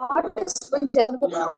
artists will develop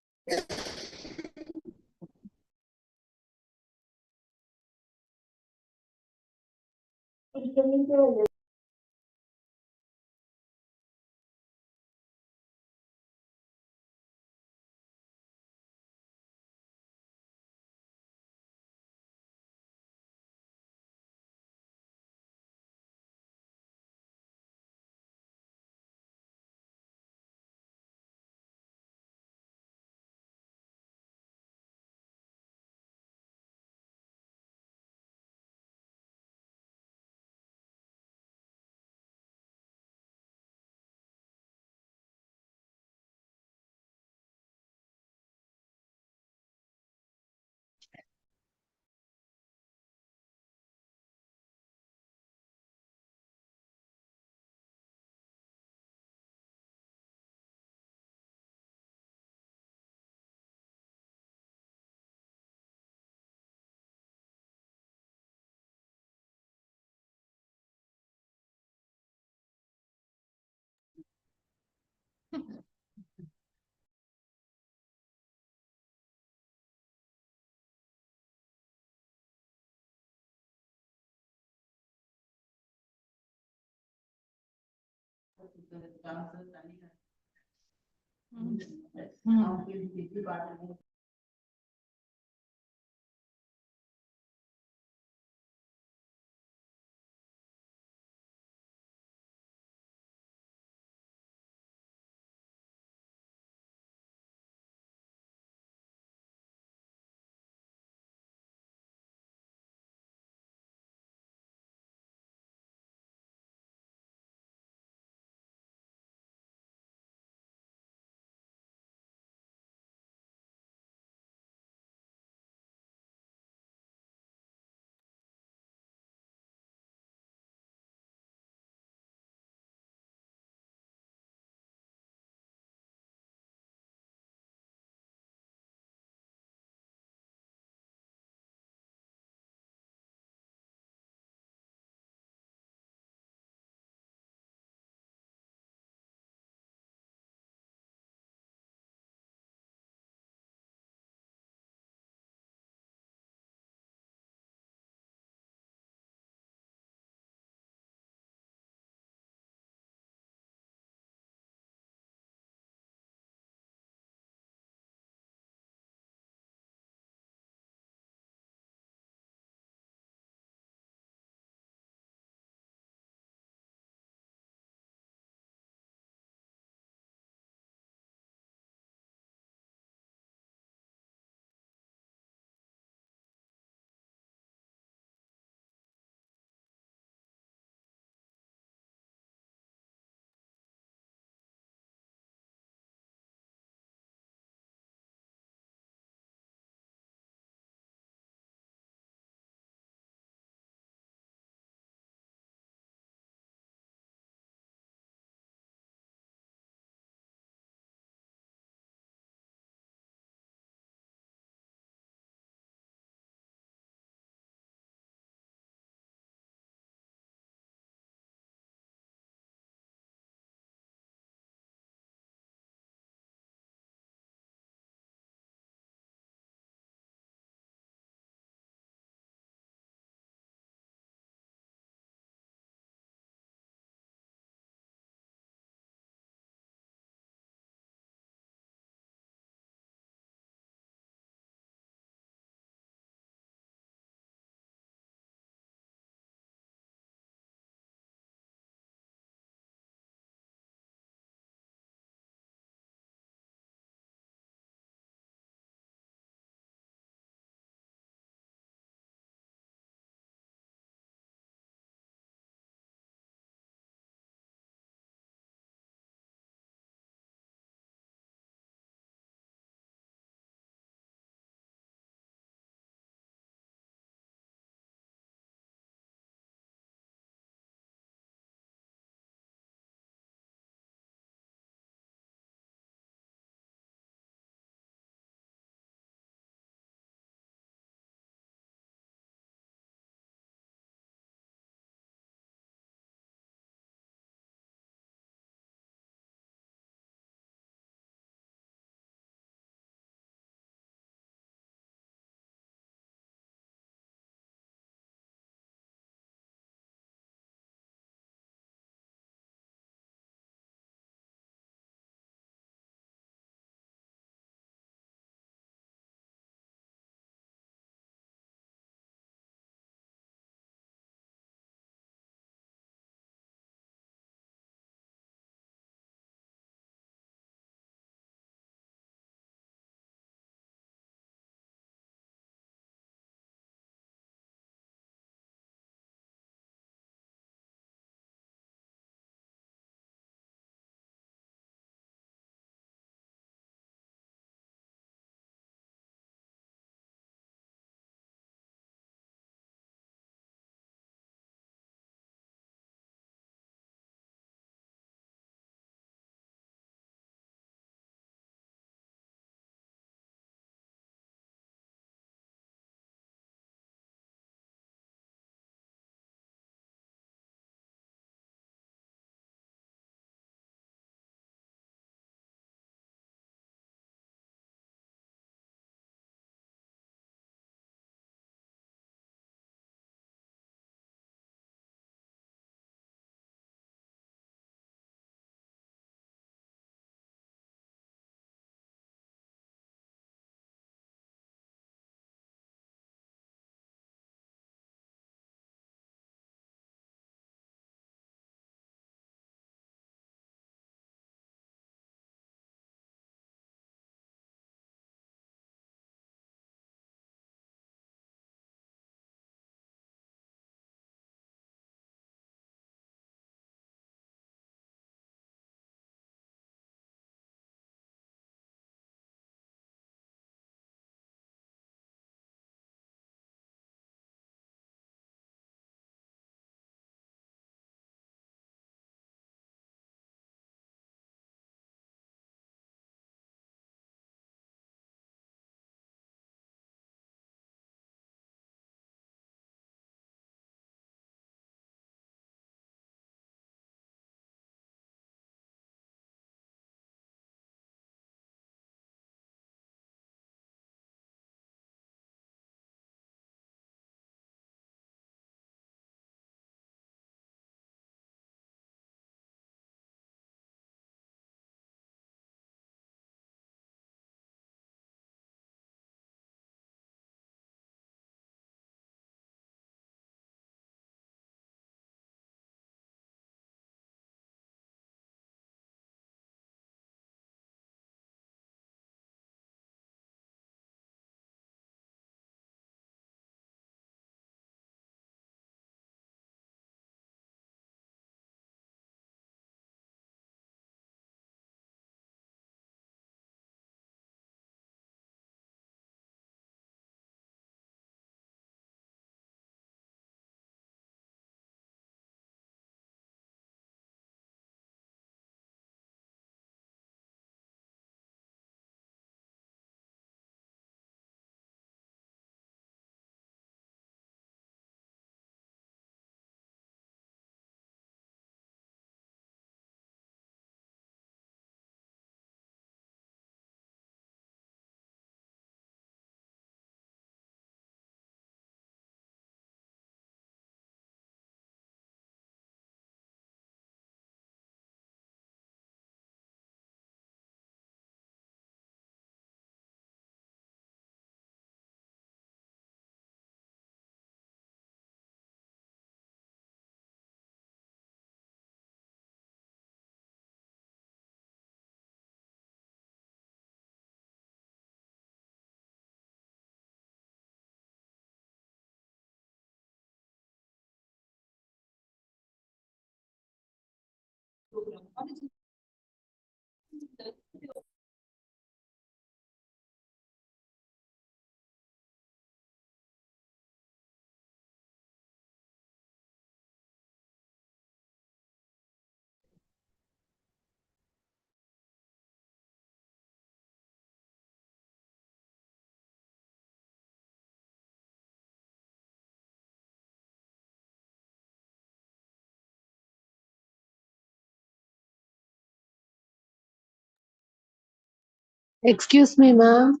Excuse me, ma'am.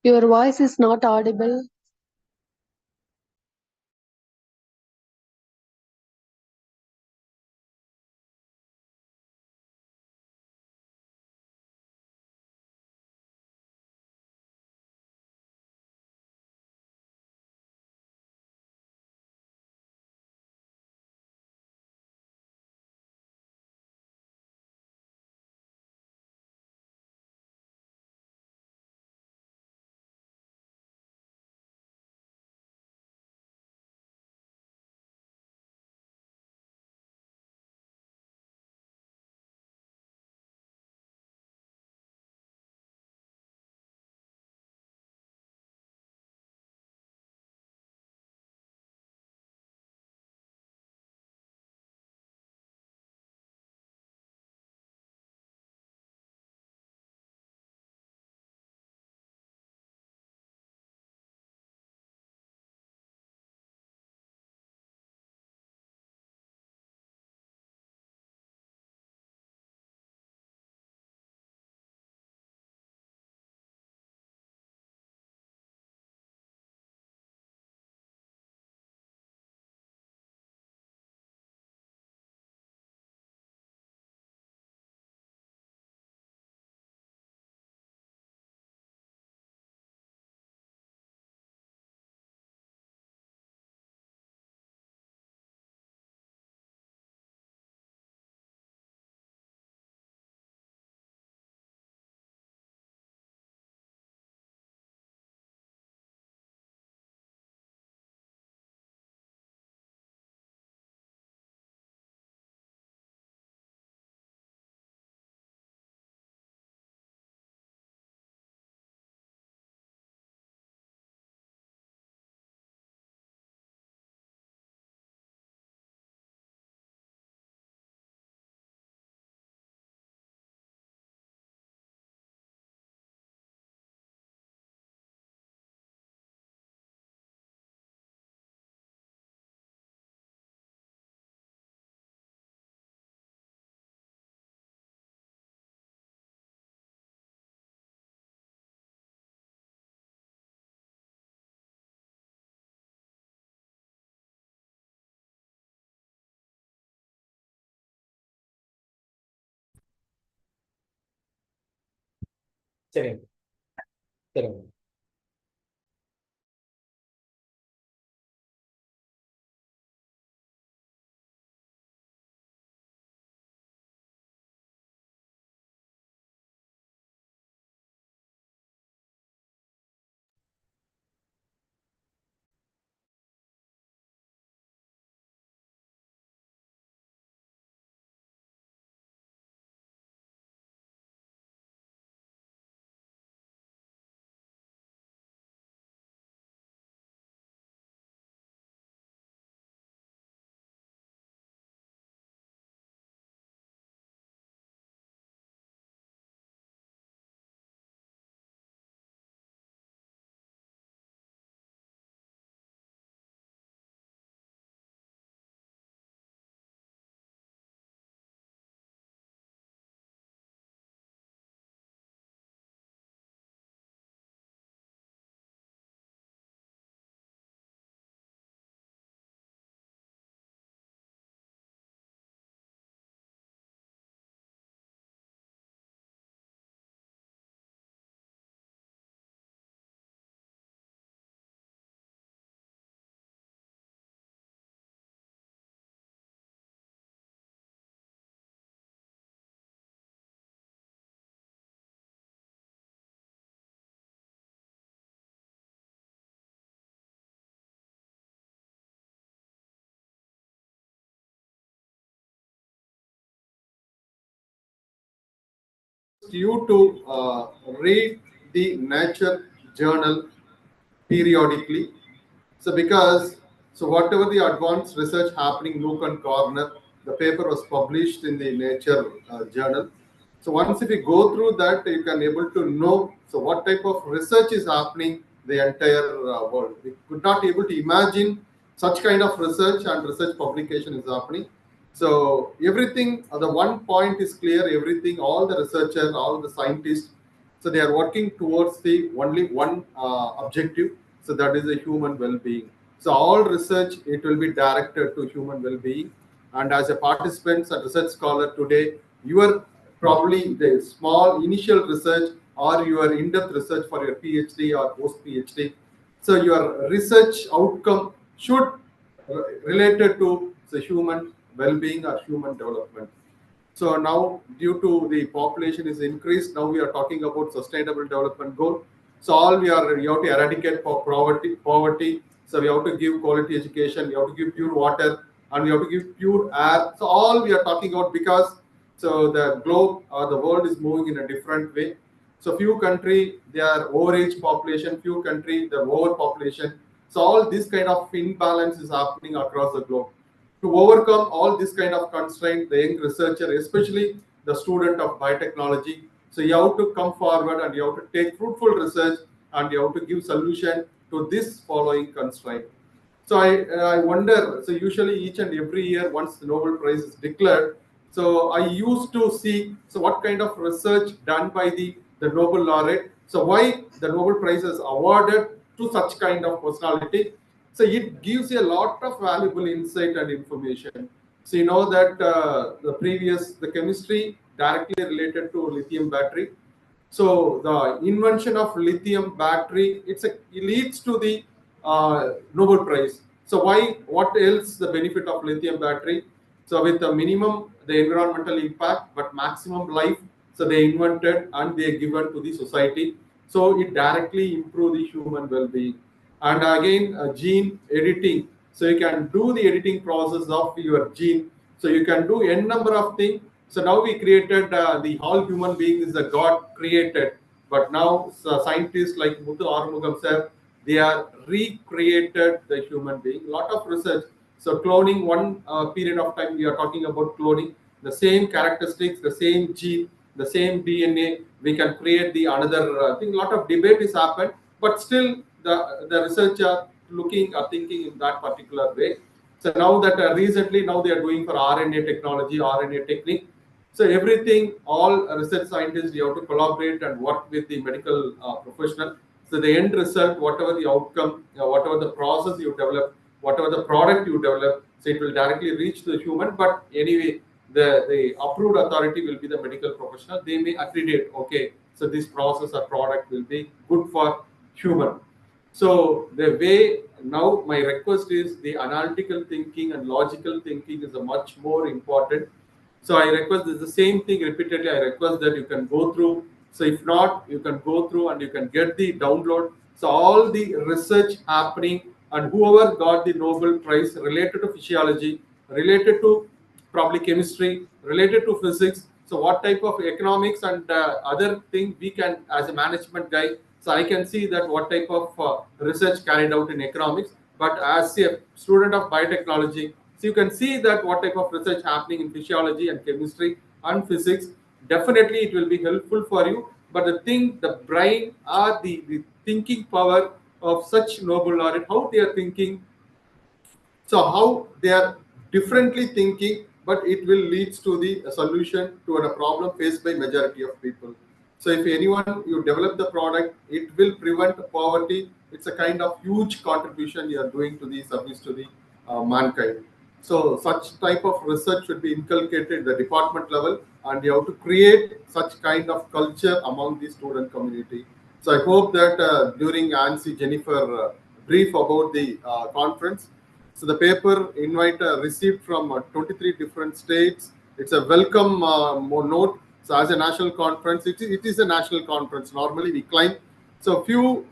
Your voice is not audible. சரிங்க சரிங்க. you to read the Nature journal periodically. So because whatever the advanced research happening nook and corner, the paper was published in the Nature journal. So once if you go through that, you can able to know what type of research is happening the entire world. We could not able to imagine such kind of research and research publication is happening. So everything, the one point is clear. Everything, all the researchers, all the scientists, so they are working towards the only one objective. So that is the human well-being. So all research, it will be directed to human well-being. And as a participant and research scholar today, your probably the small initial research or your in-depth research for your PhD or post-PhD. So your research outcome should related to the human well-being or human development. So now, due to the population is increased, now we are talking about sustainable development goal. So all we have to eradicate poverty. So we have to give quality education, we have to give pure water, and we have to give pure air. So all we are talking about because the globe or the world is moving in a different way. So few country they are overage population, few country the overpopulation. So all this kind of imbalance is happening across the globe. To overcome all this kind of constraint, the young researcher, especially the student of biotechnology, so you have to come forward and you have to take fruitful research and you have to give solution to this following constraint. So I wonder, so usually each and every year once the Nobel Prize is declared, so I used to see what kind of research done by the Nobel laureate. So why the Nobel Prize is awarded to such kind of personality. So it gives you a lot of valuable insight and information. So you know that the chemistry directly related to lithium battery. So the invention of lithium battery, it leads to the Nobel Prize. So why? What else the benefit of lithium battery? So with the minimum the environmental impact, but maximum life. So they invented and they given to the society. So it directly improve the human well-being. And again, gene editing. So you can do the editing process of your gene. So you can do n number of things. So now we created the whole human being is a God created. But now scientists like Muthu Arumugam sir, they are recreated the human being. Lot of research. So cloning, one period of time we are talking about cloning, the same characteristics, the same gene, the same DNA, we can create the another thing. Lot of debate is happened, but still the researcher looking or thinking in that particular way. So now that recently now they are doing for RNA technology, RNA technique. So everything, all research scientists, you have to collaborate and work with the medical professional. So the end result, whatever the outcome, whatever the process you develop, whatever the product you develop, so it will directly reach the human. But anyway, the approved authority will be the medical professional. They may accredit, okay, so this process or product will be good for human. So the way now my request is the analytical thinking and logical thinking is a much more important. So I request this the same thing repeatedly. I request that you can go through. So if not, you can go through and you can get the download. So all the research happening and whoever got the Nobel Prize related to physiology, related to probably chemistry, related to physics. So what type of economics and other thing we can as a management guy. So I can see that what type of research carried out in economics. But as a student of biotechnology, so you can see that what type of research happening in physiology and chemistry and physics. Definitely it will be helpful for you. But the thing, the brain or the thinking power of such Nobel laureate, how they are thinking, so how they are differently thinking, but it will leads to the solution to a problem faced by majority of people. So if anyone you develop the product, it will prevent poverty. It's a kind of huge contribution you are doing to the service to the mankind. So such type of research should be inculcated at the department level, and you have to create such kind of culture among the student community. So I hope that during ANSI Jennifer brief about the conference. So the paper invite received from 23 different states. It's a welcome note. So as a national conference, it is a national conference. Normally we climb. So few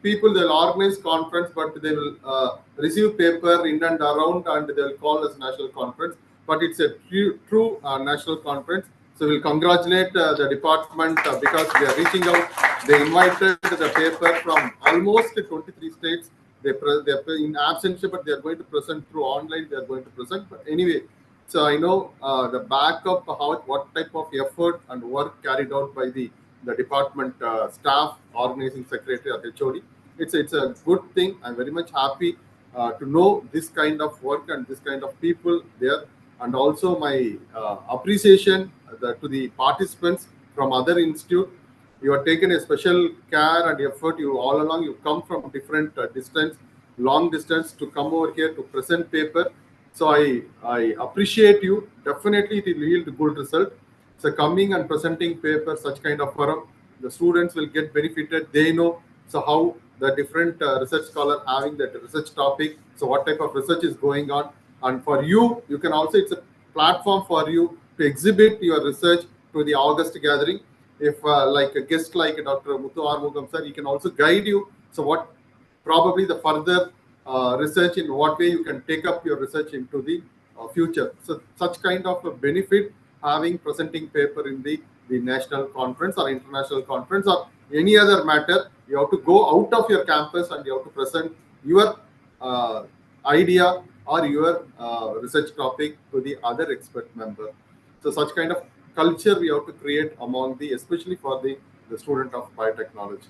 people they'll organize conference, but they will receive paper in and around, and they'll call as national conference. But it's a true national conference. So we'll congratulate the department because they are reaching out. They invited the paper from almost 23 states. They're in absentia, but they are going to present through online. They are going to present. But anyway, so I know the backup, what type of effort and work carried out by the department staff, organizing secretary or HOD. It's a good thing. I'm very much happy to know this kind of work and this kind of people there, and also my appreciation to the participants from other institute. You have taken a special care and effort. You all along you come from different distance, long distance to come over here to present paper. So I appreciate you. Definitely it will yield good result. So coming and presenting paper, such kind of forum, the students will get benefited. They know so how the different research scholar having that research topic. So what type of research is going on, and for you, you can also, it's a platform for you to exhibit your research to the August gathering. If like a guest like Dr. Muthu Armugam sir, he can also guide you. So what probably the further research, in what way you can take up your research into the future. So such kind of a benefit having presenting paper in the national conference or international conference or any other matter, you have to go out of your campus and you have to present your idea or your research topic to the other expert member. So such kind of culture we have to create among especially for the student of biotechnology.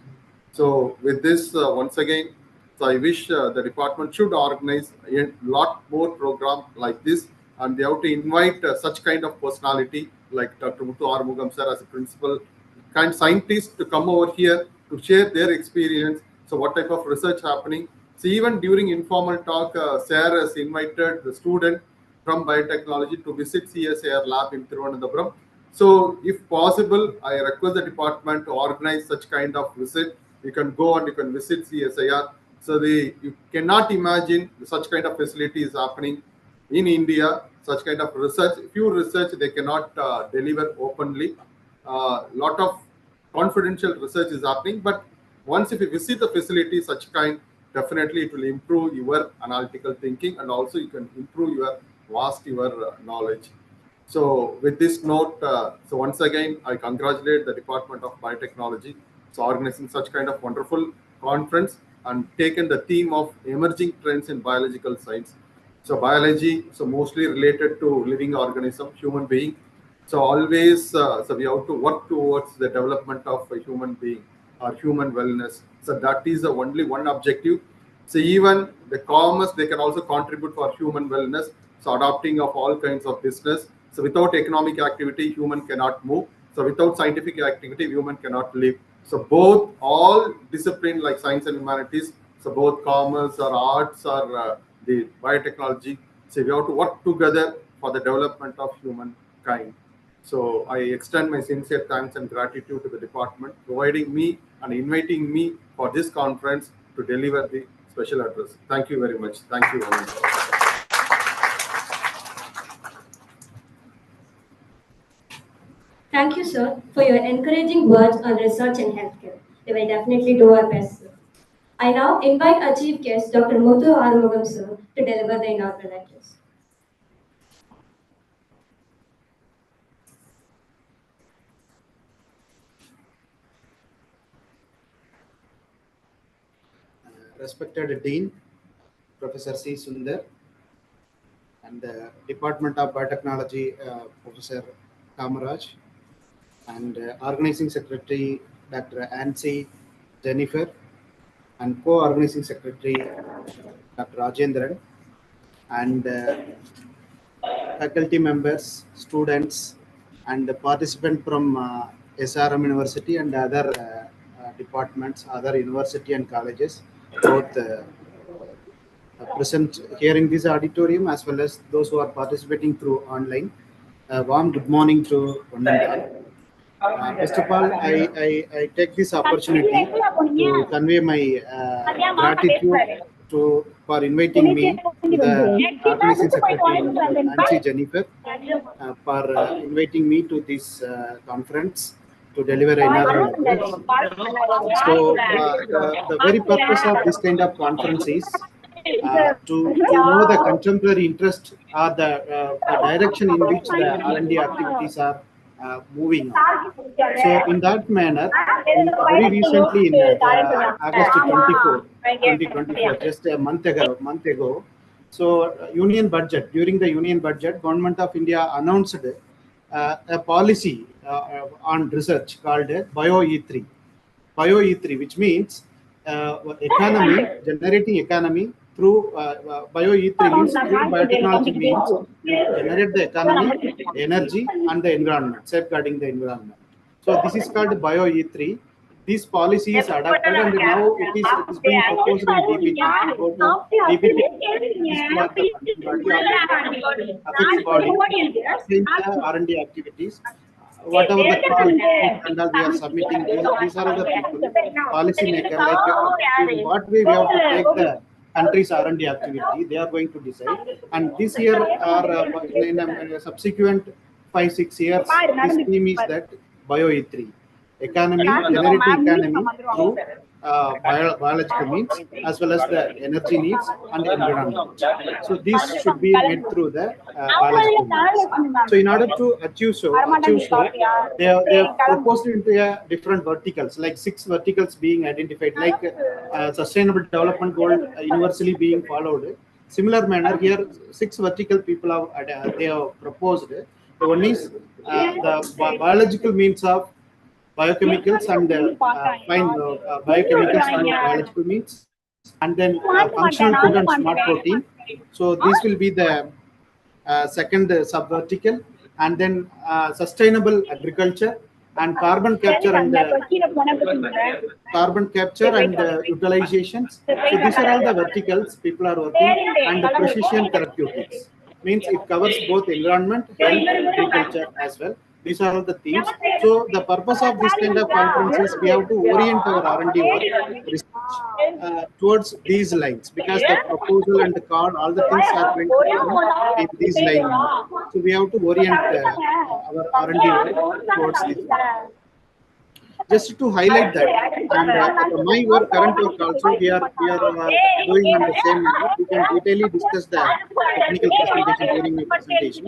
So with this, once again, so I wish the department should organize a lot more program like this, and they have to invite such kind of personality like Dr. Muthu Armugam sir as a principal kind scientist to come over here to share their experience. So what type of research happening? So even during informal talk, Sarah has invited the student from biotechnology to visit CSIR lab in Thiruvananthapuram. So if possible, I request the department to organize such kind of visit. You can go and you can visit CSIR. So you cannot imagine such kind of facility is happening in India. Such kind of research, few research they cannot deliver openly. Lot of confidential research is happening, but once if you visit the facility such kind, definitely it will improve your analytical thinking, and also you can improve your knowledge. So with this note, so once again I congratulate the Department of Biotechnology for organizing such kind of wonderful conference and taken the theme of emerging trends in biological science. So biology, so mostly related to living organism, human being. So always, so we have to work towards the development of a human being or human wellness. So that is the only one objective. So even the commerce, they can also contribute for human wellness. So adopting of all kinds of business. So without economic activity, human cannot move. So without scientific activity, human cannot live. So both all discipline like science and humanities, so both commerce or arts or the biotechnology, so we have to work together for the development of humankind. So I extend my sincere thanks and gratitude to the department providing me and inviting me for this conference to deliver the special address. Thank you very much. Thank you very much. Thank you, sir, for your encouraging words on research in healthcare. We will definitely do our best, sir. I now invite our chief guest, Dr. Muthu Arumugam, sir, to deliver the inaugural address. Respected Dean, Professor C. Sundar, and Department of Biotechnology, Professor Kamaraj, and Organizing Secretary, Dr. Nancy Jennifer, and Co-Organizing Secretary, Dr. Rajendran, and faculty members, students, and the participant from SRM University and other departments, other university and colleges, both present here in this auditorium as well as those who are participating through online. Warm good morning to one and all. First of all, I take this opportunity to convey my gratitude for inviting me to the organizing secretary, Nancy Jennifer, for inviting me to this conference to deliver inaugural address. So the very purpose of this kind of conference is to know the contemporary interest or the direction in which the R&D activities are moving on. So in that manner, very recently in August 24, 2024, just a month ago, so union budget, during the union budget, Government of India announced a policy on research called Bio E3. Bio E3, which means economy, generating economy through Bio E3 means through biotechnology means generate the economy, energy, and the environment, safeguarding the environment. So this is called Bio E3. This policy is adopted and now it is being proposed in DBT. DBT is for the funding body of affects body, change the R&D activities. Whatever the call and all we are submitting, these are the people, policy maker, like in what way we have to take the country's R&D activity, they are going to decide. And this year or in a subsequent 5-6 years, this theme is that Bio E3, economy, generating economy through biological means as well as the energy needs and the environment. So this should be made through the biological means. So in order to achieve so, they have proposed into different verticals, like 6 verticals being identified, like sustainable development goal universally being followed. Similar manner here, 6 vertical people have they have proposed. The one is the biological means of biochemicals and biochemicals and biological means, and then functional food and smart protein. So this will be the second sub-vertical, and then sustainable agriculture and carbon capture and utilizations. So these are all the verticals people are working, and the precision therapeutics means it covers both environment, health, agriculture as well. These are all the themes. So the purpose of this kind of conference is we have to orient our R&D work research towards these lines, because the proposal and the card, all the things are going to be in these lines. So we have to orient our R&D work towards these lines. Just to highlight that, and my work, current work also, we are doing on the same manner. We can detailedly discuss the technical presentation during my presentation.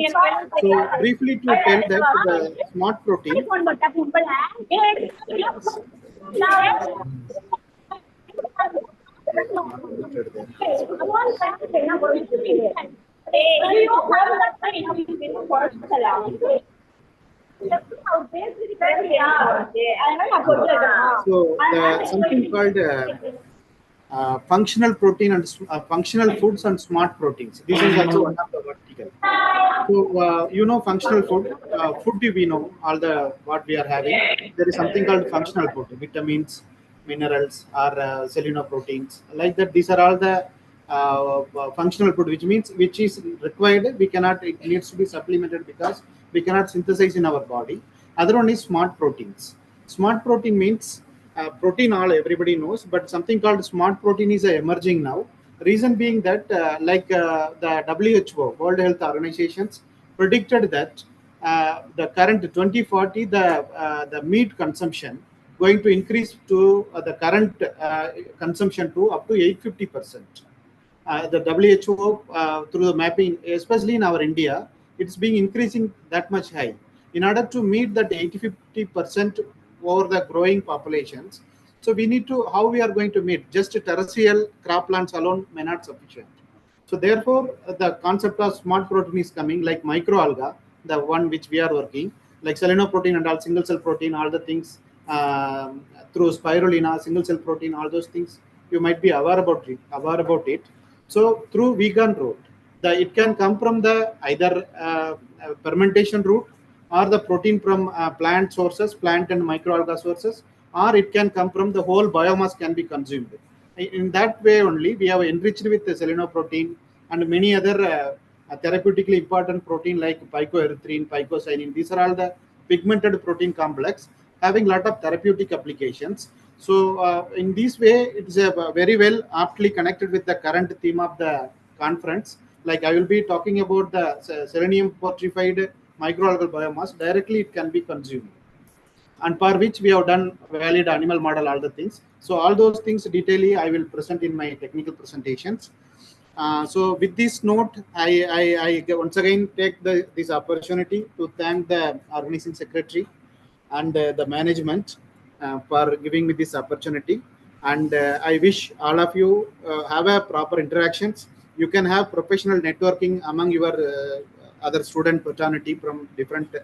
So briefly to tell that the smart protein. So something called functional protein and functional foods and smart proteins. This is also one of the vertical. So functional food. Food we know all the what we are having. There is something called functional food, vitamins, minerals, or selenoproteins. Like that, these are all the functional food, which is required. We cannot. It needs to be supplemented because we cannot synthesize in our body. Other one is smart proteins. Smart protein means protein all everybody knows, but something called smart protein is emerging now. Reason being that the WHO, World Health Organizations, predicted that the current 2040 the meat consumption going to increase to the current consumption to up to 850%. The WHO through the mapping, especially in our India, it's being increasing that much high. In order to meet that 80-50% over the growing populations, so we need to, how we are going to meet, just terrestrial croplands alone may not sufficient. So therefore, the concept of smart protein is coming, like microalga, the one which we are working, like selenoprotein and all single cell protein, all the things through spirulina, single cell protein, all those things you might be aware about it. So through vegan route, it can come from the either fermentation route or the protein from plant sources, plant and microalga sources, or it can come from the whole biomass can be consumed. In that way only, we have enriched with the selenoprotein and many other therapeutically important protein like picoerythrin, picosinin. These are all the pigmented protein complex having a lot of therapeutic applications. So in this way, it is very well aptly connected with the current theme of the conference. Like I will be talking about the selenium fortified microalgal biomass. Directly it can be consumed, and for which we have done valid animal model, all the things. So all those things detailedly I will present in my technical presentations. So with this note, I once again take this opportunity to thank the organizing secretary and the management for giving me this opportunity. And I wish all of you have a proper interactions. You can have professional networking among your other student fraternity from different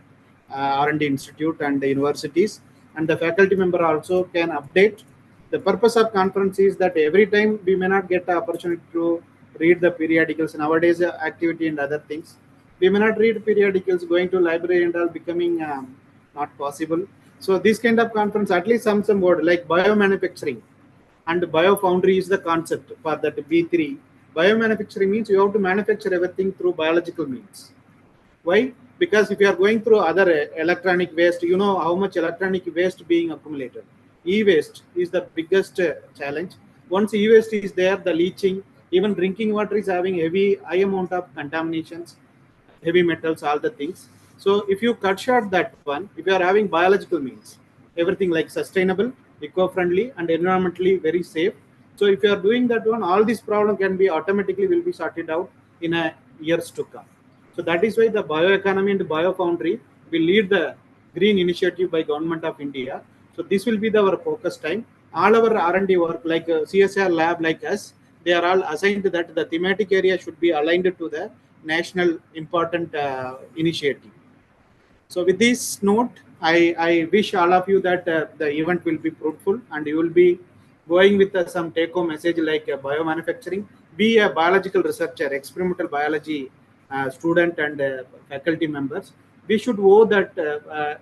R&D institute and the universities. And the faculty member also can update. The purpose of conference is that every time we may not get the opportunity to read the periodicals nowadays, activity and other things. We may not read periodicals, going to library and all becoming not possible. So this kind of conference, at least some word like biomanufacturing and biofoundry is the concept for that B3. Biomanufacturing means you have to manufacture everything through biological means. Why? Because if you are going through other electronic waste, you know how much electronic waste being accumulated. E-waste is the biggest challenge. Once e-waste is there, the leaching, even drinking water is having high amount of contaminations, heavy metals, all the things. So if you cut short that one, if you are having biological means, everything like sustainable, eco-friendly, and environmentally very safe. So if you are doing that one, all this problem can be automatically will be sorted out in a years to come. So that is why the bioeconomy and biofoundry will lead the green initiative by Government of India. So this will be our focus time. All our R&D work like CSR lab like us, they are all assigned that the thematic area should be aligned to the national important initiative. So with this note, I wish all of you that the event will be fruitful and you will be going with some take-home message like biomanufacturing. Be a biological researcher, experimental biology student and faculty members. We should owe that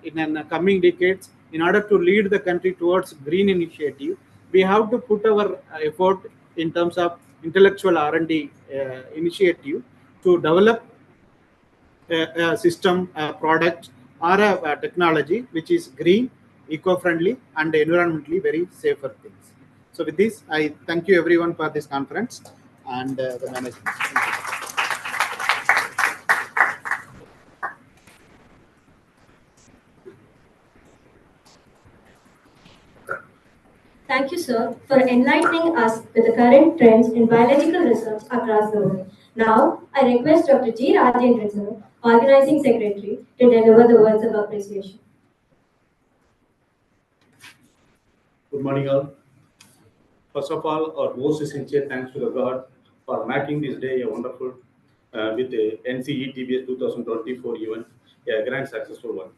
in the coming decades, in order to lead the country towards green initiative, we have to put our effort in terms of intellectual R&D initiative to develop a system, a product, or a technology which is green, eco-friendly, and environmentally very safer things. So with this, I thank you everyone for this conference and the management. Thank you, sir, for enlightening us with the current trends in biological research across the world. Now, I request Dr. G. Rajendran, sir, Organizing Secretary, to deliver the words of appreciation. Good morning, all. First of all, our most sincere thanks to the God for making this day a wonderful with the NCETBS 2024 event, a grand successful one.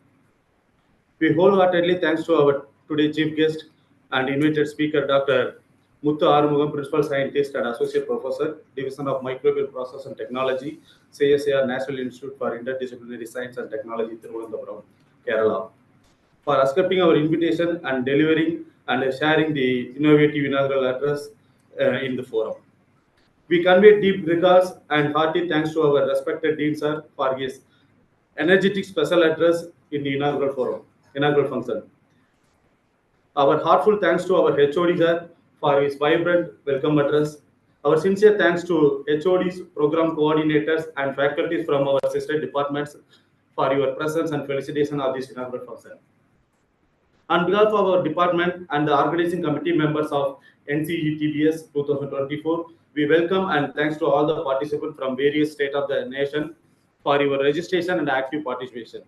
We wholeheartedly thanks to our today chief guest and invited speaker, Dr. Muthu Arumugam, Principal Scientist and Associate Professor, Division of Microbial Process and Technology, CSIR National Institute for Interdisciplinary Science and Technology, Thiruvananthapuram, Kerala, for accepting our invitation and delivering and sharing the innovative inaugural address in the forum. We convey deep regards and hearty thanks to our respected Dean Sir for his energetic special address in the inaugural function. Our heartfelt thanks to our HOD Sir for his vibrant welcome address. Our sincere thanks to HODs, program coordinators, and faculties from our sister departments for your presence and felicitation of this inaugural function. On behalf of our department and the organizing committee members of NCETBS 2024, we welcome and thanks to all the participants from various states of the nation for your registration and active participation.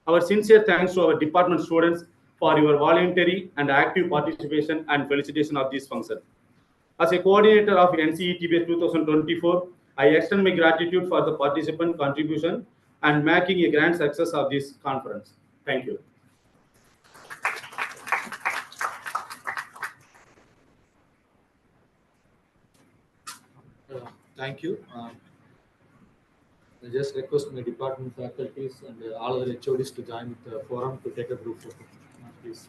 Our sincere thanks to our department students for your voluntary and active participation and felicitation of this function. As a coordinator of NCETBS 2024, I extend my gratitude for the participant contribution and making a grand success of this conference. Thank you. Thank you. I just request my department faculties and all other HODs to join with the forum to take a group photo. Please.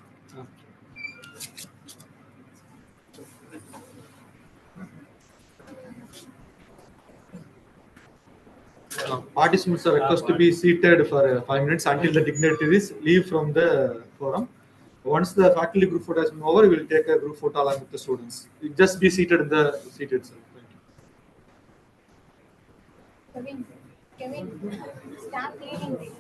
Participants are requested to be seated for 5 minutes until the dignitaries leave from the forum. Once the faculty group photo has been over, we will take a group photo along with the students. You just be seated in the seat itself. Kevin, stop leading.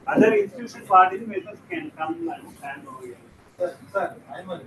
Other institution participants can come and stand over here. Sir, I'm a.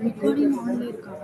Recording on இருக்கா?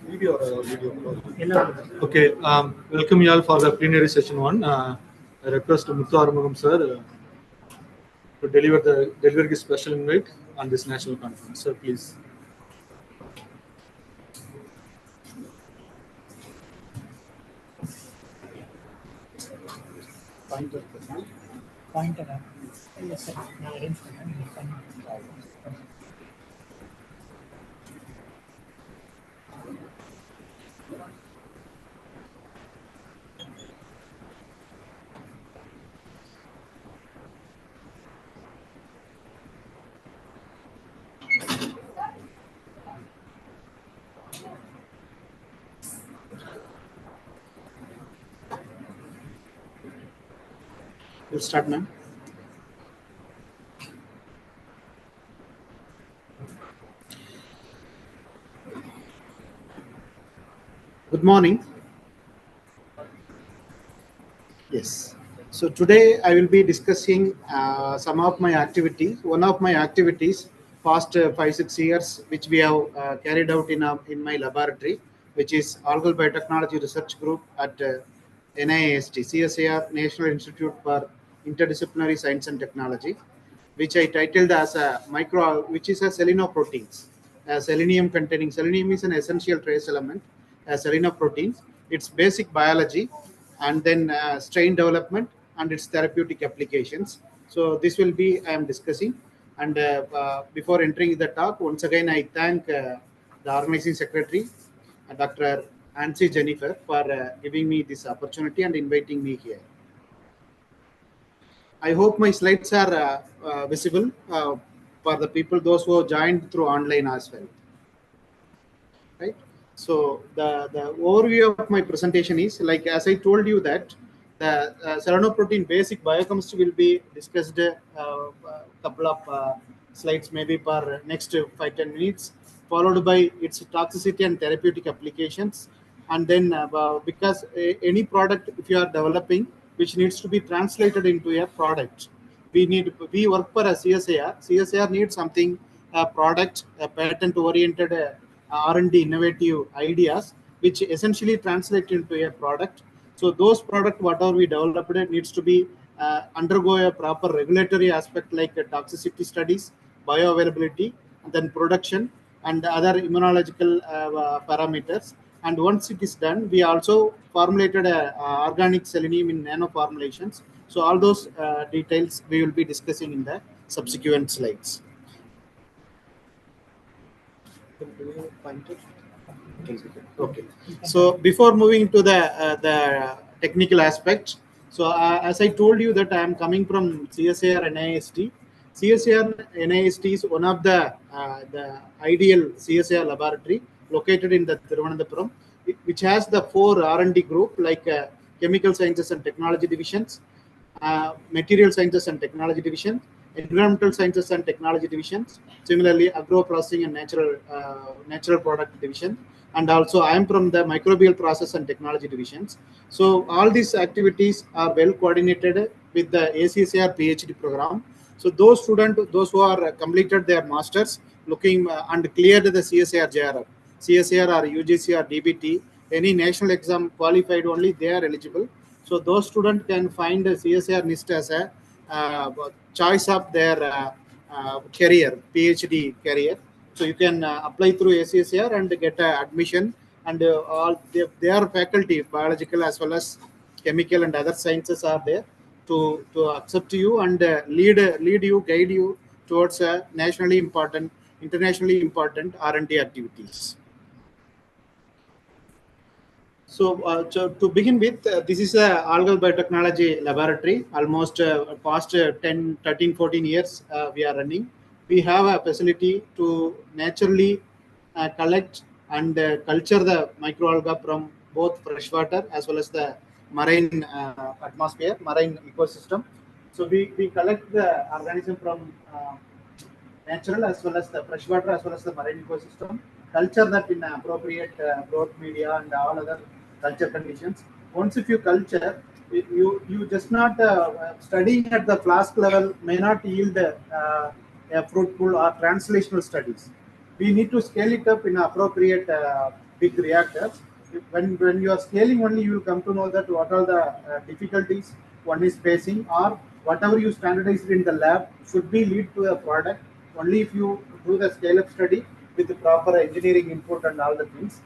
Video or video? Okay, welcome you all for the plenary session one. I request Muthu Arumugam sir to deliver his special invite on this national conference. Sir, please. Pointer. Yes, sir. I arrange for that. We'll start, ma'am. Good morning. Yes. So today I will be discussing some of my activities. One of my activities past 5-6 years, which we have carried out in my laboratory, which is Algal Biotechnology Research Group at NIST, CSIR, National Institute for Interdisciplinary Science and Technology, which I titled as a which is a selenoproteins. Selenium is an essential trace element selenoproteins, its basic biology, and then strain development and its therapeutic applications. So this will be I am discussing. And before entering the talk, once again I thank the organizing secretary, Dr. Nancy Jennifer, for giving me this opportunity and inviting me here. I hope my slides are visible for the people, those who have joined through online as well. Right. So the overview of my presentation is, like as I told you, that the selenoprotein basic biochemistry will be discussed a couple of slides, maybe per next 5-10 minutes, followed by its toxicity and therapeutic applications. And then because any product, if you are developing, which needs to be translated into a product, we work for a CSAR. CSAR needs something, a product, a patent oriented R&D innovative ideas, which essentially translate into a product. So those product, whatever we developed, it needs to be undergo a proper regulatory aspect, like toxicity studies, bioavailability, and then production and other immunological parameters. And once it is done, we also formulated organic selenium in nano formulations. So all those details we will be discussing in the subsequent slides. Okay. So before moving to the technical aspect, so as I told you that I am coming from CSAR NIST. CSAR NIST is one of the ideal CSAR laboratory located in the Thiruvananthapuram, which has the 4 R&D group, like chemical sciences and technology divisions, material sciences and technology division, environmental sciences and technology divisions, similarly agro processing and natural product division, and also I am from the microbial process and technology divisions. So all these activities are well coordinated with the ACSAR PhD program. So those students, those who are completed their masters, looking and cleared the CSAR JRF, CSAR or UGC or DBT, any national exam qualified only, they are eligible. So those students can find a CSAR NIST as a choice of their career, PhD career. So you can apply through ACSR and get admission, and all their faculty, biological as well as chemical and other sciences, are there to accept you and lead you, guide you towards nationally important, internationally important R&D activities. So, to begin with, this is a algal biotechnology laboratory. Almost past 10, 13, 14 years we are running. We have a facility to naturally collect and culture the microalga from both freshwater as well as the marine atmosphere, marine ecosystem. So we collect the organism from natural as well as the freshwater as well as the marine ecosystem, culture that in appropriate growth media and all other culture conditions. Once if you culture, you just not studying at the flask level may not yield a fruitful or translational studies. We need to scale it up in appropriate big reactors. When you are scaling only, you will come to know that what are the difficulties one is facing, or whatever you standardized in the lab should be lead to a product only if you do the scale up study with the proper engineering input and all the things.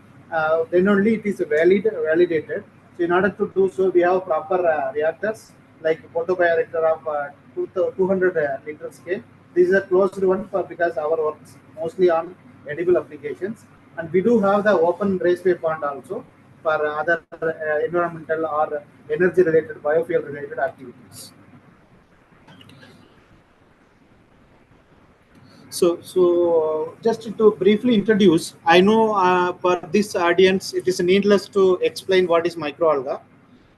Then only it is validated. So in order to do so, we have proper reactors like photobioreactor of 200 liter scale. This is a closed one because our work is mostly on edible applications, and we do have the open raceway pond also for other environmental or energy related, biofuel related activities. So just to briefly introduce, I know for this audience, it is needless to explain what is microalga.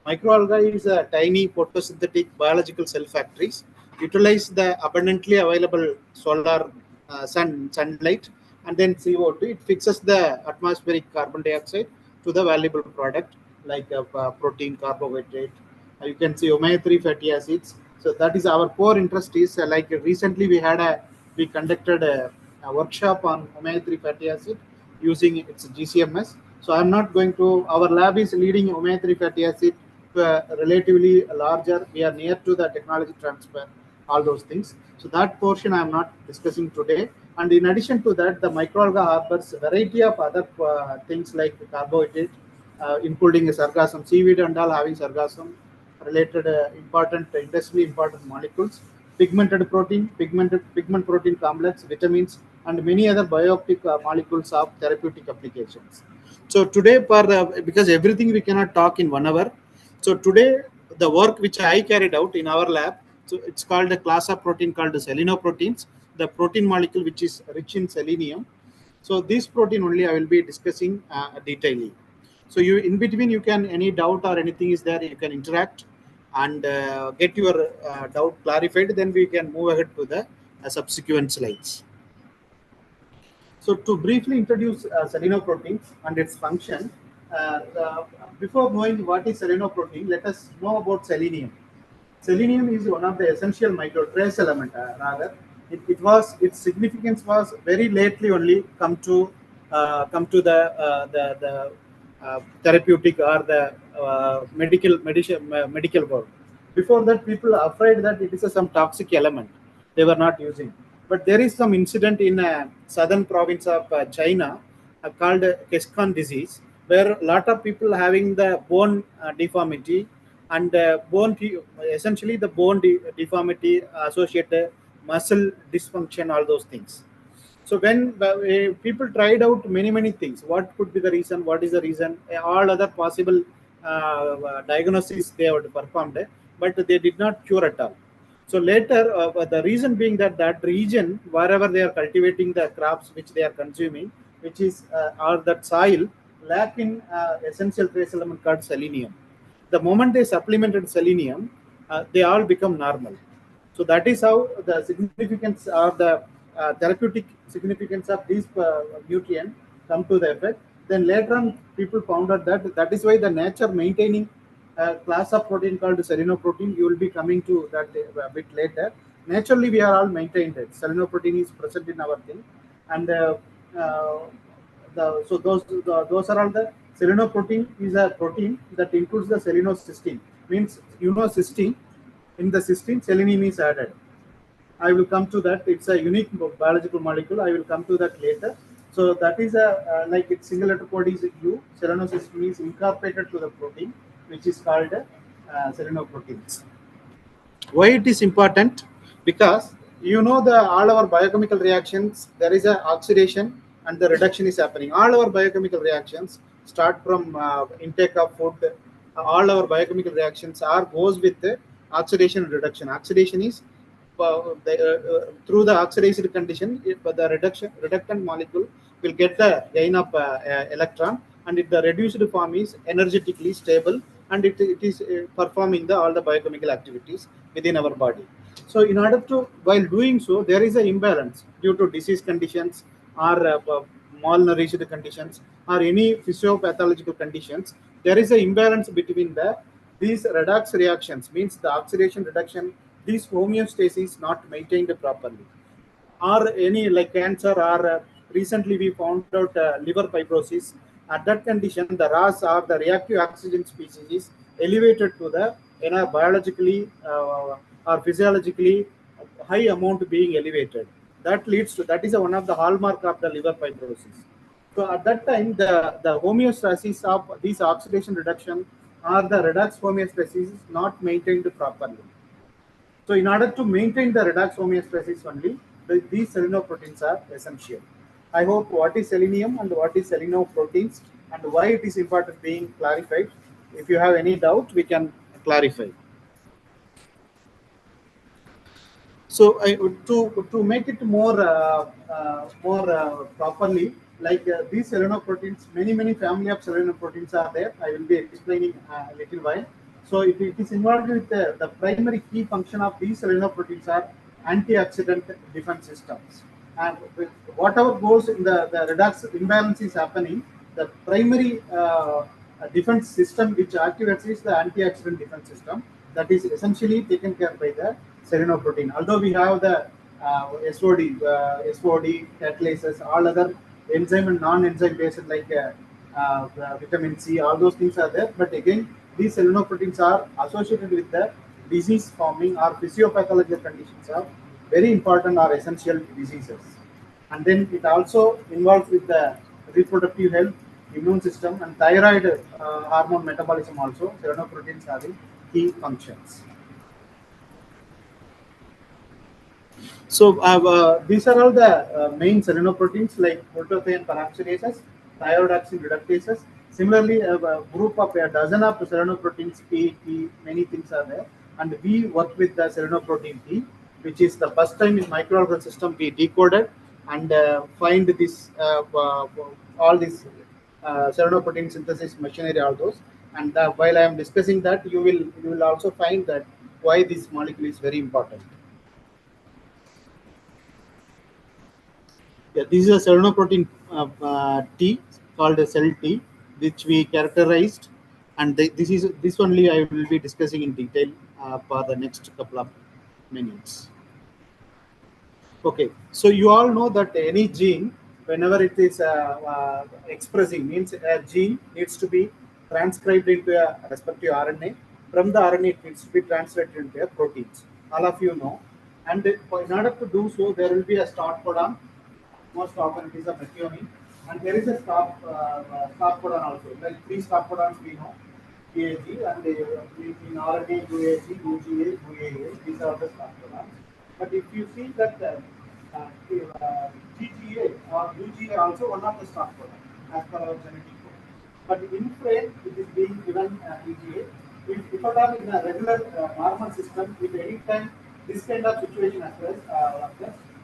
Microalga is a tiny photosynthetic biological cell factories, utilize the abundantly available solar sunlight and then CO2. It fixes the atmospheric carbon dioxide to the valuable product like protein, carbohydrate. You can see omega-3 fatty acids. So that is our core interest. Is like recently we conducted a workshop on omega-3 fatty acid using its GCMS. So I'm not going to. Our lab is leading omega-3 fatty acid relatively larger. We are near to the technology transfer, all those things. So that portion I am not discussing today. And in addition to that, the microalga harbors a variety of other things like carbohydrate, including sargassum, seaweed and all having sargassum related important, industrially important molecules, pigmented protein, pigment protein complex, vitamins, and many other bioactive molecules of therapeutic applications. So today, because everything we cannot talk in 1 hour, so today the work which I carried out in our lab, so it's called a class of protein called the selenoproteins, the protein molecule which is rich in selenium. So this protein only I will be discussing detailing. So you in between you can, any doubt or anything is there, you can interact and get your doubt clarified. Then we can move ahead to the subsequent slides. So to briefly introduce selenoproteins and its function, before knowing what is selenoprotein, let us know about selenium. Selenium is one of the essential micro trace element. Rather, its significance was very lately only come to the therapeutic or the medical world. Before that, people are afraid that it is some toxic element. They were not using. But there is some incident in southern province of China called Keskan disease, where a lot of people having the bone deformity and essentially the bone deformity associated muscle dysfunction, all those things. So when people tried out many things, what could be the reason, what is the reason, all other possible diagnoses they have performed, but they did not cure at all. So later, the reason being that that region, wherever they are cultivating the crops which they are consuming, which is or that soil lack in essential trace element called selenium. The moment they supplemented selenium, they all become normal. So that is how the significance or the therapeutic significance of these nutrient come to the effect. Then later on, people found out that that is why the nature maintaining class of protein called selenoprotein. You will be coming to that a bit later. Naturally, we are all maintained it. Selenoprotein is present in our thing, and uh, so those are all the selenoprotein is a protein that includes the selenosystine. Means cysteine. In the cysteine, selenium is added. I will come to that. It's a unique biological molecule. I will come to that later. So that is a like its single letter code is U. Selenocysteine is incorporated to the protein, which is called selenoproteins. Why it is important? Because the all our biochemical reactions, there is a oxidation and the reduction is happening. All our biochemical reactions start from intake of food. All our biochemical reactions are goes with the oxidation and reduction. Oxidation is through the oxidized condition, if the reductant molecule will get the gain of electron, and if the reduced form is energetically stable, and it is performing all the biochemical activities within our body. So in order to, while doing so, there is an imbalance due to disease conditions or malnourished conditions or any physiopathological conditions. There is an imbalance between these redox reactions, means the oxidation reduction, these homeostasis not maintained properly, or any like cancer, or recently we found out liver fibrosis. At that condition, the RAS or the reactive oxygen species is elevated to the biologically or physiologically high amount being elevated. That leads to, that is one of the hallmark of the liver fibrosis. So at that time, the homeostasis of these oxidation reduction or the redox homeostasis is not maintained properly. So in order to maintain the redox homeostasis only, these selenoproteins are essential. I hope what is selenium and what is selenoproteins and why it is important being clarified. If you have any doubt, we can clarify. So to make it more properly, like these selenoproteins, many family of selenoproteins are there. I will be explaining a little while. So it is involved with the primary key function of these selenoproteins are antioxidant defense systems. And with whatever goes in the redox imbalance is happening, the primary defense system which activates is the antioxidant defense system, that is essentially taken care by the selenoprotein. Although we have the SOD, catalases, all other enzyme and non-enzyme based like vitamin C, all those things are there. But again, these selenoproteins are associated with the disease forming or physiopathological conditions are very important or essential diseases. And then it also involves with the reproductive health, immune system, and thyroid hormone metabolism also. Selenoproteins having key functions. So these are all the main selenoproteins like glutathione peroxidases, thioredoxin reductases. Similarly, a group of a dozen of selenoproteins, many things are there, and we work with the selenoprotein T, which is the first time in microorganism system we decoded and find this all these selenoprotein synthesis machinery, all those. And while I am discussing that, you will also find that why this molecule is very important. Yeah, this is a selenoprotein T called a cell T, which we characterized, and this only I will be discussing in detail for the next couple of minutes. Okay, so you all know that any gene, whenever it is expressing, means a gene needs to be transcribed into a respective RNA. From the RNA, it needs to be translated into a proteins. All of you know, and in order to do so, there will be a start codon. Most often it is a methionine, and there is a stop codon also. Like three stop codons we know, PAG, and in RNA UAG, UGA, UAA. These are the stop codons. But if you see that GGA or UGA also one of the stop codons as per our genetic code. But in frame it is being given UGA. If at all in a regular normal system, if any time this kind of situation occurs,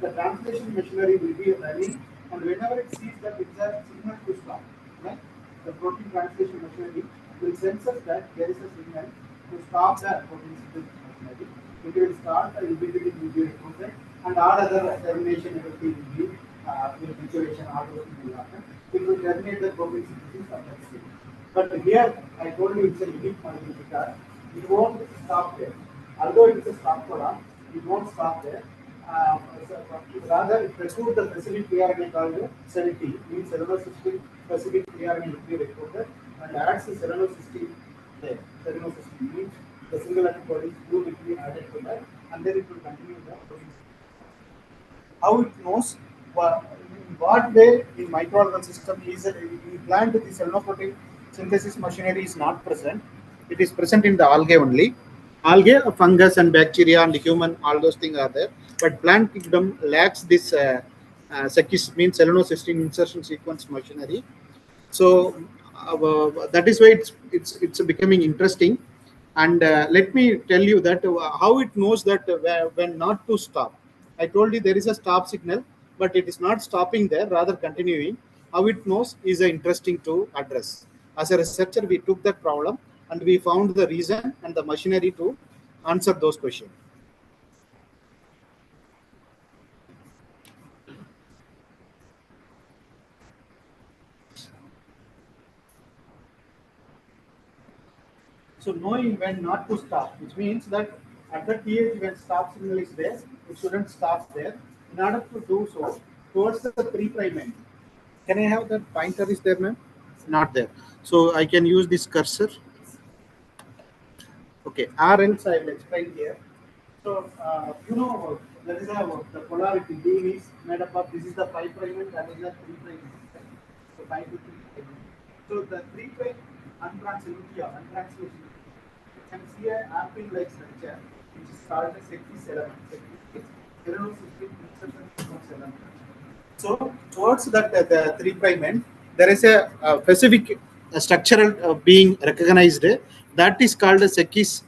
the translation machinery will be running, and whenever it sees that it's a signal to stop, right? The protein translation machinery will sense us that there is a signal to stop the protein synthesis machinery. It will start, immediately will be recruited, and all other termination, everything will be maturation, all those things will happen. It will terminate the protein synthesis of that state. But here, I told you it's a unique molecule because it won't stop there. Although it is a stop codon, it won't stop there. Rather, it recruits the specific RNA called CELT, means selenocysteine specific RNA will be recruited and adds the selenocysteine there. Selenocysteine means the single antibody group will be added to that, and then it will continue the protein. How it knows? In what way in microorganism system is in plant the selenoprotein synthesis machinery is not present. It is present in the algae only. Algae, fungus, and bacteria, and human, all those things are there. But plant kingdom lacks this Sekis means selenocysteine insertion sequence machinery. So that is why it's becoming interesting. And let me tell you that how it knows that when not to stop. I told you there is a stop signal, but it is not stopping there, rather continuing. How it knows is interesting to address. As a researcher, we took that problem and we found the reason and the machinery to answer those questions. So knowing when not to stop, which means that at the pH when stop signal is there, it shouldn't stop there. In order to do so, towards the 3' end. Can I have that pointer is there, ma'am? Not there. So I can use this cursor. Okay, or else I will explain here. So you know there is the polarity D is made up of this is the 5' and that is the 3'. So 5 to 3'. So the 3' untranslation. You can see a apple-like structure which is called a Sekis element. So towards that the 3' end, there is a specific structural being recognized that is called a Sekis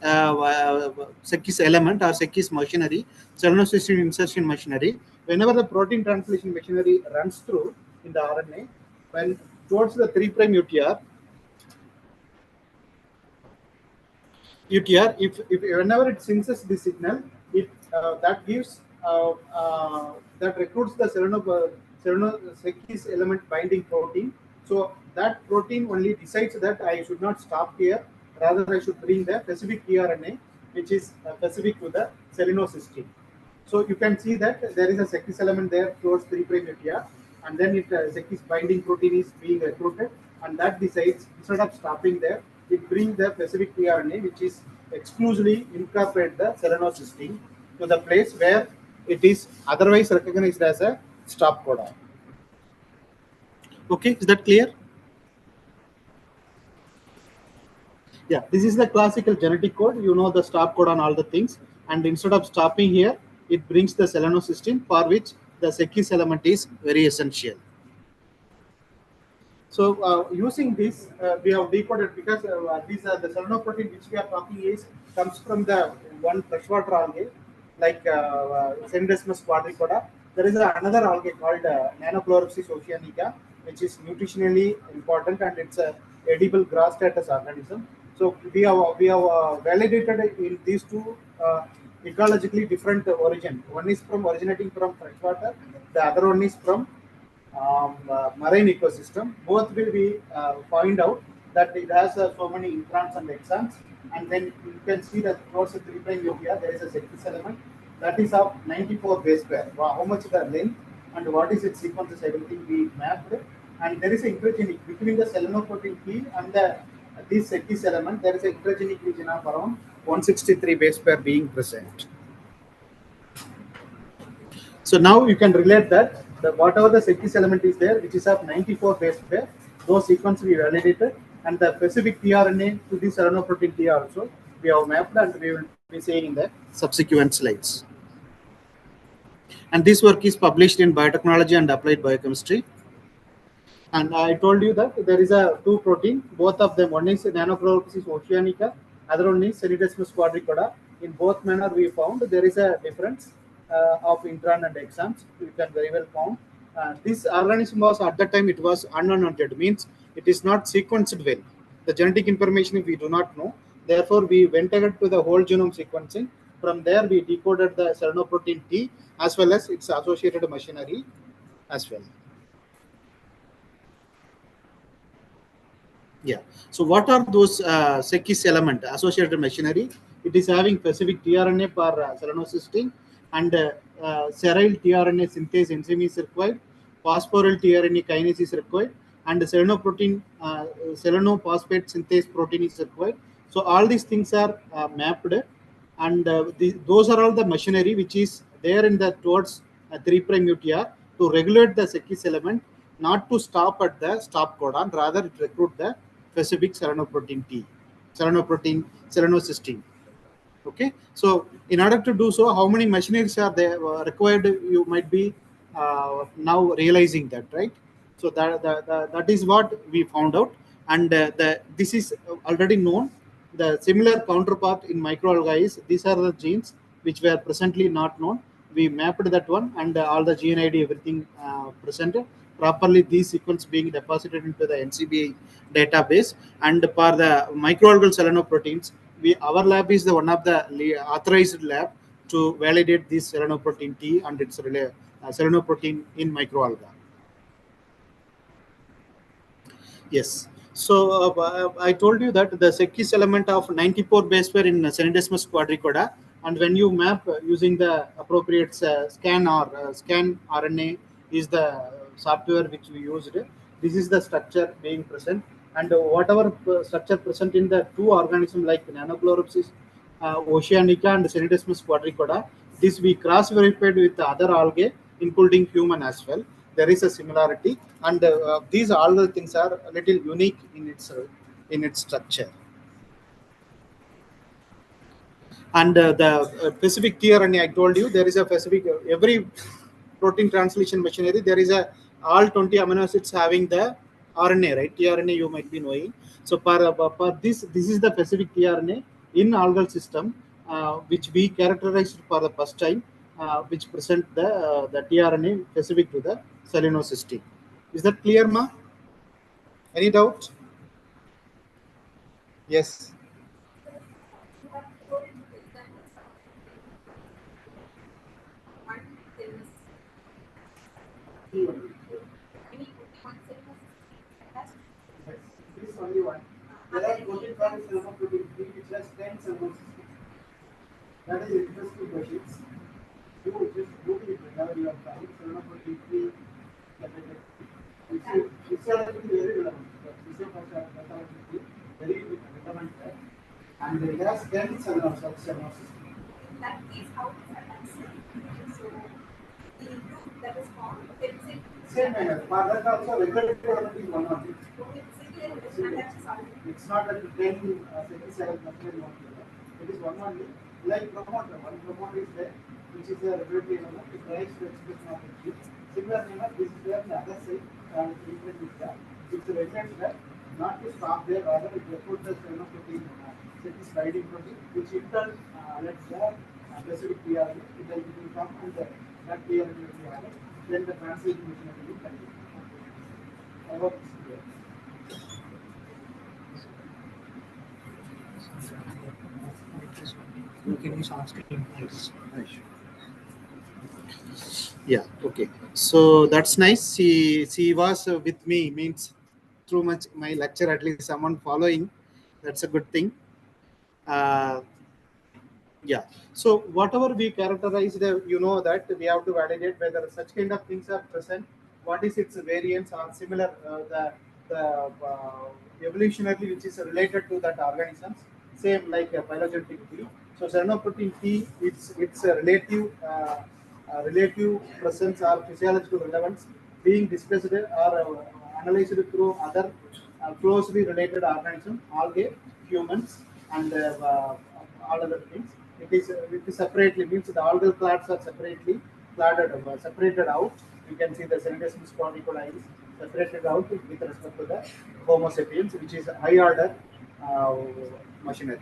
element or Sekis machinery, selenocysteine insertion machinery. Whenever the protein translation machinery runs through in the RNA, when towards the 3' UTR, if whenever it senses the signal, it that gives that recruits the Sekis element binding protein. So that protein only decides that I should not stop here, rather I should bring the specific tRNA, which is specific to the selenocysteine. So you can see that there is a Sekis element there towards 3' UTR, and then it Sekis binding protein is being recruited, and that decides instead of stopping there, it brings the specific tRNA, which is exclusively incorporate the selenocysteine to the place where it is otherwise recognized as a stop codon. Okay, is that clear? Yeah, this is the classical genetic code. You know the stop codon, all the things, and instead of stopping here, it brings the selenocysteine, for which the Sekis element is very essential. So using this, we have decoded, because these are the selenoprotein which we are talking is comes from the one freshwater algae like Semidesmus quadricoda. There is another algae called Nanochloropsis oceanica, which is nutritionally important, and it's a edible grass status organism. So we have validated in these two ecologically different origin. One is from originating from freshwater, the other one is from marine ecosystem. Both will be find out that it has so many introns and exons, and then you can see that towards the 3' nuclear there is a Sekis element that is of 94 base pair. How much the length and what is its sequences, everything we mapped, and there is a intergenic between the selenoprotein P and the this Sekis element. There is a intergenic region of around 163 base pair being present. So now you can relate that whatever the Sekis element is there, which is of 94 base pair, those sequences we validated, and the specific tRNA to the selenoprotein T also we have mapped, and we will be saying in the subsequent slides. And this work is published in Biotechnology and Applied Biochemistry. And I told you that there is a two protein, both of them. One is Nanochloropsis oceanica, other one is Semidesmus quadricoda. In both manner we found there is a difference of intron and exons. You can very well found. This organism was at that time, it was unannounced, means it is not sequenced well. The genetic information we do not know. Therefore, we went ahead to the whole genome sequencing. From there, we decoded the selenoprotein T as well as its associated machinery as well. Yeah. So what are those Sekis element associated machinery? It is having specific tRNA for selenocysteine, and sterile tRNA synthase enzyme is required, phosphoryl tRNA kinase is required, and selenoprotein selenophosphate synthase protein is required. So all these things are mapped, and those are all the machinery which is there in the towards 3' UTR to regulate the Sekis element, not to stop at the stop codon, rather it recruit the specific selenoprotein T, selenocysteine. Okay, so in order to do so, how many machineries are there required? You might be now realizing that, right? So that is what we found out, and this is already known. The similar counterpart in microalgae is these are the genes which were presently not known. We mapped that one, and all the gene ID, everything presented properly. These sequence being deposited into the NCBI database, and for the microalgal selenoproteins, our lab is the one of the authorized lab to validate this selenoprotein T and its selenoprotein in microalga. Yes. So I told you that the Sekis element of 94 base pair in Semidesmus quadricoda, and when you map using the appropriate scan RNA is the software which we used. This is the structure being present, and whatever structure present in the two organisms like Nanochloropsis oceanica and Semidesmus quadricoda, this we cross verified with the other algae, including human as well. There is a similarity, and these all the things are a little unique in its structure. And the specific tRNA, I told you there is a specific every protein translation machinery. There is a all 20 amino acids having the RNA, right? tRNA you might be knowing. So for this is the specific tRNA in algal system, which we characterized for the first time, which present the tRNA specific to the selenocysteine. Is that clear, ma? Any doubt? Yes. This is only one. There are protein forms selenoprotein 3 which has 10 selenocysteine. That is interesting questions. You just Google it whenever you are trying selenoprotein 3. It's very relevant. Very relevant. And it has 10 selenocysteine. That is how it is attached. So the group that is formed Same manner. For that also regulatory development is one only. It's not that 10 57 it is one only. Like promoter, one promoter is there, which is a regulatory element. It drives the execution of the chief. Similar manner, this is there on the other side, and it is that. It's regulates that not to stop there, rather it reports the protein, it is sliding protein, which in turn lets the specific PRN, it will come and that PRN will be added, then the translation machinery will continue. I hope it's clear. Can you start screen, please? Yeah, okay. So that's nice. She was with me, means through much my lecture, at least someone following. That's a good thing. Yeah. So whatever we characterized, you know that we have to validate whether such kind of things are present. What is its variance or similar evolutionarily which is related to that organisms. Same like phylogenetic T. So sernoprotein T, it's a relative presence or physiological relevance being discussed or analyzed through other closely related organisms, algae, humans, and all other things. It is separately, means the algal clades are separately separated out. You can see the Synthesis cornicula is separated out with respect to the Homo sapiens, which is high order machinery.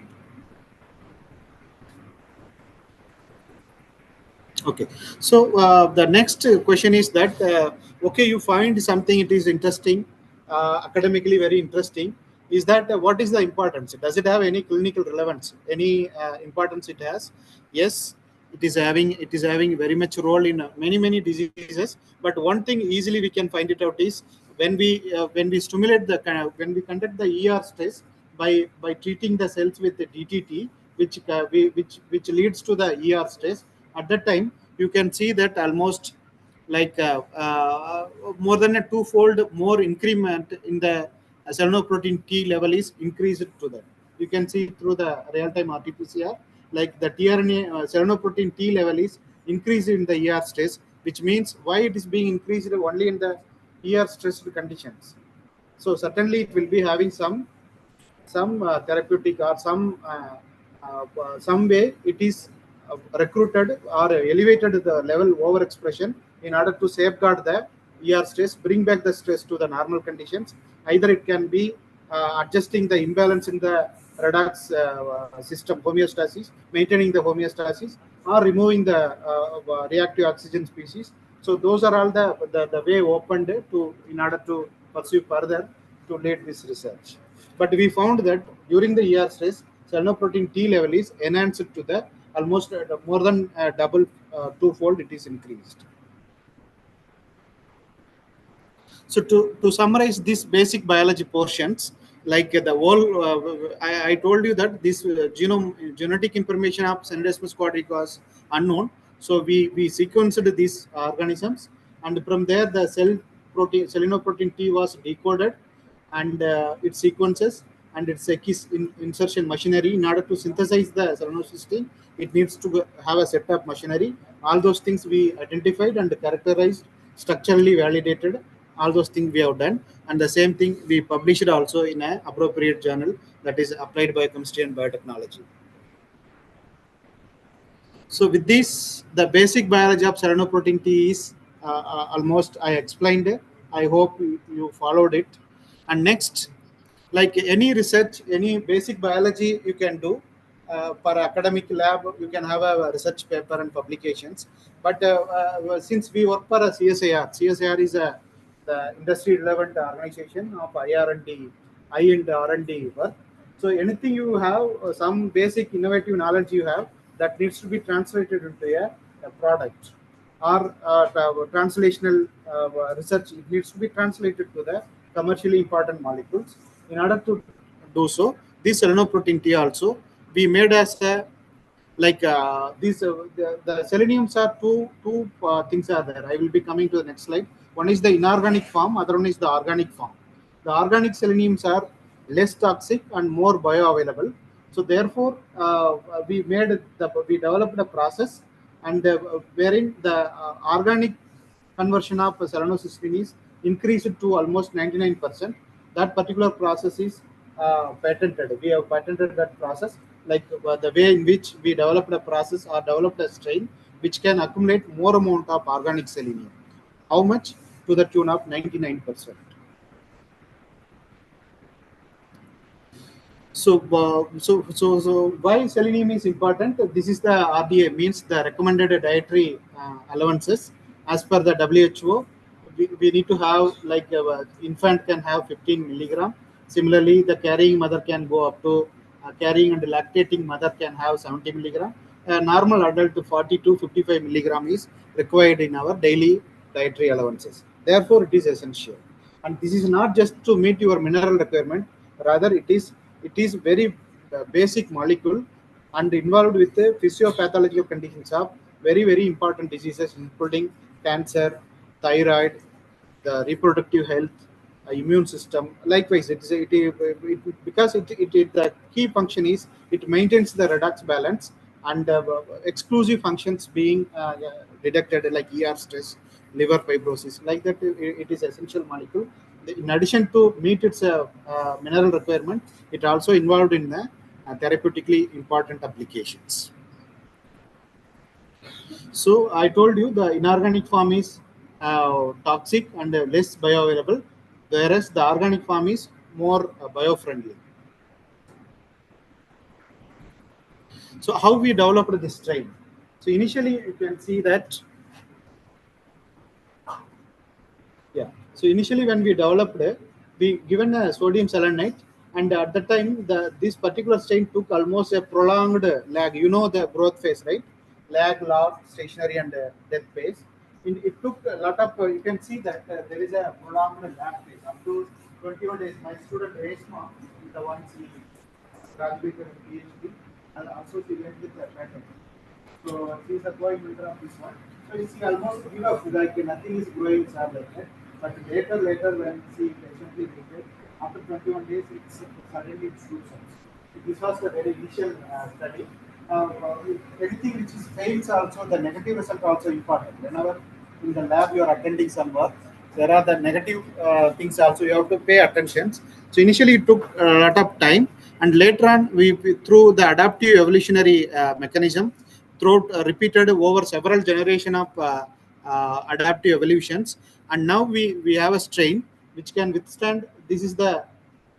Okay, so the next question is that okay, you find something, it is interesting, academically very interesting. Is that what is the importance? Does it have any clinical relevance? Any importance it has? Yes, it is having very much role in many diseases. But one thing easily we can find it out is when we stimulate the when we conduct the ER stress by treating the cells with the DTT, which leads to the ER stress. At that time, you can see that almost like more than a twofold more increment in the selenoprotein T level is increased to that. You can see through the real-time RT-PCR, like the tRNA selenoprotein T level is increased in the ER stress, which means why it is being increased only in the ER stressed conditions. So certainly it will be having some therapeutic or some way it is recruited or elevated the level overexpression in order to safeguard the ER stress, bring back the stress to the normal conditions. Either it can be adjusting the imbalance in the redox system homeostasis, maintaining the homeostasis, or removing the reactive oxygen species. So those are all the way opened to in order to pursue further to lead this research. But we found that during the ER stress, selenoprotein T level is enhanced to the almost more than double, twofold it is increased. So to summarize these basic biology portions, like the whole, I told you that this genetic information of Synthesis quadric was unknown. So we sequenced these organisms, and from there the selenoprotein T was decoded, and its sequences and its insertion machinery. In order to synthesize the selenocysteine, it needs to have a set of machinery. All those things we identified and characterized, structurally validated. All those things we have done, and the same thing we published also in an appropriate journal, that is Applied Biochemistry and Biotechnology. So with this, the basic biology of selenoprotein T is almost I explained. I hope you followed it. And next, like any research, any basic biology you can do for academic lab, you can have a research paper and publications. But since we work for a CSIR is the industry relevant organization of high-end R&D work. So anything you have, some basic innovative knowledge you have, that needs to be translated into a product, or translational research, it needs to be translated to the commercially important molecules. In order to do so, this selenoprotein T also we made as a like these the seleniums are two things are there. I will be coming to the next slide. One is the inorganic form, other one is the organic form. The organic seleniums are less toxic and more bioavailable. So therefore, we developed a process, and wherein the organic conversion of selenocysteine is increased to almost 99%. That particular process is patented. We have patented that process, like the way in which we developed a process or developed a strain which can accumulate more amount of organic selenium. How much? To the tune of 99%. So why selenium is important? This is the RDA, means the recommended dietary allowances as per the WHO. We need to have, like, infant can have 15 milligram. Similarly, the carrying mother can go up to carrying and lactating mother can have 70 milligram. Normal adult 40 to 55 milligram is required in our daily dietary allowances. Therefore, it is essential. And this is not just to meet your mineral requirement, rather it is very basic molecule and involved with the physiopathological conditions of very important diseases, including cancer, thyroid, the reproductive health, immune system. Likewise, because the key function is it maintains the redox balance, and exclusive functions being detected, like ER stress, liver fibrosis, like that. It is essential molecule. In addition to meet its mineral requirement, it also involved in therapeutically important applications. So I told you the inorganic form is toxic and less bioavailable, whereas the organic form is more biofriendly. So how we developed this strain? So initially you can see that, yeah. So initially when we developed it, we given a sodium selenite, and at the time this particular strain took almost a prolonged lag. You know the growth phase, right? Lag, log, stationary, and death phase. It took a lot of. You can see that there is a prolonged lag phase up to 21 days. My student Reshma is the one she graduated with PhD, and also she went with the patent. So she is a co-inventor of this one. So you see almost give up, like nothing is growing like that. But later when she patiently waited, after 21 days, suddenly it shoots up. This was the very initial study. Anything which is fails also, the negative result also important. Whenever in the lab you are attending some work, there are the negative things also you have to pay attention. So initially it took a lot of time, and later on we through the adaptive evolutionary mechanism, through repeated over several generation of adaptive evolutions, and now we have a strain which can withstand. This is the,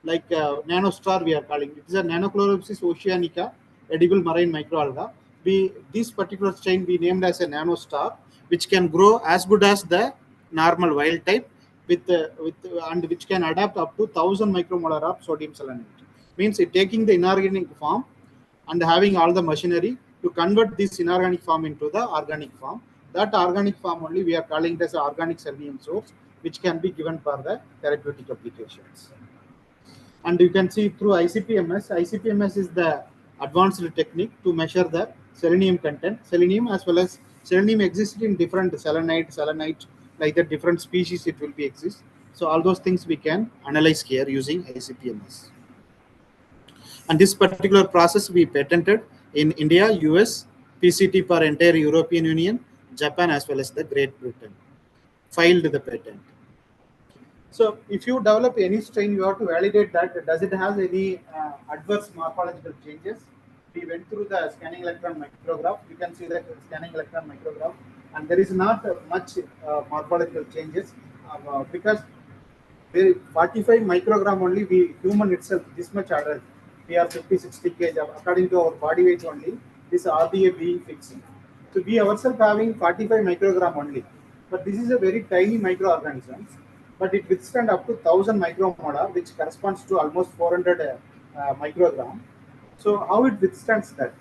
like, nanostar we are calling it. Is a Nanochloropsis oceanica, edible marine microalga. This particular strain we named as a nanostar, which can grow as good as the normal wild type with and which can adapt up to 1000 micromolar of sodium selenite. Means it taking the inorganic form and having all the machinery to convert this inorganic form into the organic form. That organic form only we are calling it as organic selenium source, which can be given for the therapeutic applications. And you can see through ICP-MS. ICP-MS is the advanced technique to measure the selenium content. Selenium, as well as selenium exists in different selenite, like the different species it will be exist. So all those things we can analyze here using ICP-MS. And this particular process we patented in India, US, PCT for entire European Union, Japan, as well as the Great Britain. Filed the patent. So if you develop any strain, you have to validate that does it have any adverse morphological changes. We went through the scanning electron micrograph. You can see that scanning electron micrograph, and there is not much morphological changes because 45 microgram only. We human itself this much adult, we are 50-60 kg according to our body weight only. This RDA being fixed. So we ourselves having 45 microgram only, but this is a very tiny microorganism. But it withstand up to 1000 micromolar, which corresponds to almost 400 microgram. So how it withstands that?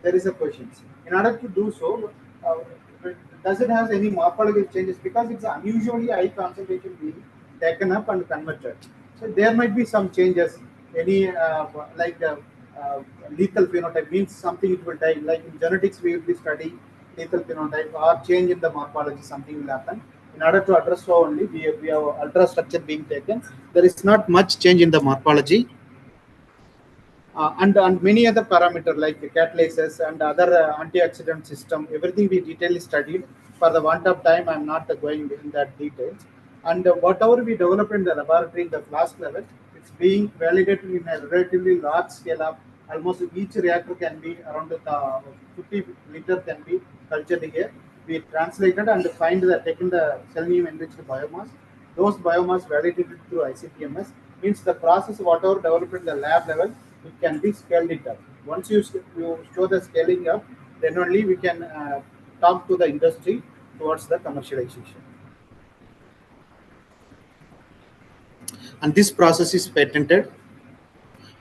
There is a question. In order to do so, does it have any morphological changes? Because it's unusually high concentration being taken up and converted. So there might be some changes. Any lethal phenotype means something it will die. Like in genetics, we will be studying lethal phenotype or change in the morphology. Something will happen. In order to address so only, we have ultrastructure being taken. There is not much change in the morphology. And many other parameters like the catalases and other antioxidant system, everything we detailedly studied for the want of time, I'm not going in that details. And whatever we develop in the laboratory in the flask level, it's being validated in a relatively large scale of almost each reactor can be around 50 liter can be cultured here. We translated and find that taken the selenium enriched biomass. Those biomass validated through ICTMS means the process whatever developed in the lab level, it can be scaled it up. Once you show the scaling up, then only we can talk to the industry towards the commercialization. And this process is patented,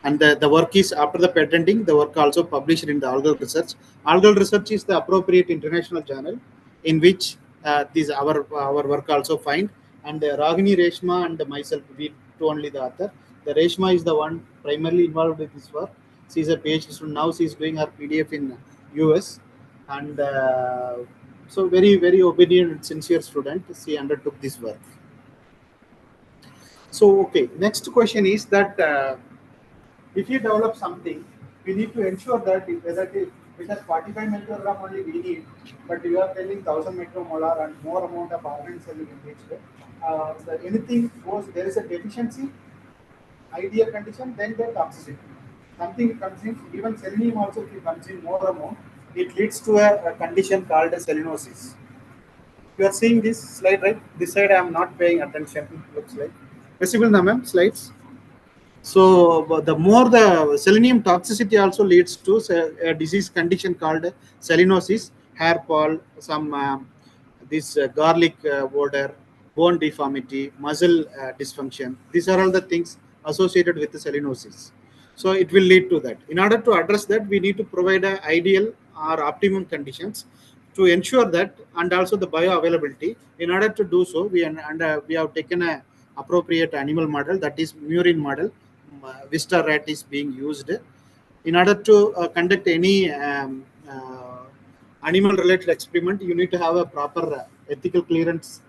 and the work is after the patenting, the work also published in the Algal Research. Algal Research is the appropriate international journal in which our work also find. And Ragini, Reshma, and myself, we two only the author. The Reshma is the one primarily involved with this work. She is a PhD student now. She is doing her PDF in US, and so very obedient and sincere student. She undertook this work. So okay, next question is that. If you develop something, we need to ensure that whether it has 45 microgram only we need, but you are telling 1000 micromolar and more amount of organ cell enriched. Anything goes, there is a deficiency, ideal condition, then the toxicity. Something comes in, even selenium also if it comes in more amount, it leads to a condition called selenosis. You are seeing this slide, right? This side I am not paying attention, it looks like. Visible now, ma'am, slides? So the more the selenium toxicity also leads to a disease condition called selenosis, hair fall, some this garlic odor, bone deformity, muscle dysfunction. These are all the things associated with the selenosis. So it will lead to that. In order to address that, we need to provide ideal or optimum conditions to ensure that, and also the bioavailability. In order to do so, we have taken a appropriate animal model, that is murine model. Vista rat is being used in order to conduct any animal related experiment. You need to have a proper ethical clearance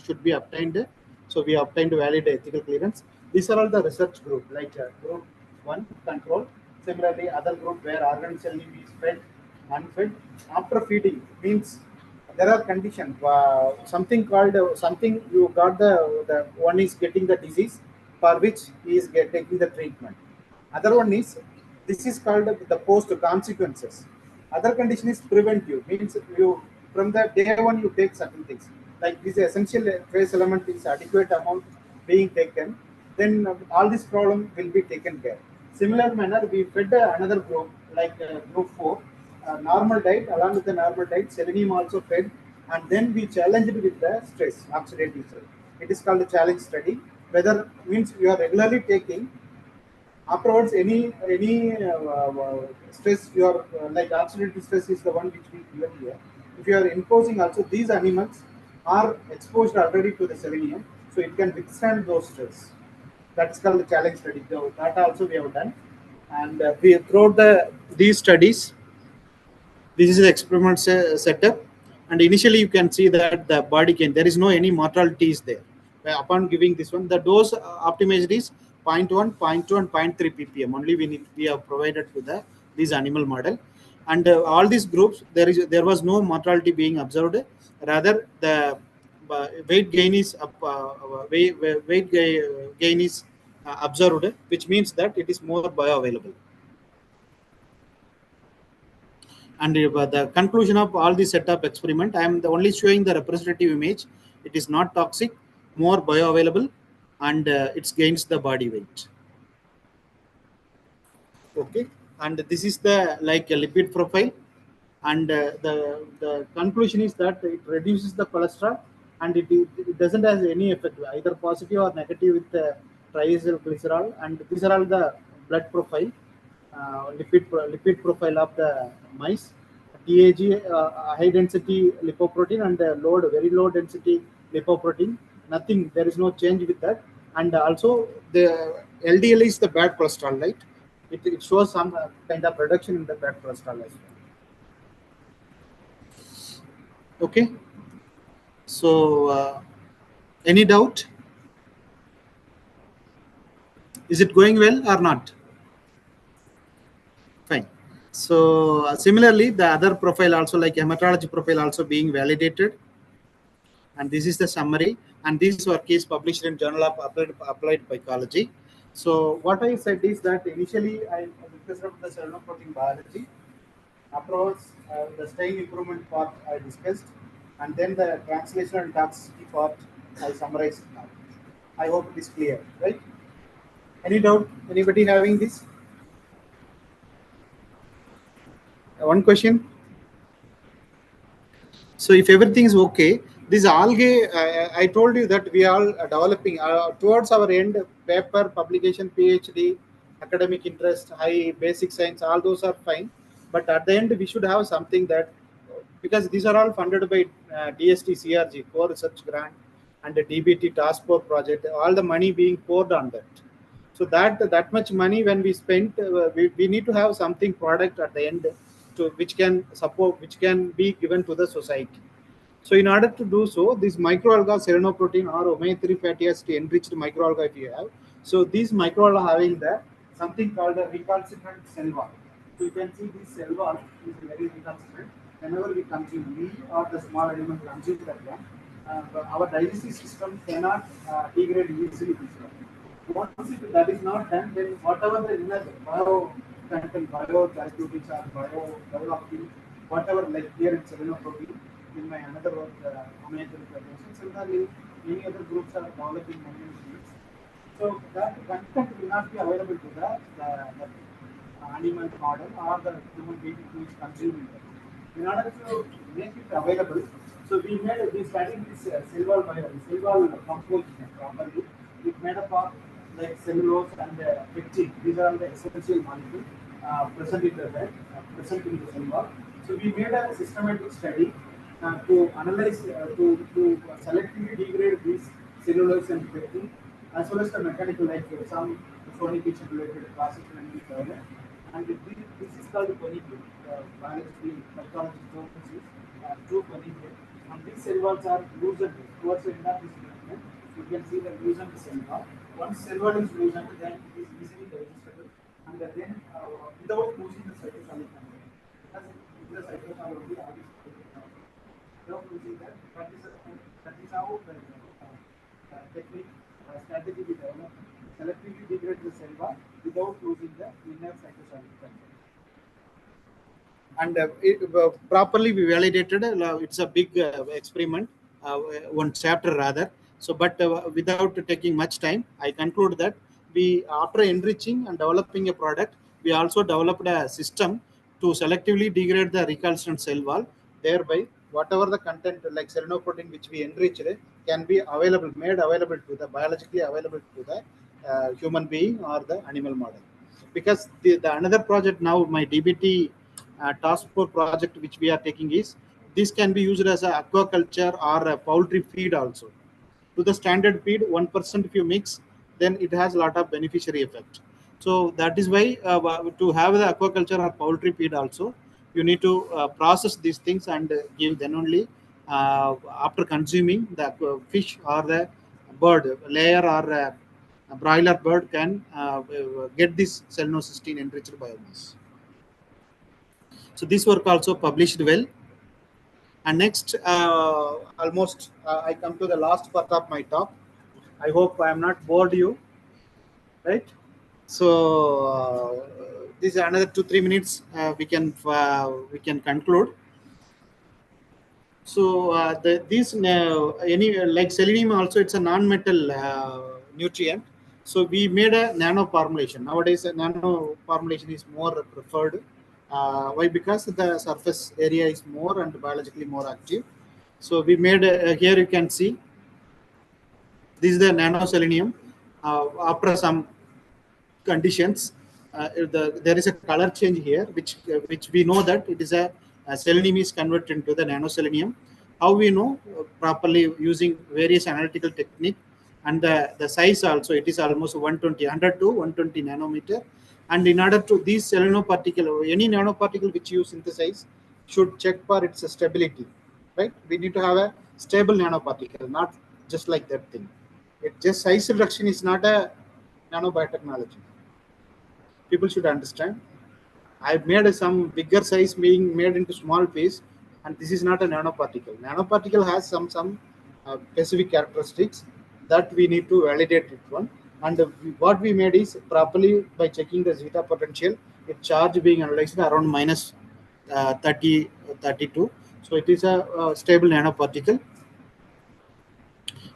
should be obtained. So we obtained valid ethical clearance. These are all the research group, like group 1 control. Similarly, other group where organ cell is fed, unfed. After feeding means there are conditions. Something called something you got the one is getting the disease for which he is taking the treatment. Other one is, this is called the post consequences. Other condition is preventive, means you from the day one you take certain things like this essential trace element is adequate amount being taken, then all this problem will be taken care. Similar manner, we fed another group like group 4, normal diet. Along with the normal diet, selenium also fed, and then we challenged it with the stress, oxidative stress. It is called a challenge study. Whether means you are regularly taking, afterwards any stress you are like oxidative stress is the one which we given here. If you are imposing also, these animals are exposed already to the selenium, so it can withstand those stress. That's called the challenge study. So that also we have done, and we throughout these studies. This is the experiment setup, and initially you can see that the body can, there is no any mortality is there. Upon giving this one, the dose optimized is 0.1, 0.2, and 0.3 ppm. Only we have provided to the this animal model, and all these groups there was no mortality being observed. Rather, the weight gain is weight gain is observed, which means that it is more bioavailable. And the conclusion of all the setup experiment, I am only showing the representative image. It is not toxic, more bioavailable, and it gains the body weight. Okay, and this is the like a lipid profile, and the conclusion is that it reduces the cholesterol, and it doesn't have any effect, either positive or negative, with the triacylglycerol. And these are all the blood profile, lipid profile of the mice. TAG, high density lipoprotein, and very low density lipoprotein. Nothing, there is no change with that. And also the LDL is the bad cholesterol, right? It shows some kind of reduction in the bad cholesterol as well. Okay. So any doubt? Is it going well or not? Fine. So similarly, the other profile also like hematology profile also being validated. And this is the summary. And this work is published in Journal of Applied Biology. So what I said is that initially I discussed about the cell protein biology. Afterwards, the strain improvement part I discussed, and then the translational and toxicity part I summarized now. I hope it is clear, right? Any doubt? Anybody having this? One question. So if everything is okay, this algae, I told you that we are developing towards our end, paper, publication, PhD, academic interest, high basic science, all those are fine. But at the end, we should have something that, because these are all funded by DST, CRG, Core Research Grant, and the DBT Task Force project, all the money being poured on that. So that much money when we spent, we need to have something product at the end to which can support, which can be given to the society. So in order to do so, this microalga selenoprotein or omega-3 fatty acid enriched microalga if you have. So these microalga having the something called a recalcitrant cell wall. So you can see this cell wall is very recalcitrant. Whenever we consume, we or the small animal consume that one, our digestive system cannot degrade easily this one. Once that is not done, then whatever the inner bio content, bio therapeutics or bio developing, whatever like here in selenoprotein, in my another work, omega-3 fatty acids, similarly, many other groups are developing many things. So that content will not be available to the animal model or the human being who is consuming it. In order to make it available, so we studied this cell wall composition properly. It made up of like cellulose and pectin. These are all the essential molecules present in the bed, present in the cell wall. So we made a systematic study to analyze, to selectively degrade these cellulose and pectin, as well as the mechanical, like some fornication related process and development. And this is called conical, biologically, pathology purposes, true conical. And these cell walls are loosened towards the end of this development. You can see the loosened cell wall. Once cell wall is loosened, then it is easily digestible. And then without losing the cytosolic content. Because the cytosol will be without losing that is how the technique strategy we develop. Selectively degrade the cell wall without losing the inner cytosolic content. And properly we validated. It's a big experiment, one chapter rather. So, but without taking much time, I conclude that we, after enriching and developing a product, we also developed a system to selectively degrade the recalcitrant cell wall. Thereby, whatever the content like selenoprotein which we enriched can be available, made available to the biologically available to the human being or the animal model. Because the another project now, my DBT task force project which we are taking is, this can be used as a aquaculture or a poultry feed also. To the standard feed, 1% if you mix, then it has a lot of beneficiary effect. So that is why to have the aquaculture or poultry feed also, you need to process these things and give, then only after consuming the fish or the bird layer or a broiler bird can get this selenocysteine enriched biomass. So this work also published well. And next, almost I come to the last part of my talk. I hope I am not bored you, right? So this is another 2-3 minutes. We can conclude. So these any like selenium also, it's a non-metal nutrient. So we made a nano formulation. Nowadays, a nano formulation is more preferred. Why? Because the surface area is more and biologically more active. So we made here you can see this is the nano selenium. After some conditions, there is a color change here, which we know that it is a selenium is converted into the nano selenium. How we know? Properly using various analytical technique, and the size also, it is almost 100 to 120 nanometer. And in order to these selenoparticle, any nanoparticle which you synthesize should check for its stability, right? We need to have a stable nanoparticle, not just like that thing. It just size reduction is not a nanobiotechnology. People should understand. I've made some bigger size being made into small piece, and this is not a nanoparticle. Nanoparticle has some specific characteristics that we need to validate it one. And what we made is properly by checking the zeta potential, its charge being analyzed around minus 30, 32. So it is a stable nanoparticle.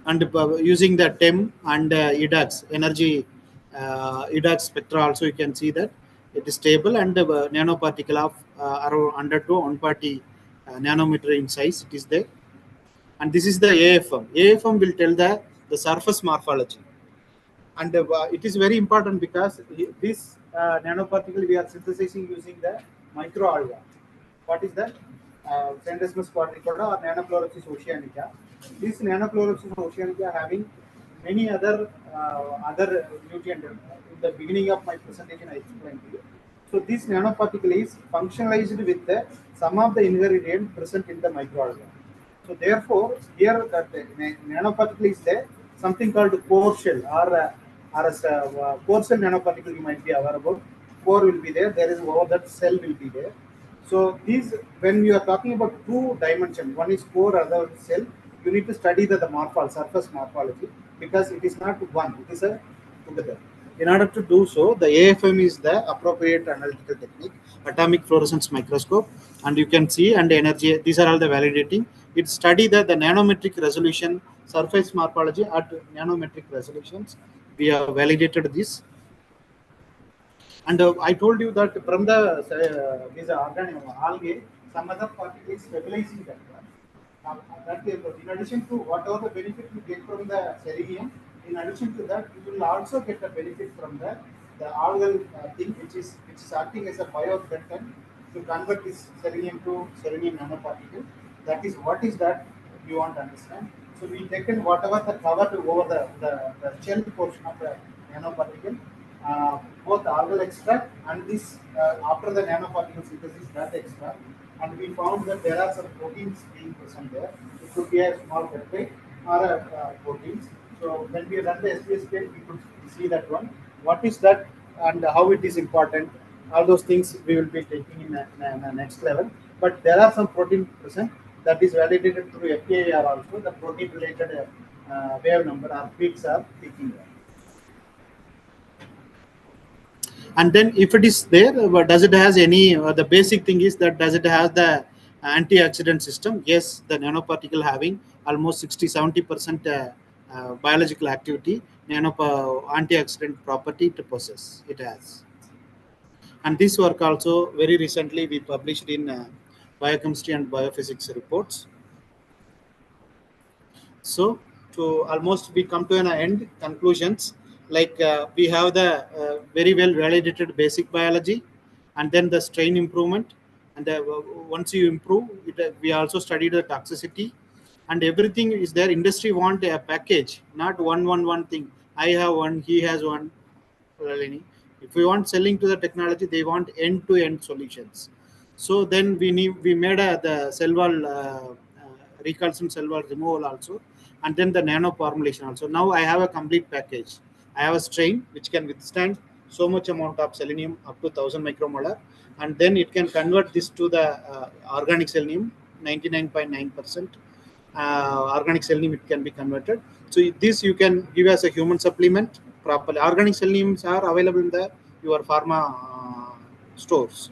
And using the TEM and EDAX energy, EDAX spectra also, you can see that it is stable, and nanoparticle of around 100 to 140 nanometer in size, it is there. And this is the AFM. AFM will tell the surface morphology. And it is very important because this nanoparticle we are synthesizing using the microalga. What is that? Centrosmus quadricola or Nanofluoropsis oceanica. This Nanofluoropsis oceanica having many other nutrient. In the beginning of my presentation, I explained to you. So this nanoparticle is functionalized with some of the ingredient present in the microalga. So therefore, here that nanoparticle is there, something called core shell or a core shell nanoparticle you might be aware about. Core will be there. There is over that cell will be there. So these, when you are talking about two dimensions, one is core, other is cell, you need to study the surface morphology, because it is not one, it is a together. In order to do so, the AFM is the appropriate analytical technique, atomic fluorescence microscope, and you can see, and energy, these are all the validating. It study the nanometric resolution, surface morphology at nanometric resolutions. We have validated this. And I told you that from the these algae, some other particle is stabilizing that. In addition to whatever the benefit you get from the selenium, in addition to that, you will also get a benefit from the algal thing, which is acting as a bioreactant to convert this selenium to selenium nanoparticle. That is what is that you want to understand. So we taken whatever the cover over the shell portion of the nanoparticle, both algal extract and this after the nanoparticle synthesis, that extract, and we found that there are some proteins being present there. It could be a small peptide or a proteins. So when we run the SPS scale, we could see that one. What is that and how it is important? All those things we will be taking in the next level. But there are some protein present that is validated through FAR also. The protein related wave number or peaks are peaking there. And then if it is there, does it has any, the basic thing is that does it has the antioxidant system? Yes, the nanoparticle having almost 60-70% biological activity, antioxidant property to possess, it has. And this work also very recently we published in biochemistry and biophysics reports. So to almost we come to an end conclusions, like we have the very well validated basic biology, and then the strain improvement, and once you improve it, we also studied the toxicity, and everything is there. Industry want a package, not one thing. I have one, he has one. If we want selling to the technology, they want end-to-end solutions. So then we made the cell wall recalcitrant cell wall removal also, and then the nano formulation also. Now I have a complete package. I have a strain which can withstand so much amount of selenium up to 1000 micromolar, and then it can convert this to the organic selenium 99.9%. Organic selenium it can be converted. So this you can give as a human supplement properly. Organic seleniums are available in your pharma stores.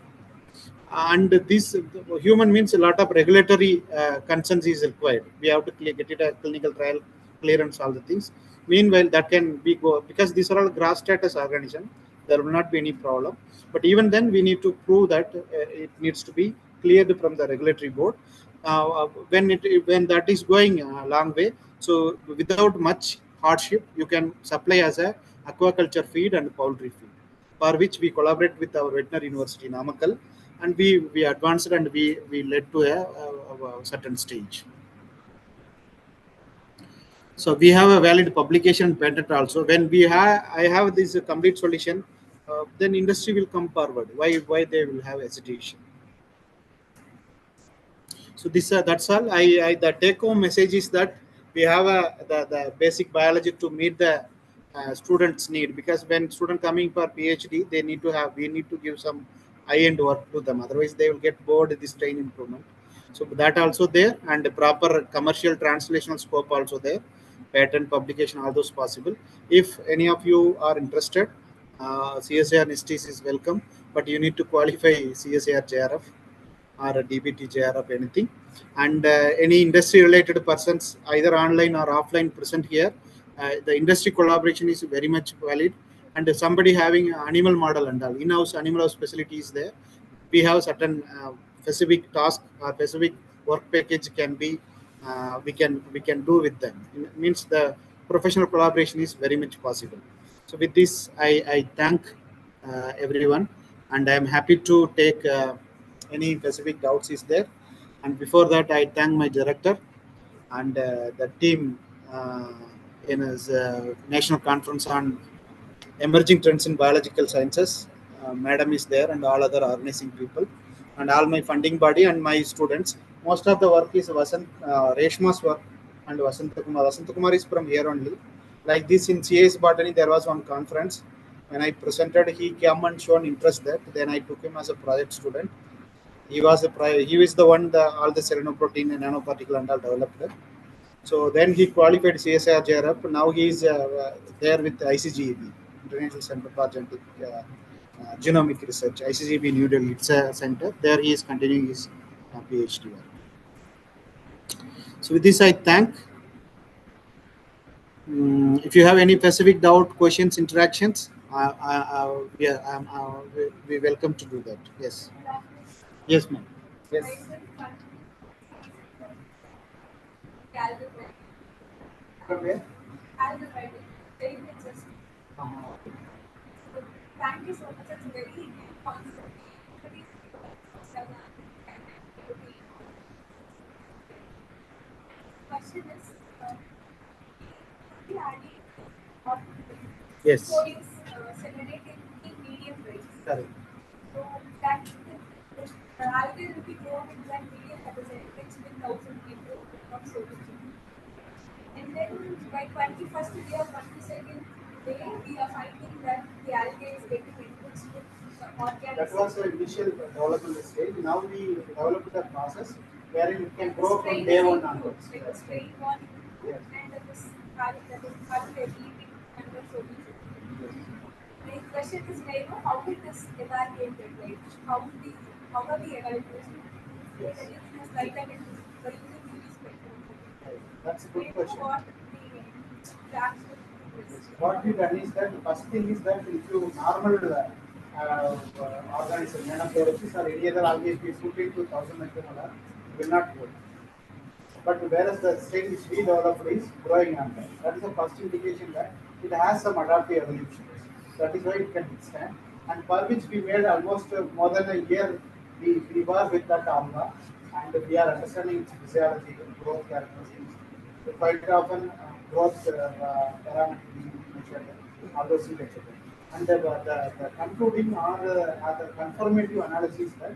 And this human means a lot of regulatory consent is required. We have to get it a clinical trial clearance, all the things. Meanwhile, that can be because these are all grass status organism. There will not be any problem. But even then, we need to prove that it needs to be cleared from the regulatory board. When that is going a long way, so without much hardship, you can supply as a aquaculture feed and poultry feed, for which we collaborate with our veterinary university Namakkal, and we advanced and we led to a certain stage. So we have a valid publication patent also. When I have this complete solution, then industry will come forward. Why they will have hesitation? So this that's all. The take home message is that we have the basic biology to meet the students' need, because when student coming for PhD, we need to give some high-end work to them. Otherwise, they will get bored with this strain improvement. So that also there, and the proper commercial translational scope also there, patent publication, all those possible. If any of you are interested, CSIR NISTIS is welcome, but you need to qualify CSIR JRF or a DBT JRF, anything. And any industry related persons, either online or offline, present here. The industry collaboration is very much valid. And somebody having an animal model and all, in-house animal house facility is there. We have certain specific task or specific work package can be we can do with them. It means the professional collaboration is very much possible. So with this, I thank everyone, and I am happy to take any specific doubts is there. And before that, I thank my director and the team in his national conference on emerging trends in biological sciences. Madam is there and all other organizing people and all my funding body and my students. Most of the work is Reshma's work and Vasanta Kumar. Vasanta Kumar is from here only. Like this in CAS Botany, there was one conference. When I presented, he came and shown interest that. Then I took him as a project student. He was the one all the selenoprotein and nanoparticle and all developed. So then he qualified CSIR JRF. Now he is there with ICGEB, International Center for Genetic Genomic Research, ICGEB New Delhi. It's a center. There he is continuing his PhD work. So with this, I thank. If you have any specific doubt, questions, interactions, we welcome to do that. Yes. Yes, ma'am. Yes. From where? Thank you so much. It's very question is, Yes. is generated in medium range. Correct. So that the algae will be grown in that medium that is enriched with 1,000 people of sodium. And then by 21st day or 22nd day, we are finding that the algae is getting enriched with organic. That was the initial development stage. Now we developed the process wherein it can grow from day one onwards. Like a strain one, Yes. and then this algae eating under solution. My question is, may I know how it is evaluated? Like how are we evaluating? Yes. Anything is like that by using UV spectrum. That's a May I good know question. what the actual is? What we done is that the first thing is that if you normal organism, nanofluorescence or any other algae, if you put into 1,000 micromolar, it will not grow. But whereas the strain which we developed is growing on that. That is the first indication that it has some adaptive evolution. That is why it can withstand. And for which we made almost more than a year, we were with that alga, and we are understanding its physiology, growth characteristics. Quite often, growth parameters being measured, all those things, etc. And the concluding or the confirmative analysis that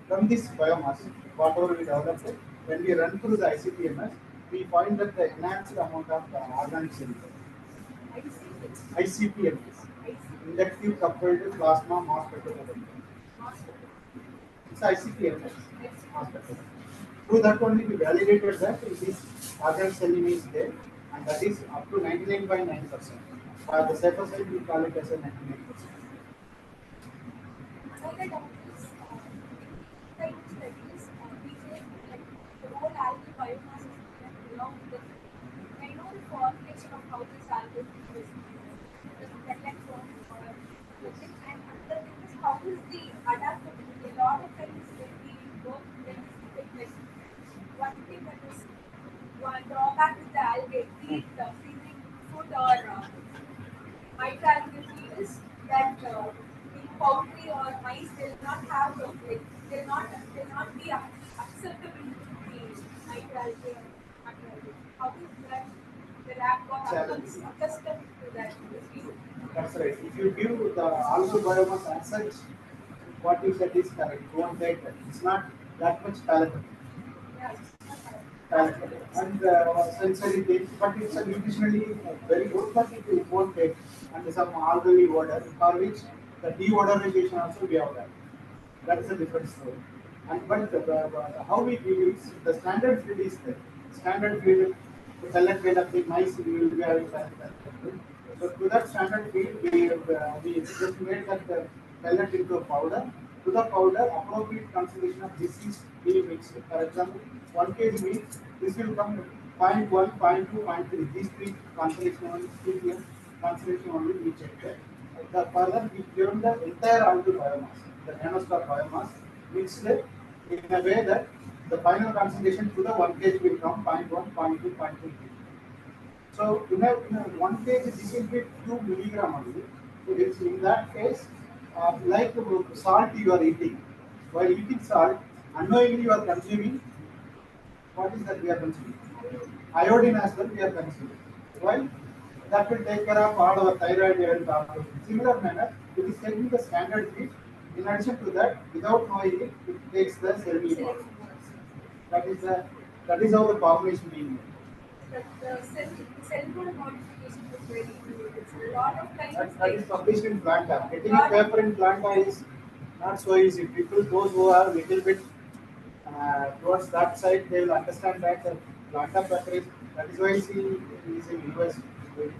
from this biomass, whatever we developed, when we run through the ICPMS, we find that the enhanced amount of organic silicon. ICPMS, inductive coupled plasma mass spectrometry. It's ICPMS. Mass spectrometry. Through that only we validated that this organic saline is there, and that is up to 99.9%. The safer side we call it as a 99%. So the doctors, type of studies, we say like the whole algae biomass is belong to the. I know the formulation of how this algae is and another thing is how is the adaptability. A lot of times when we work, when we like one thing that is one drawback with the algae, be it freezing food or microalgae is that in poultry or mice will not have like they'll not be acceptable to the microalgae or macroalgae. How is that the lab got accustomed to that? That's right. If you give the algal biomass as such, what you said is correct. You won't take that. It's not that much palatable. Palatable. And sensory taste, but it's a nutritionally very good, but it won't take. And some algae odor, for which the deodorization also we have done. That is a different story. And but how we give is the standard feed is there. Standard feed to select kind of the mice we will be having that. So to that standard feed, we just made that pellet into a powder. To the powder, appropriate concentration of this is being mixed. For example, 1 kg meat, this will come 0.1, 0.2, 0.3. These three concentration only, ppm concentration only we check that. The further we given the entire algal biomass, the nanostar biomass, mixed in a way that the final concentration to the 1 kg will come 0.1, 0.2, 0.3. So in a 1 kg, this will be 2 milligram only. So it's in that case, like salt you are eating. While eating salt, unknowingly you are consuming. What is that we are consuming? Iodine as well we are consuming. Why? That will take care of all our thyroid and all. Similar manner, it is taking the standard feed. In addition to that, without knowing it, it takes the cell. That is how the formulation being made. But the cellular modification is very good. It's a lot of times. That is published in Planta. Getting a paper in Planta is not so easy. People, those who are little bit towards that side, they will understand that the Planta paper is, that is why she is in university. It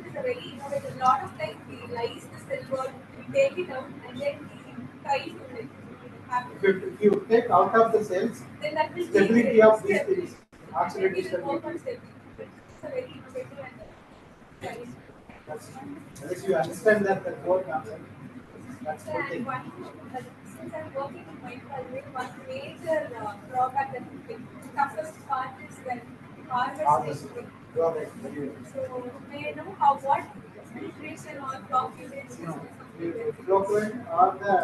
is a very innovative. A lot of times we lyse the cell wall, we take it out, and then we try to like If you take out of the cells, then that will stability of these things, oxidative it will work on stability. stability. It's a very innovative and Unless you understand that the core concept, that's the and thing. since I'm working in microbiology, one major drawback that we face, the toughest part is when harvest. You are right. Very right. So may I know how what filtration or flocculation No, is flocculent or the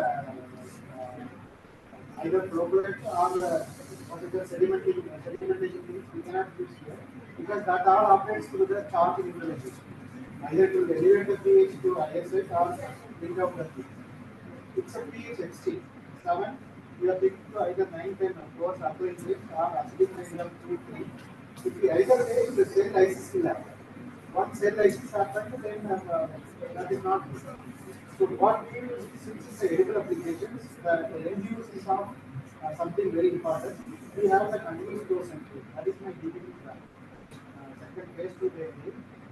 either flocculent or the what is the sedimentation things we cannot use here because that all operates through the charge implementation. Either to elevate the pH to higher side or bring down the pH. It's a pH extreme. 7, we are taking to either 9, 10 towards upper inlet or acidic range of 2, 3. If we either way, the cell lysis will happen. Once cell lysis happens, then that is not good. So what we do, since it's a edible applications, the end use is of something very important. We have the continuous dose centrifuge. That is my DBT plan. Second phase to the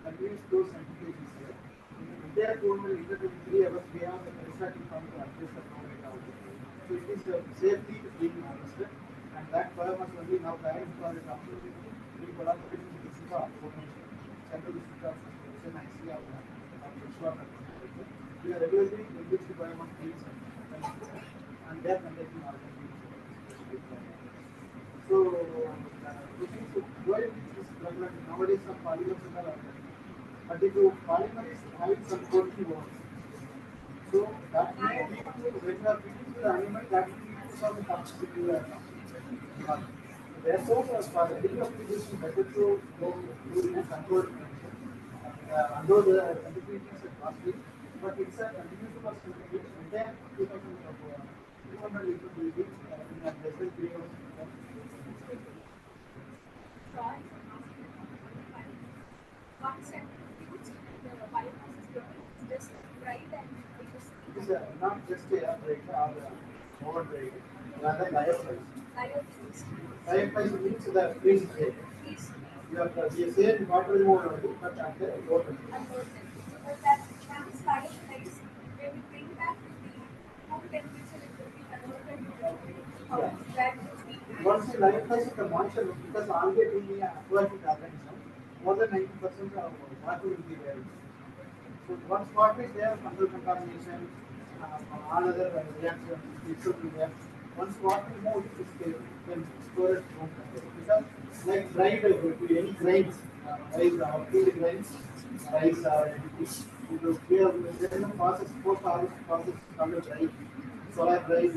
continuous dose centrifuge is there. In the entire 2 hours, we have the restarting pump to adjust the flow rate out. So it is safely being harvested, and that biomass only now carrying for it up to the collaboration with the Central District of ICA we are regularly engaged to biomass fields and they are conducting organic. So, why this problem nowadays some polymers are organic, but if you polymer is having some coating works, so that may lead to when you are feeding to the animal, that will lead to some toxicity. Therefore, for the big application, better to go in a controlled condition. Although the certifications are costly, but it's a continuous cost certificate, and then 2,200 liters will be in a less period of just right and it is not just a upgrade or overgrade, rather lyophilized. Lyophilized means the freeze state. You have the same water removal only, but at the lower temperature. but that comes starting like when we bring back the room temperature, it will be converted to that would be Once you lyophilize the moisture, because algae being an aquatic organism, more than 90% of water will be there. So once water is there, fungal contamination, all other reactions, it should be there. Once water moves, it can store it because like dried any grains, rice or field grains, rice or anything, it will clear. There is a process, post-harvest process called dry, solar dry.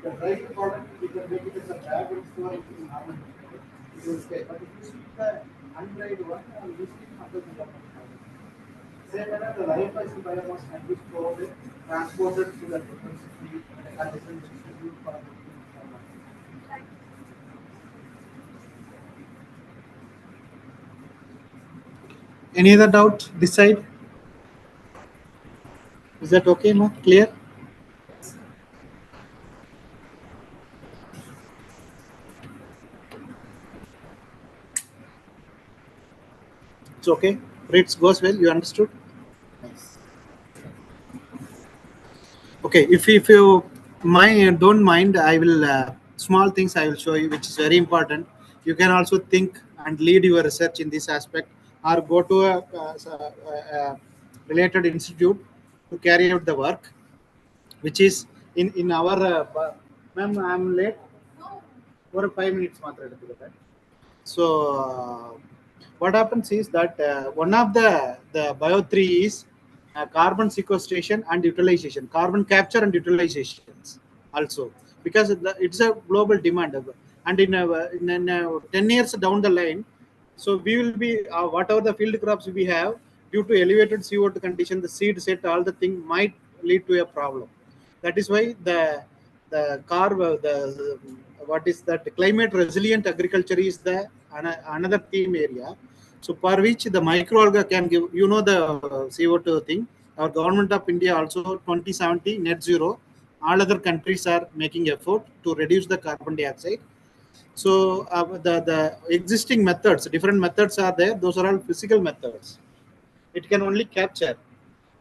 The dry product, we can make it as a bag and store it in normal. It will stay. But if you keep the undried one, you keep fungal contamination. Same manner, the lyophilized biomass can be stored, transported to the different city and different distribute for any other doubt this side? Is that okay, ma? Clear? It's okay. It goes well. You understood? Nice. Okay. If you don't mind, I will small things I will show you, which is very important. You can also think and lead your research in this aspect, or go to a related institute to carry out the work, which is in our. Ma'am, I'm late. For 5 minutes, so what happens is that one of the bio three is carbon sequestration and utilization, carbon capture and utilizations also, because it's a global demand, and in 10 years down the line, so we will be whatever the field crops we have, due to elevated CO2 condition, the seed set, all the thing might lead to a problem. That is why the what is that, climate resilient agriculture is the another theme area. So for which the microalga can give, the CO2 thing. Our government of India also 2070 net zero. All other countries are making effort to reduce the carbon dioxide. So the existing methods, different methods are there. Those are all physical methods. It can only capture,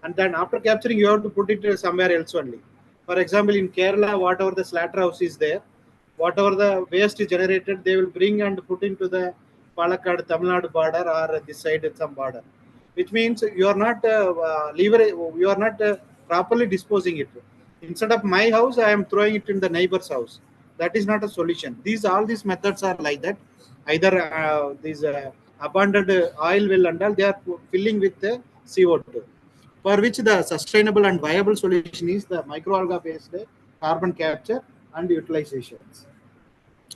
and then after capturing, you have to put it somewhere else only. For example, in Kerala, whatever the slaughterhouse is there, whatever the waste is generated, they will bring and put into the Palakkad, Tamil Nadu border, or this side at some border, which means you are not you are not properly disposing it. Instead of my house, I am throwing it in the neighbor's house. That is not a solution. All these methods are like that. Either these abandoned oil well and all, they are filling with CO2, for which the sustainable and viable solution is the microalga based carbon capture and utilizations.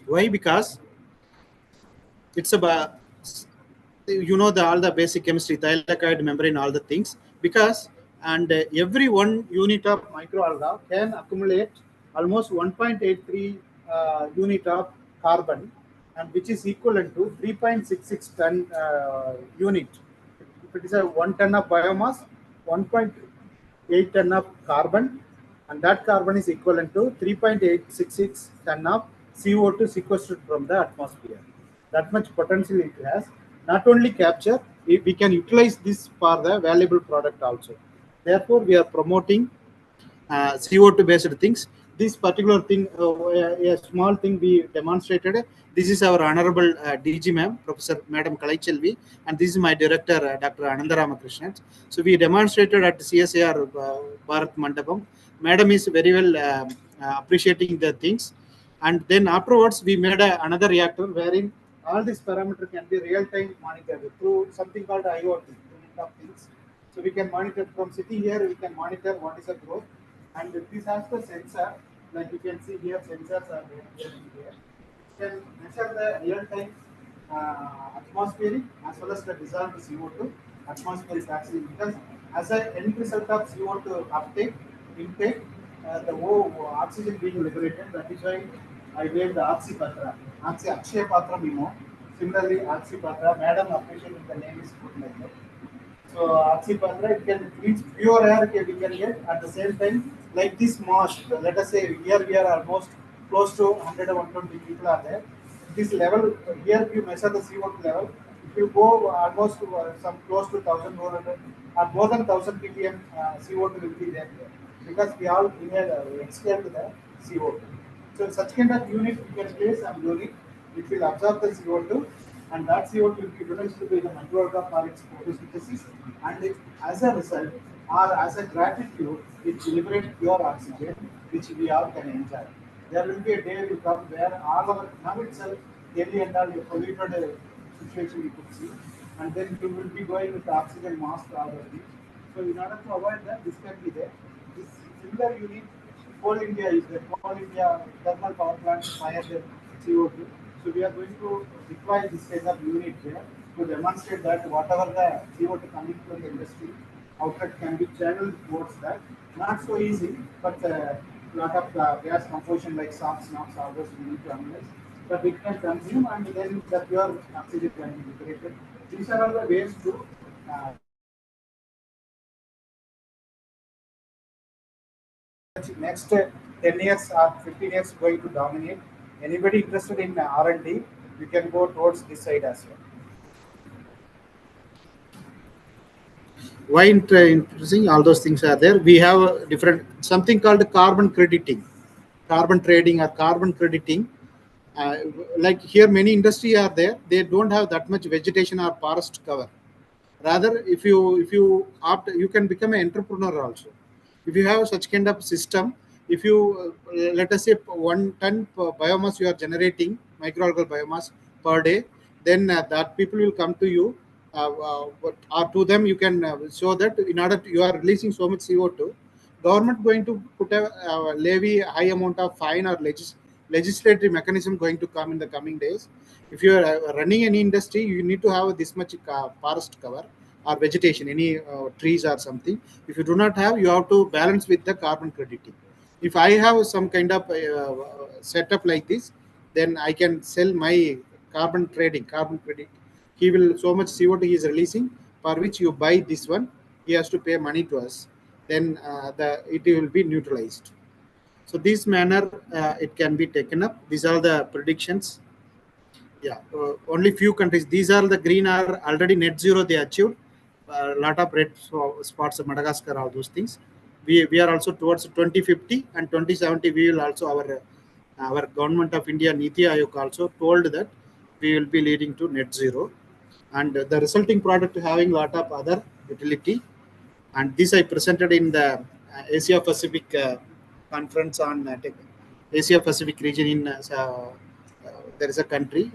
Why? Because it's about, all the basic chemistry, thylakoid membrane, all the things, because and every 1 unit of microalga can accumulate almost 1.83 unit of carbon, and which is equivalent to 3.66 ton unit. If it is a 1 ton of biomass, 1.8 ton of carbon, and that carbon is equivalent to 3.866 ton of CO2 sequestered from the atmosphere. That much potential it has. Not only capture, we can utilize this for the valuable product also. Therefore, we are promoting CO2 based things. This particular thing, a small thing we demonstrated. This is our honorable DG ma'am, Professor Madam Kalaichelvi, and this is my director, Dr. Ananda Ramakrishnan. So we demonstrated at CSAR Bharat Mandapam. Madam is very well appreciating the things, and then afterwards we made another reactor wherein all these parameters can be real-time monitored through something called IoT, Internet of Things. So we can monitor from sitting here. We can monitor what is the growth. And this has the sensor, like you can see here, sensors are here and here. It can measure the real-time atmospheric as well as the dissolved CO2 atmospheric oxygen. Because as an end result of CO2 uptake, intake, the oxygen being liberated, that is why I gave the Oxy Patra. Oxy Akshay Patra, Similarly, Oxy Patra, Madam appreciating the name is put like that. So oxypatra, it can reach pure air we can get at the same time, like this mosque. Let us say here we are almost close to 100 or 120 people are there. This level here, if you measure the CO2 level, if you go almost to, some close to 1,400 or more than 1,000 ppm CO2 will be there, because we all exhale the CO2. So such kind of unit we can place and unit, it will absorb the CO2, and that CO2 will be utilized to be the microalga for its photosynthesis, and as a result, or as a gratitude, it liberates pure oxygen, which we all can enjoy. There will be a day will come where all our now itself, Delhi and all polluted situation we could see, and then we will be going with the oxygen mask or other things. So in order to avoid that, this can be there. This similar unit, Coal India is there. Coal India thermal power plant fire the CO2. So we are going to deploy this kind of unit there to demonstrate that whatever the CO2 coming from the industry outlet can be channeled towards that. Not so easy, but a lot of gas composition like SOx, NOx, all those we need to analyze. But it can consume, and then the pure oxygen can be liberated. These are all the ways to next 10 years or 15 years going to dominate. Anybody interested in R&D, you can go towards this side as well. Why interesting? All those things are there. We have a different something called carbon crediting, carbon trading or carbon crediting. Uh, like here, many industry are there. They don't have that much vegetation or forest cover. Rather, if you opt, you can become an entrepreneur also. If you have such kind of system, if you let us say 1 ton per biomass you are generating microalgal biomass per day, then that people will come to you, or to them you can show that in order to, you are releasing so much CO2, government going to put a levy high amount of fine or legislative mechanism going to come in the coming days. If you are running any industry, you need to have this much forest cover or vegetation, any trees or something. If you do not have, you have to balance with the carbon crediting. If I have some kind of setup like this, then I can sell my carbon trading, carbon credit. He will so much CO2 he is releasing, for which you buy this one. He has to pay money to us. Then it will be neutralized. So this manner it can be taken up. These are the predictions. Yeah, only few countries. These are the green are already net zero. They achieved a lot of red spots of Madagascar. All those things. We are also towards 2050 and 2070. We will also our government of India Niti Aayog also told that we will be leading to net zero, and the resulting product having lot of other utility. And this I presented in the Asia Pacific conference on Asia Pacific region in there is a country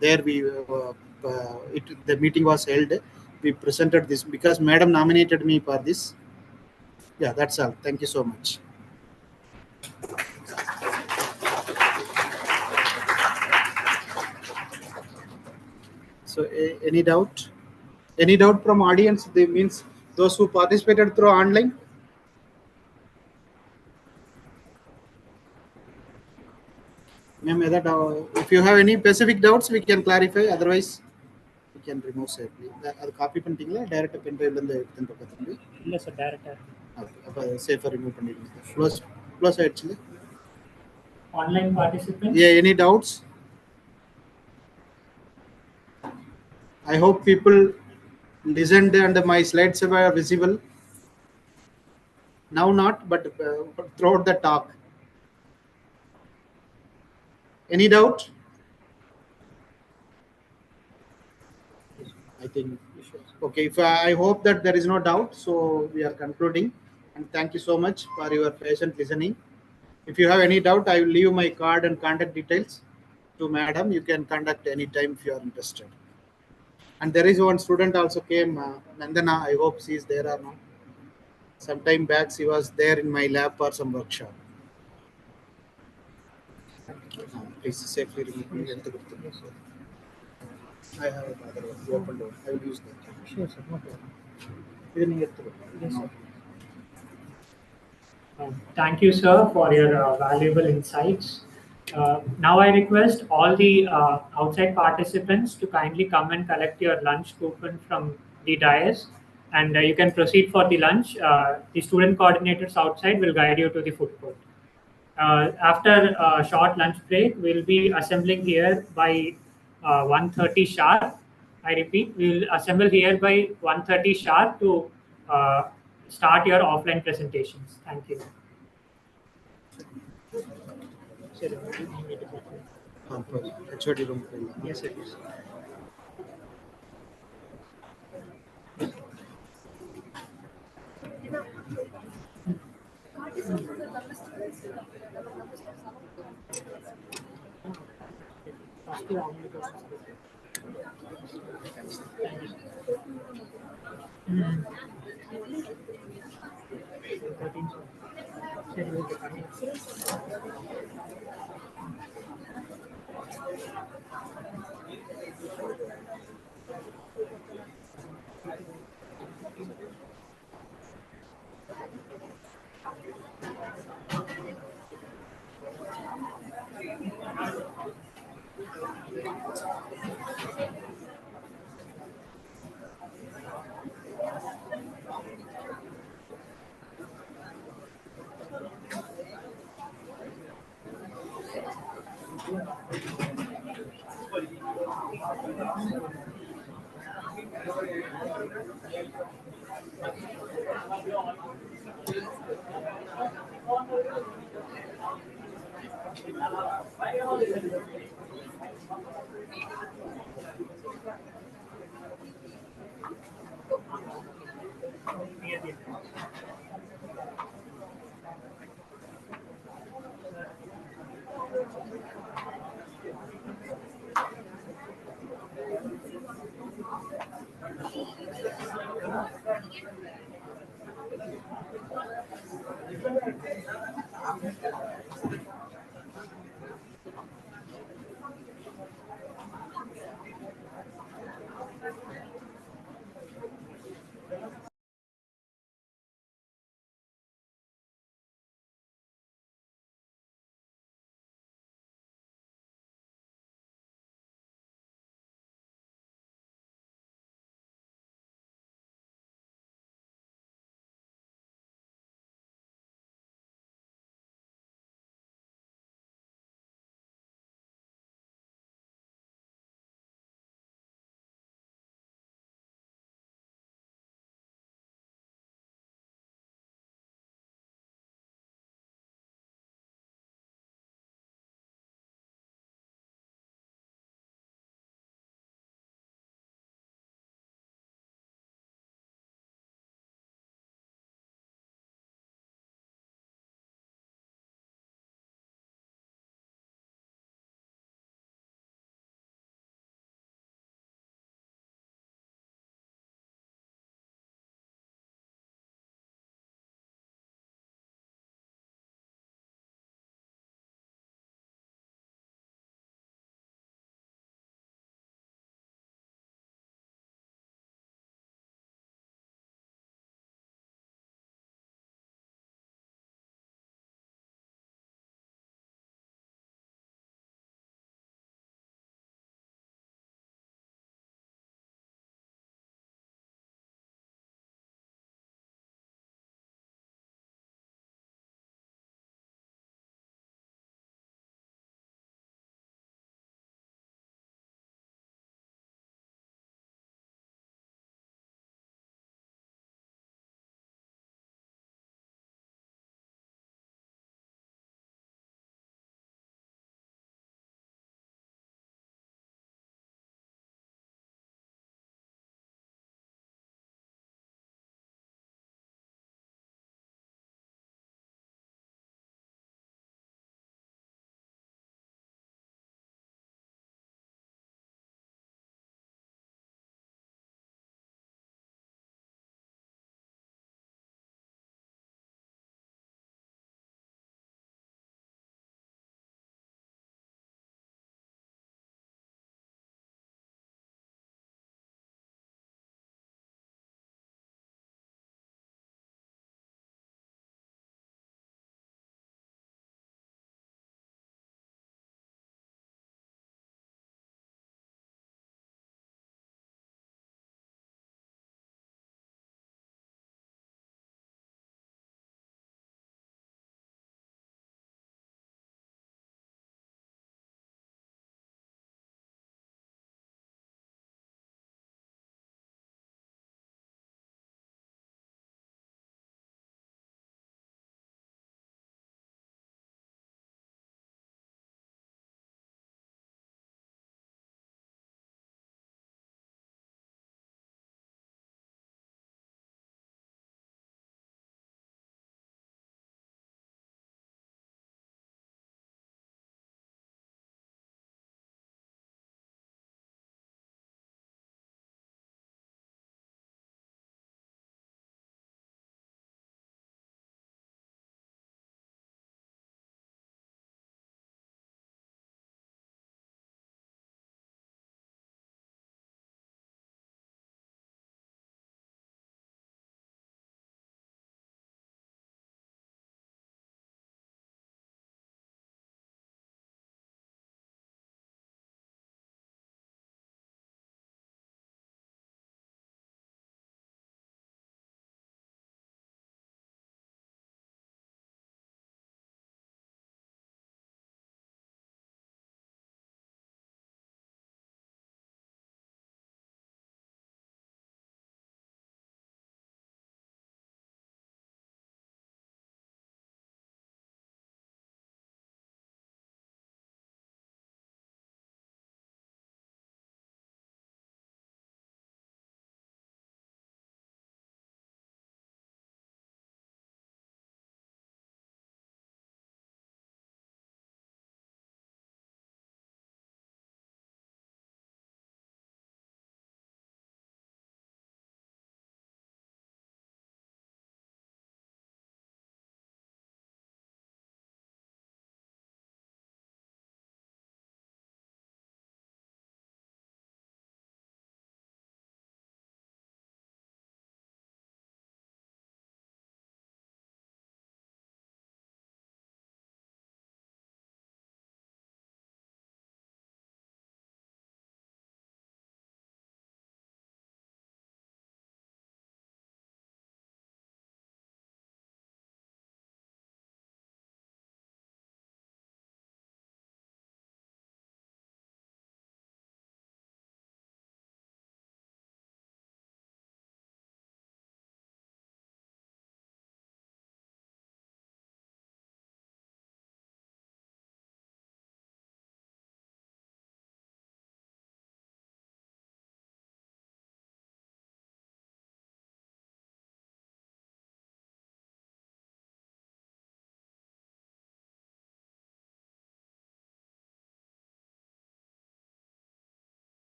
there we the meeting was held. We presented this because madam nominated me for this. Yeah, that's all. Thank you so much. So any doubt? Any doubt from audience? They means those who participated through online. Ma'am, if you have any specific doubts, we can clarify. Otherwise, we can remove safely. அது copy பண்ணிட்டீங்களா direct pen டிரைவ்ல இருந்து எடுத்துட்டு பக்கத்துல இல்ல sir டைரக்டா அப்ப சேஃபா remove பண்ணிடுங்க. க்ளோஸ் ஆயிடுச்சு. Online participant. Yeah, any doubts? I hope people listened and my slides were visible. Now not, but throughout the talk. Any doubt? I think okay. If I hope that there is no doubt, so we are concluding. And thank you so much for your patient listening. If you have any doubt, I will leave my card and contact details to madam. You can contact anytime if you are interested. And there is one student also came, Nandana. I hope she is there or not. Some time back, she was there in my lab for some workshop. Please safely remove. I have another one. Open door. I will use that. Sure, sir. No problem. Yes, sir. Thank you, sir, for your valuable insights. Now I request all the outside participants to kindly come and collect your lunch coupon from the dais, and you can proceed for the lunch. The student coordinators outside will guide you to the food court. After a short lunch break, we'll be assembling here by 1:30 sharp. I repeat, we'll assemble here by 1:30 sharp to start your offline presentations. Thank you. HOD room. Yes, it is.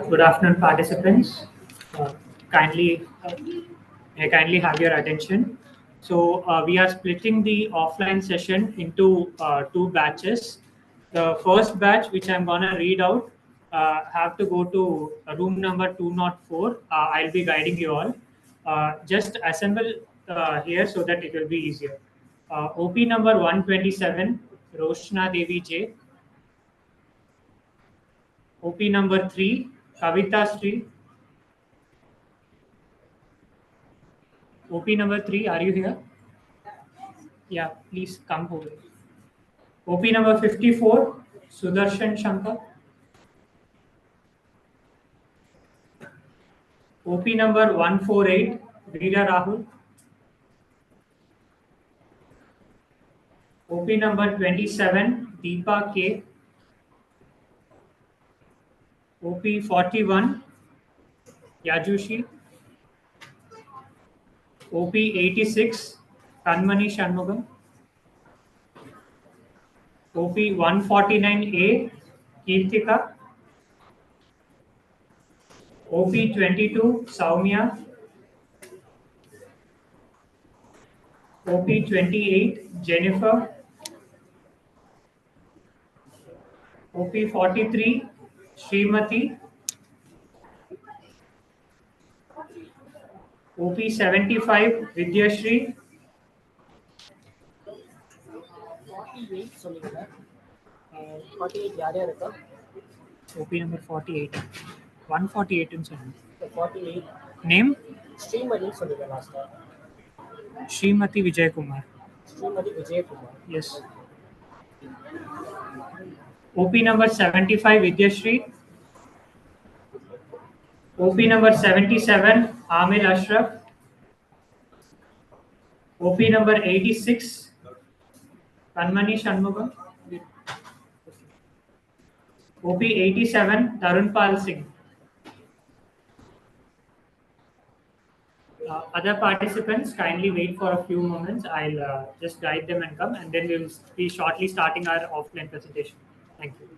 Good afternoon, participants. Uh, kindly, may I kindly have your attention. So we are splitting the offline session into two batches. The first batch, which I'm gonna read out, have to go to room number 204. I'll be guiding you all. Just assemble here so that it will be easier. OP number 127, Roshna Devi J. OP number 3, Kavita Sri. OP number 3, are you here? Yeah, please come over. OP number 54, Sudarshan Shankar. OP number 148, Veera Rahul. OP number 27, Deepa K. OP 41, Yajushi. OP 86, Kanmani Shanmugam. OP 149A, Kirtika. OP 22, Saumya. OP 28, Jennifer. OP 43, Srimati. OP 75, Vidyashri. OP number 48. 148 in son. 48. Name? Srimati சொல்லுங்க last. Srimati Vijay Kumar. Srimati Vijay Kumar. Yes. OP number 75, Vidyashri. OP number 77, Amir Ashraf. OP number 86, Kanmani Shanmugam. OP 87, Tarunpal Singh. Other participants, kindly wait for a few moments. I'll just guide them and come, and then we'll be shortly starting our offline presentation. Thank you.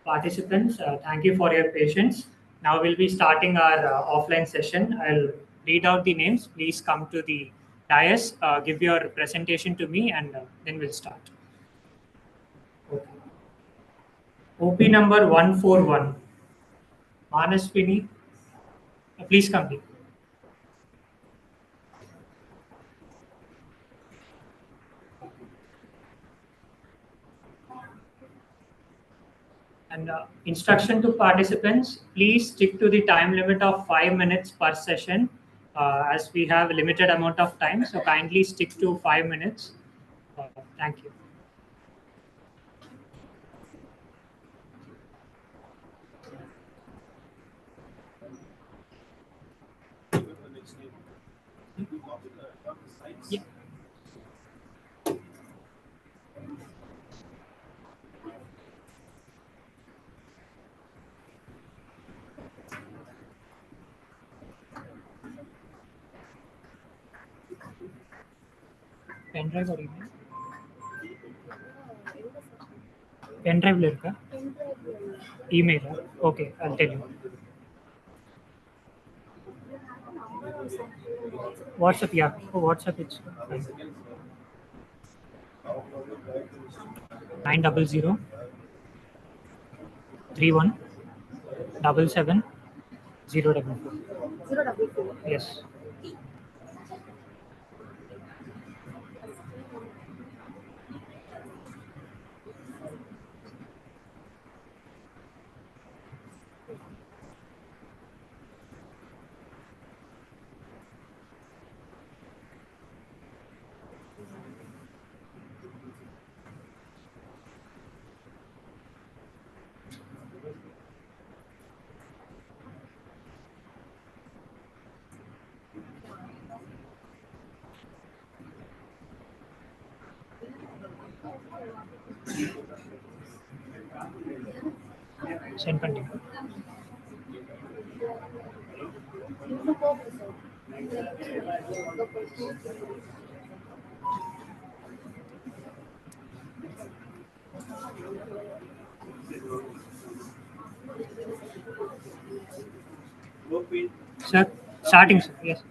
Participants, thank you for your patience. Now we'll be starting our offline session. I'll read out the names. Please come to the dais, give your presentation to me, and then we'll start. Okay. OP number 141. Manaswini, please come here. And instruction to participants, please stick to the time limit of 5 minutes per session, as we have a limited amount of time. So kindly stick to 5 minutes. Thank you. Yeah. Pen drive or email? Pen drive later. Email. Okay, I'll tell you. WhatsApp, yeah. Oh, WhatsApp, it's fine. 900 31 77 044. 044. Yes. Send continue. Sir, starting, sir. Yes.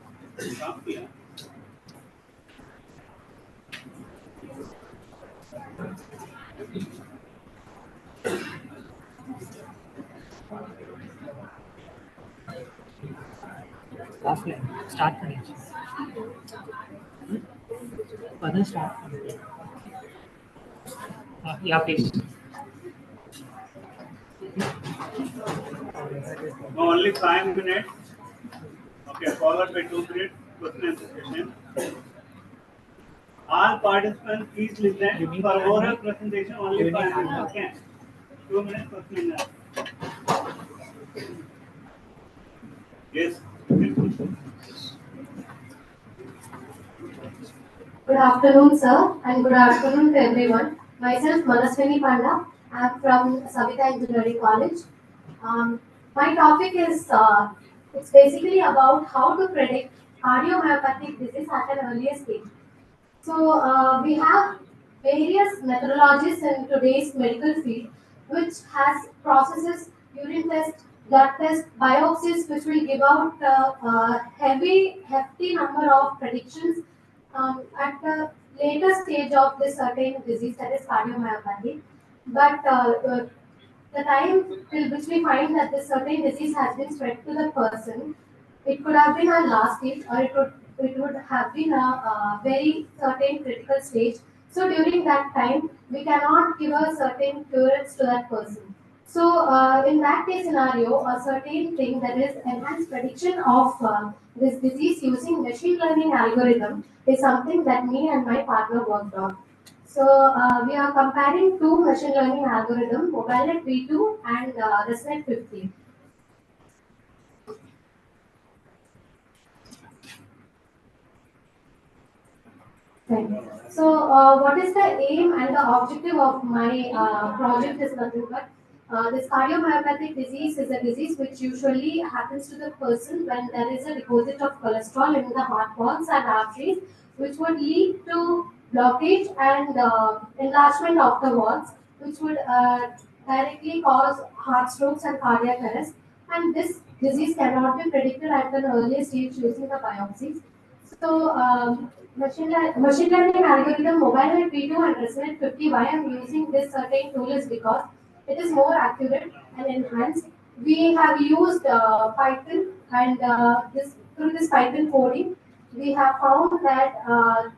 Offline. Start करें. Further start. Yeah, please. No, only 5 minutes. Okay, followed by 2 minutes question and discussion. All participants, please listen. For oral presentation, only 5 minutes. Okay. 2 minutes question and answer. Yes. Good afternoon, sir, and good afternoon to everyone. Myself, Manaswini Panda. I am from Savita Engineering College. My topic is it's basically about how to predict cardiomyopathic disease at an earlier stage. So we have various methodologies in today's medical field, which has processes, urine test, blood test, biopsies, which will give out hefty number of predictions at the later stage of this certain disease, that is cardiomyopathy. But the time till which we find that this certain disease has been spread to the person, it could have been a last stage, or it would have been a very certain critical stage. So during that time, we cannot give a certain curance to that person. So in that case scenario, a certain thing, that is enhanced prediction of this disease using machine learning algorithm, is something that me and my partner worked on. So we are comparing two machine learning algorithms, MobileNet V2 and ResNet 50. Right. So, what is the aim and the objective of my project is nothing but this cardiomyopathic disease is a disease which usually happens to the person when there is a deposit of cholesterol in the heart valves and arteries, which would lead to blockage and enlargement of the valves, which would directly cause heart strokes and cardiac arrest. And this disease cannot be predicted at an early stage using the biopsies. So, machine learning algorithm, MobileNet V2 and ResNet 50, why I am using this certain tool is because it is more accurate and enhanced. We have used Python, and through this Python coding, we have found that.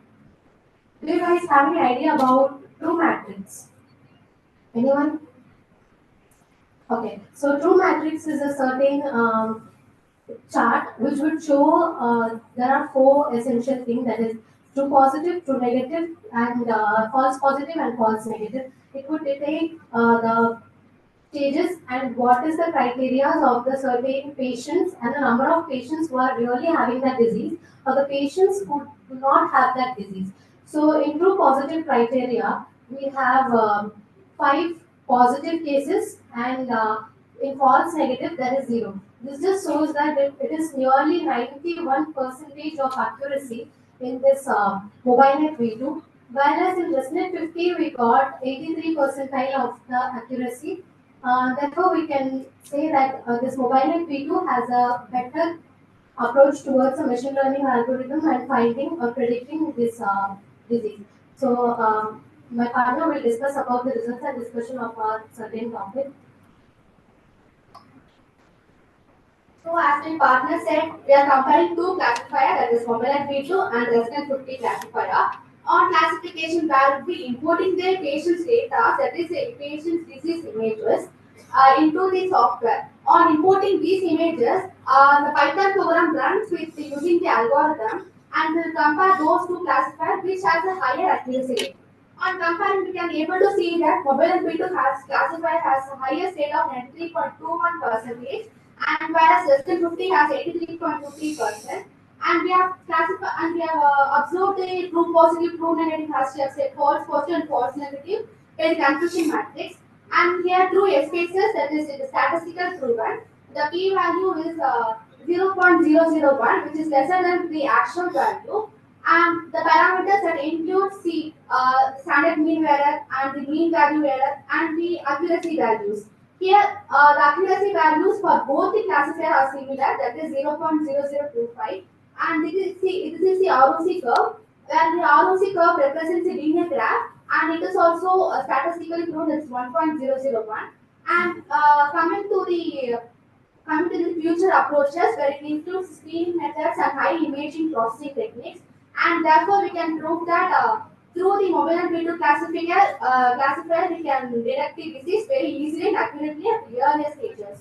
Do you guys have any idea about true matrix? Anyone? Okay, so true matrix is a certain chart which would show there are four essential things, that is true positive, true negative, and false positive and false negative. It would detect the stages and what is the criteria of the certain patients and the number of patients who are really having that disease, or the patients who do not have that disease. So in true positive criteria, we have 5 positive cases, and in false negative there is 0. This just shows that it is nearly 91% of accuracy in this MobileNet V2, whereas in ResNet 50 we got 83 percentile of the accuracy. Therefore, we can say that this MobileNet V2 has a better approach towards a machine learning algorithm and finding or predicting this disease. So, my partner will discuss about the results and discussion of our certain topic. So as my partner said, we are comparing two classifiers, that is mobile V2 and resident 50 classifier. On classification, where we importing the patient's data, that is a patient's disease images, into the software. On importing these images, the Python program runs with using the algorithm and will compare those two classifiers which has a higher accuracy rate. On comparing, we can able to see that mobile and V2 has classifier has a highest rate of 93.21%, and whereas Western 50 has 83.23%. And we have classified and we have observed the true positive, true negative has to have said false positive and false negative in confusion matrix. And here true S spaces, that is it is statistical proven. The p value is 0.001, which is lesser than the actual value. And the parameters that include C, standard mean error and the mean value error and the accuracy values. Here, the accuracy values for both the classifier are similar, that is 0.0025, and this is the ROC curve, where the ROC curve represents a linear graph, and it is also statistically proven it's 1.001. And coming to the future approaches, where it includes screening methods and high imaging processing techniques, and therefore we can prove that through the mobile and V2 classifier, we can detect the disease very easily and accurately at the earliest stages.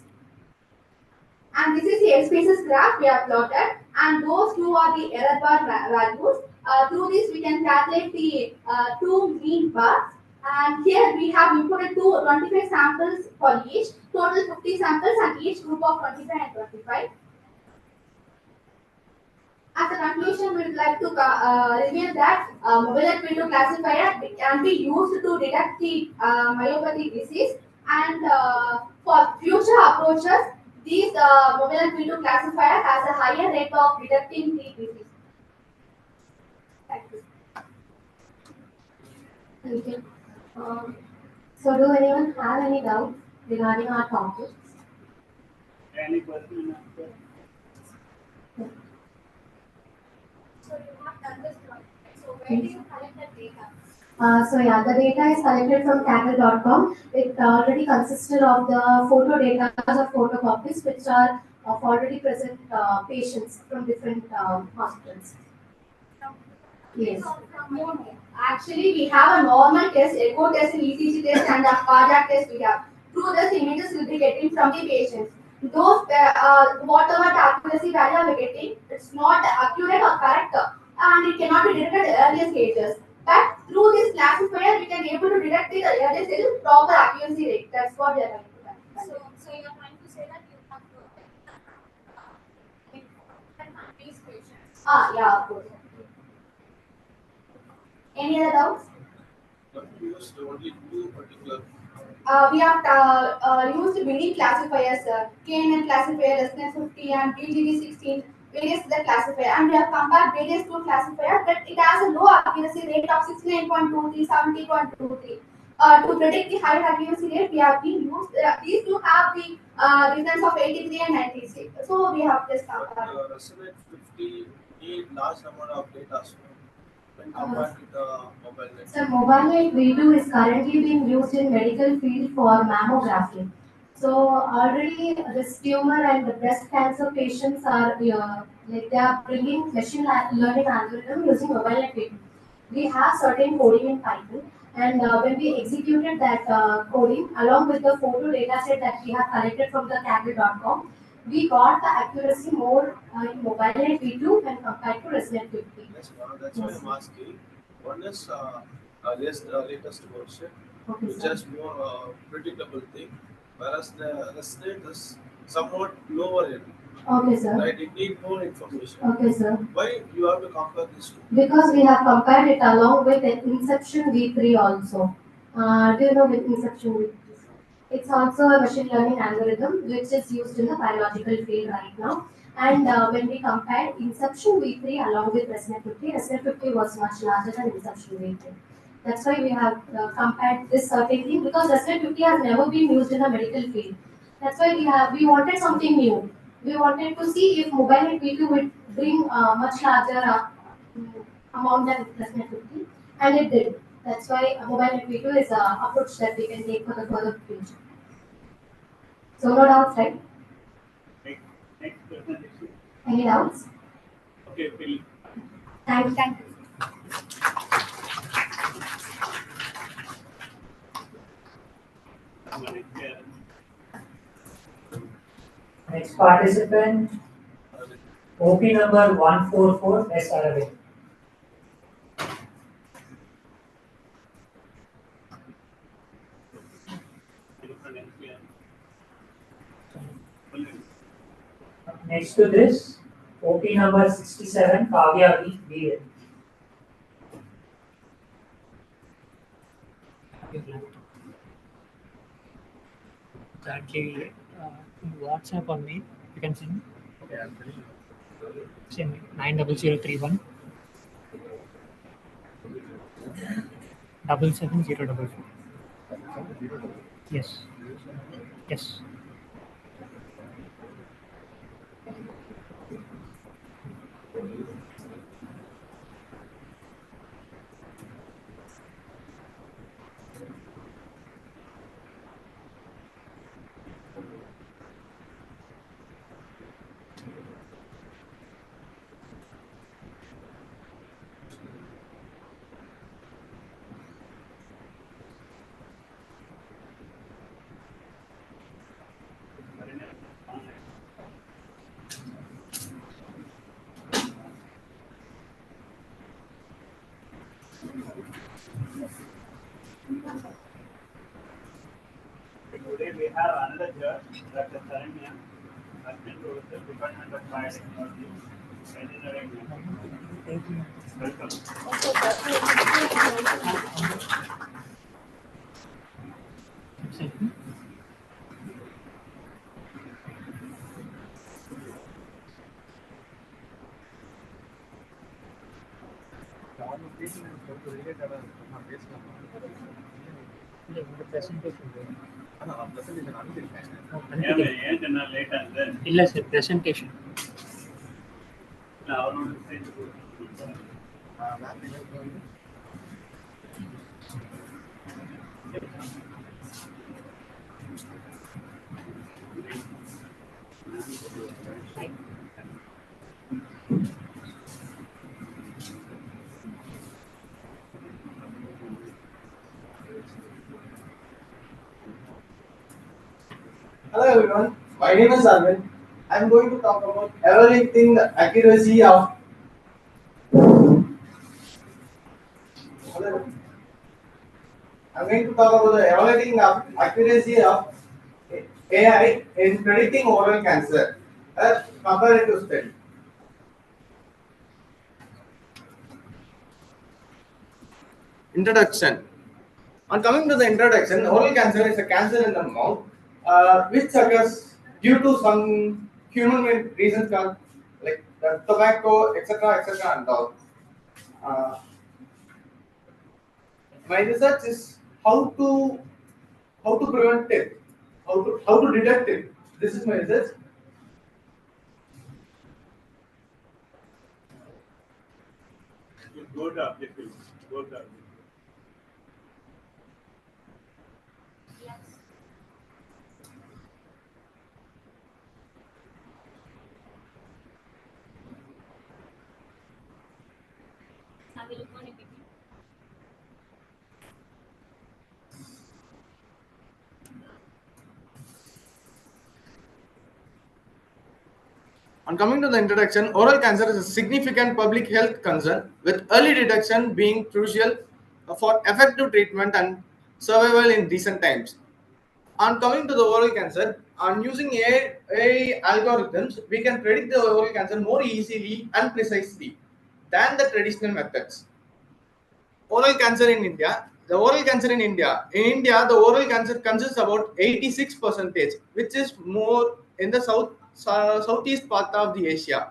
And this is the L spaces graph we have plotted, and those two are the error bar values. Through this, we can calculate the two mean bars. And here we have inputted 25 samples for each, total 50 samples, and each group of 25 and 25. As a conclusion, we would like to reveal that mobile and V2 classifier can be used to detect the myopathic disease, and for future approaches, these mobile and V2 classifier has a higher rate of detecting the disease. Thank you. Thank you. So, do anyone have any doubts regarding our topic? Any question and answer? So you have done this project. So where do you collect the data? The data is collected from Kaggle.com. It already consisted of the photo data or photocopies which are of already present patients from different hospitals. Yes. Actually, we have a normal test, echo test, and ECG test, and a cardiac test we have. Through this, images will be getting from the patients. Those, whatever the accuracy value we are getting, it's not accurate or correct, and it cannot be detected at earlier stages. But through this classifier, we can able to detect the earlier stages with proper accuracy rate. That's what we are trying to do. So you're trying to say that you have these patients. Yeah, of course. Any other doubts? Only two particular. We have used many classifiers, KNN classifier, SN50 and BGD16, various other classifier, and we have compared various two classifiers, but it has a low accuracy rate of 69.23, 70.23. To predict the high accuracy rate, we have been used, these two have the difference of 83 and 96. So we have just compared. Resonate 50 need large amount of data. So when compared with the mobile net. So mobile light V2 is currently being used in medical field for mammography. So already this tumor and the breast cancer patients are like they are bringing machine learning algorithm using mobile light V2. We have certain coding in Python, and when we executed that coding along with the photo data set that we have collected from the Kaggle.com, we got the accuracy more in mobile light V2 when compared to Resident 50. That's why I'm asking. One is latest version, Okay, which sir. has more predictable thing, whereas the resonate is somewhat lower end. Okay, sir. Right, it need more information. Okay, sir. Why you have to compare these two? Because we have compared it along with the Inception V3 also. Do you know with Inception V3? It's also a machine learning algorithm which is used in the biological field right now. And when we compared Inception V3 along with Resnet 50, Resnet 50 was much larger than Inception V3. That's why we have compared this certain thing, because Resnet 50 has never been used in the medical field. That's why we wanted something new. We wanted to see if mobile V2 would bring much larger amount than Resnet 50, and it did. That's why mobile V2 is an approach that we can take for the further future. So no doubts, right? Next Any doubts? Okay, Phil. Thank you. Next participant, OP number 144, S. Aravind. Next to this, OP number 67, Kavya V. Veer. Exactly. WhatsApp or mail, you can send. Okay, I'm telling you. Send 90031 77044. Yes. Yes. Today we have another judge, Dr. Saranya, Assistant Professor, Department of Biotechnology, Engineering. Welcome. ಇಲ್ಲ sir presentation Hello everyone, my name is Arvind. I am going to talk about evaluating the accuracy of AI in predicting oral cancer. A comparative study. Introduction. On coming to the introduction, oral cancer is a cancer in the mouth, which occurs due to some human reasons called like tobacco, etc., and all. My research is how to prevent it, how to detect it. This is my research. Go to objective. Go to objective. On coming to the introduction, oral cancer is a significant public health concern, with early detection being crucial for effective treatment and survival in recent times. On coming to the oral cancer, on using AI algorithms, we can predict the oral cancer more easily and precisely than the traditional methods. Oral cancer in India. The oral cancer in India. In India, the oral cancer consists about 86%, which is more in the southeast part of the Asia.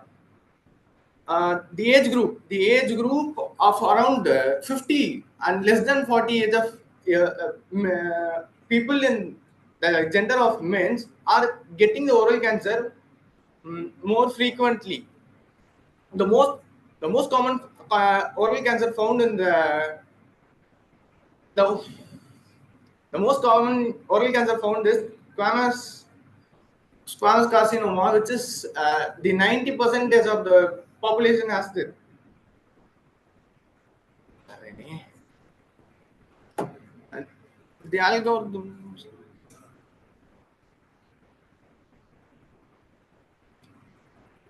The age group of around 50 and less than 40 age of people in the gender of men are getting the oral cancer more frequently. The most common oral cancer found in the most common oral cancer found is squamous squamous carcinoma, which is the 90% of the population has it. And the algorithms.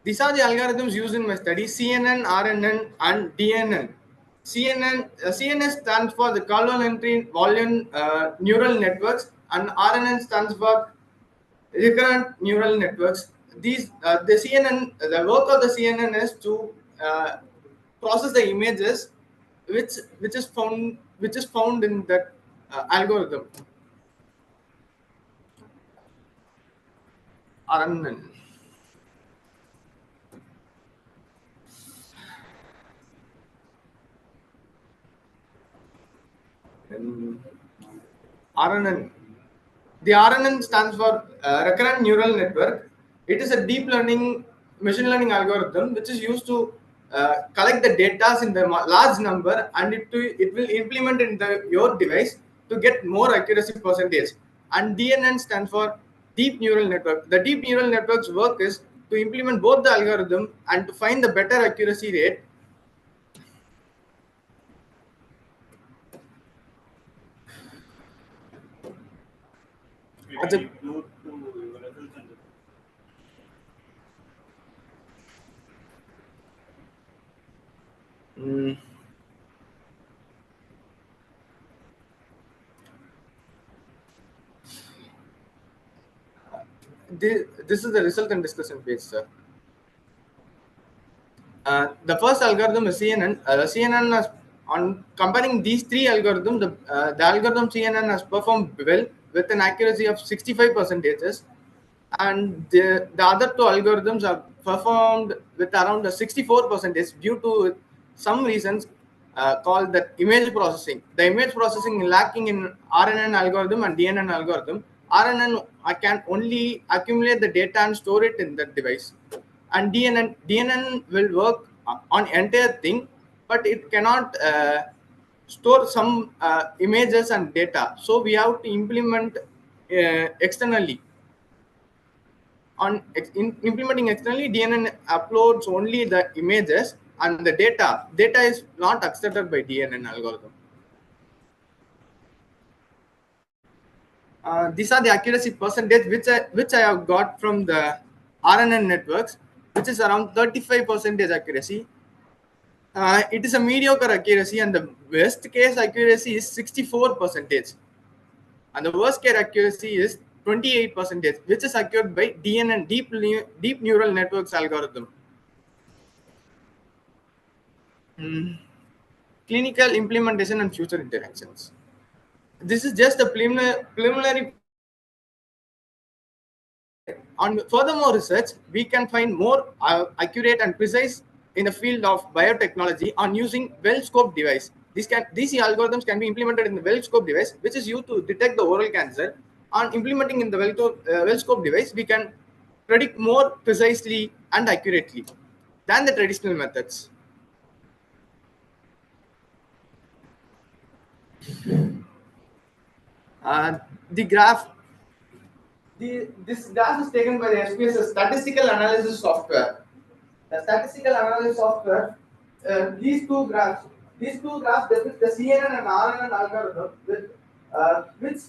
These are the algorithms used in my study: CNN, RNN, and DNN. CNS stands for the complementary volume neural networks, and RNN stands for recurrent neural networks. The CNN, the work of the CNN is to process the images which is found in that algorithm. RNN. RNN. The RNN stands for recurrent neural network. It is a deep learning machine learning algorithm which is used to collect the data in the large number, and it will implement in your device to get more accuracy percentage. And DNN stands for deep neural network. The deep neural network's work is to implement both the algorithm and to find the better accuracy rate. As a, this is the result and discussion page, sir. The first algorithm is CNN. CNN has, on comparing these three algorithms, the algorithm CNN has performed well with an accuracy of 65%, and the other two algorithms are performed with around 64% due to some reasons called the image processing. The image processing lacking in RNN algorithm and DNN algorithm. RNN can only accumulate the data and store it in the device, and DNN will work on entire thing, but it cannot store some images and data. So we have to implement externally. Implementing externally, DNN uploads only the images, and the data is not accepted by DNN algorithm. These are the accuracy percentage which I have got from the RNN networks, which is around 35% accuracy. It is a mediocre accuracy, and the best case accuracy is 64%, and the worst case accuracy is 28%, which is acquired by DNN, deep neural networks algorithm. Clinical implementation and future interactions. This is just a preliminary. On furthermore research, we can find more accurate and precise in the field of biotechnology on using well-scoped device. These algorithms can be implemented in the well-scoped device, which is used to detect the oral cancer. On implementing in the well-scoped device, we can predict more precisely and accurately than the traditional methods. The graph. This graph is taken by the SPS statistical analysis software. The statistical analysis software. These two graphs depict the CNN and RNN algorithm, which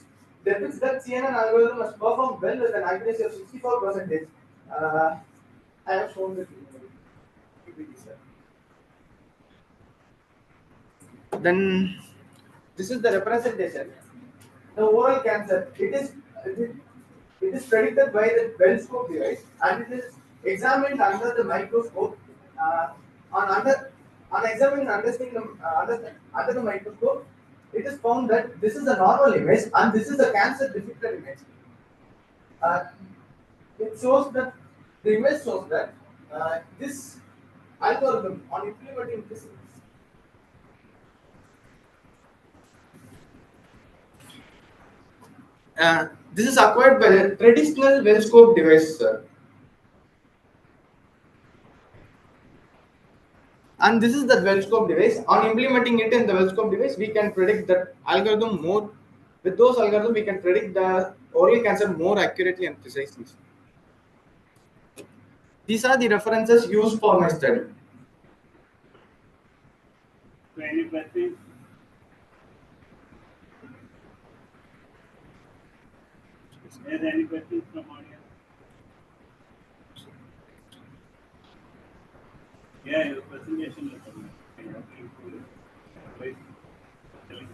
depicts that CNN algorithm has performed well with an accuracy of 64%. I have shown this. Then this is the representation. The oral cancer, it is predicted by the well-scope device, and it is examined under the microscope. On examining and understanding under the microscope, it is found that this is a normal image and this is a cancer depicted image. It shows that the image shows that this algorithm on implementing this. This is acquired by the traditional well-scope device, sir. And this is the well-scope device. On implementing it in the well-scope device, we can predict that algorithm more. With those algorithms, we can predict the oral cancer more accurately and precisely. These are the references used for my study. So any questions? Is there any questions from audience? Yeah, your presentation is please telling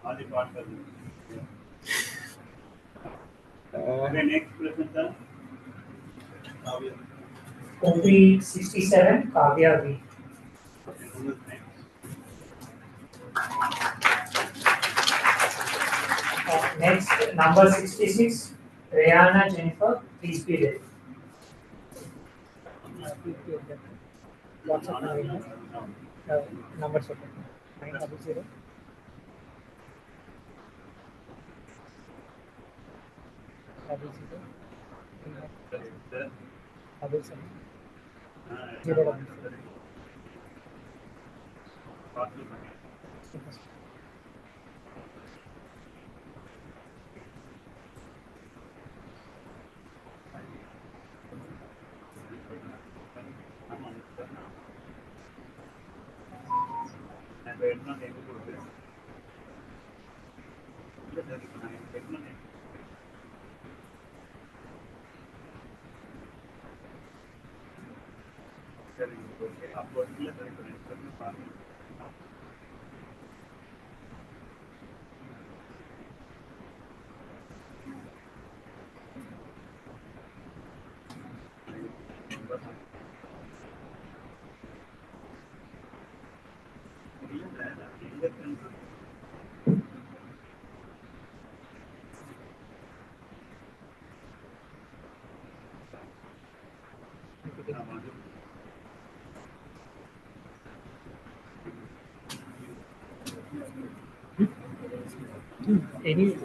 all the parts of it. Okay, next presenter. OP 67, Kavya V. Next, number 66, Rihanna Jennifer, please be ready. WhatsApp numbers okay. 900 double seven 0 And we're not able to do this. any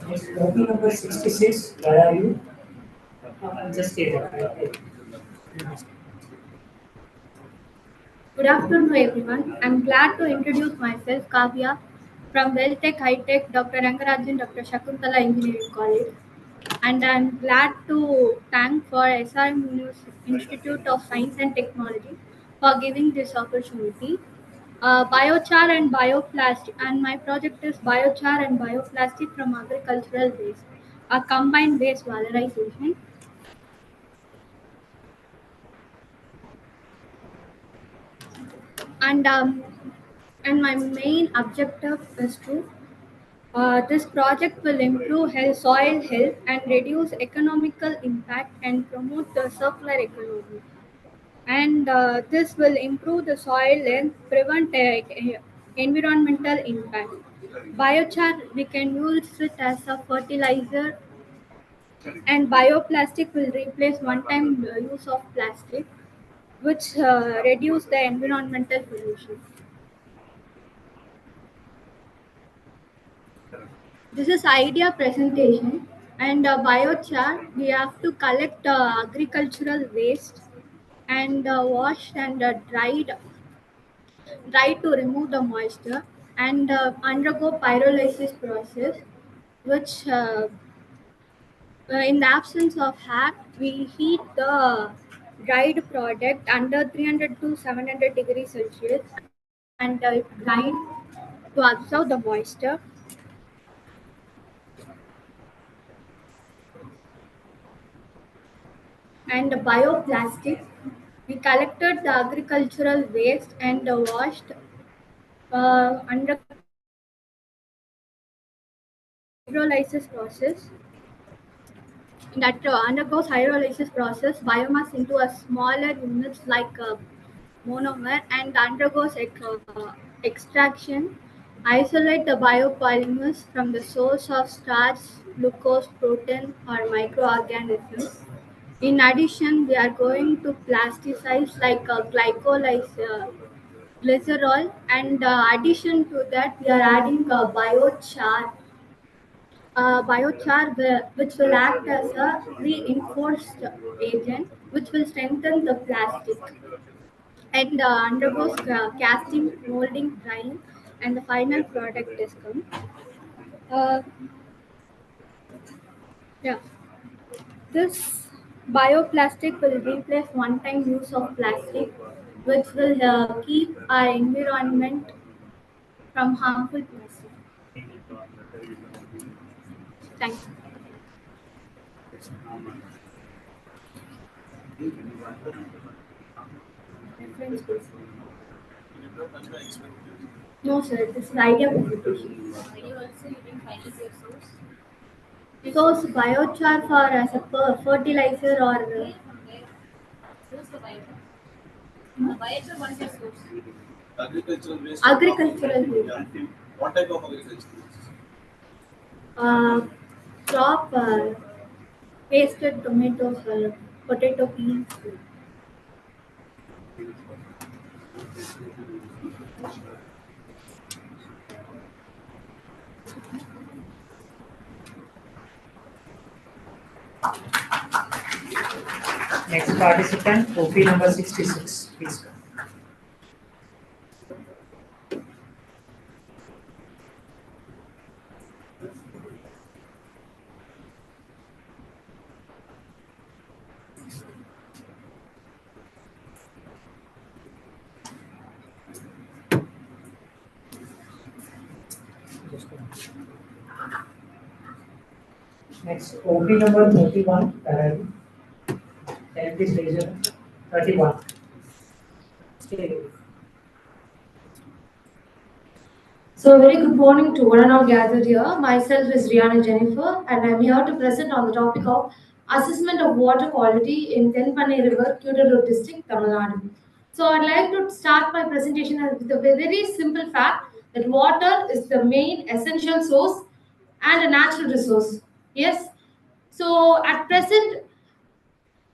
Next, OP number 66, where are you? Just stay there. Good afternoon, everyone. I'm glad to introduce myself, Kavya, from Welltech High Tech, Dr. Rangarajan, Dr. Shakuntala Engineering College. And I'm glad to thank for SRM Institute of Science and Technology for giving this opportunity. Biochar and bioplastic, and my project is biochar and bioplastic from agricultural waste, a combined waste valorization. And and my main objective is to this project will improve soil health and reduce economical impact and promote the circular economy. And this will improve the soil and prevent environmental impact. Biochar, we can use it as a fertilizer, and bioplastic will replace one-time use of plastic, which reduce the environmental pollution. This is idea presentation, and biochar. We have to collect agricultural waste and washed and dried to remove the moisture, and undergo pyrolysis process, which in the absence of air, we heat the dried product under 300 to 700 degrees Celsius and grind to absorb the moisture. And bioplastic, we collected the agricultural waste and washed undergo hydrolysis process. That undergoes hydrolysis process biomass into a smaller units like monomer, and undergoes extraction isolate the biopolymers from the source of starch, glucose, protein, or microorganisms. In addition, we are going to plasticize like glycerol, and addition to that, we are adding biochar which will act as a reinforced agent which will strengthen the plastic and undergoes casting, molding, drying, and the final product is come. Uh, yeah, this bioplastic will replace one-time use of plastic, which will keep our environment from harmful plastic. Thanks. Reference base. No, sir. This is idea presentation. Are you also using final year source? Source biochar for as a fertilizer or Source the biochar. The biochar, what is your source? Agricultural waste. agricultural waste. Yeah. What type of agricultural waste? Crop pasted tomatoes or potato peels. Next participant, OP number 66, please come. Next, OP number 31, please raise your hand. 31. Stay. So, a very good morning to one and all gathered here. Myself is Rihanna Jennifer, and I'm here to present on the topic of assessment of water quality in Tenpanai River, Cuddalore district, Tamil Nadu. So, I'd like to start my presentation with a very simple fact that water is the main essential source and a natural resource. Yes. So, at present,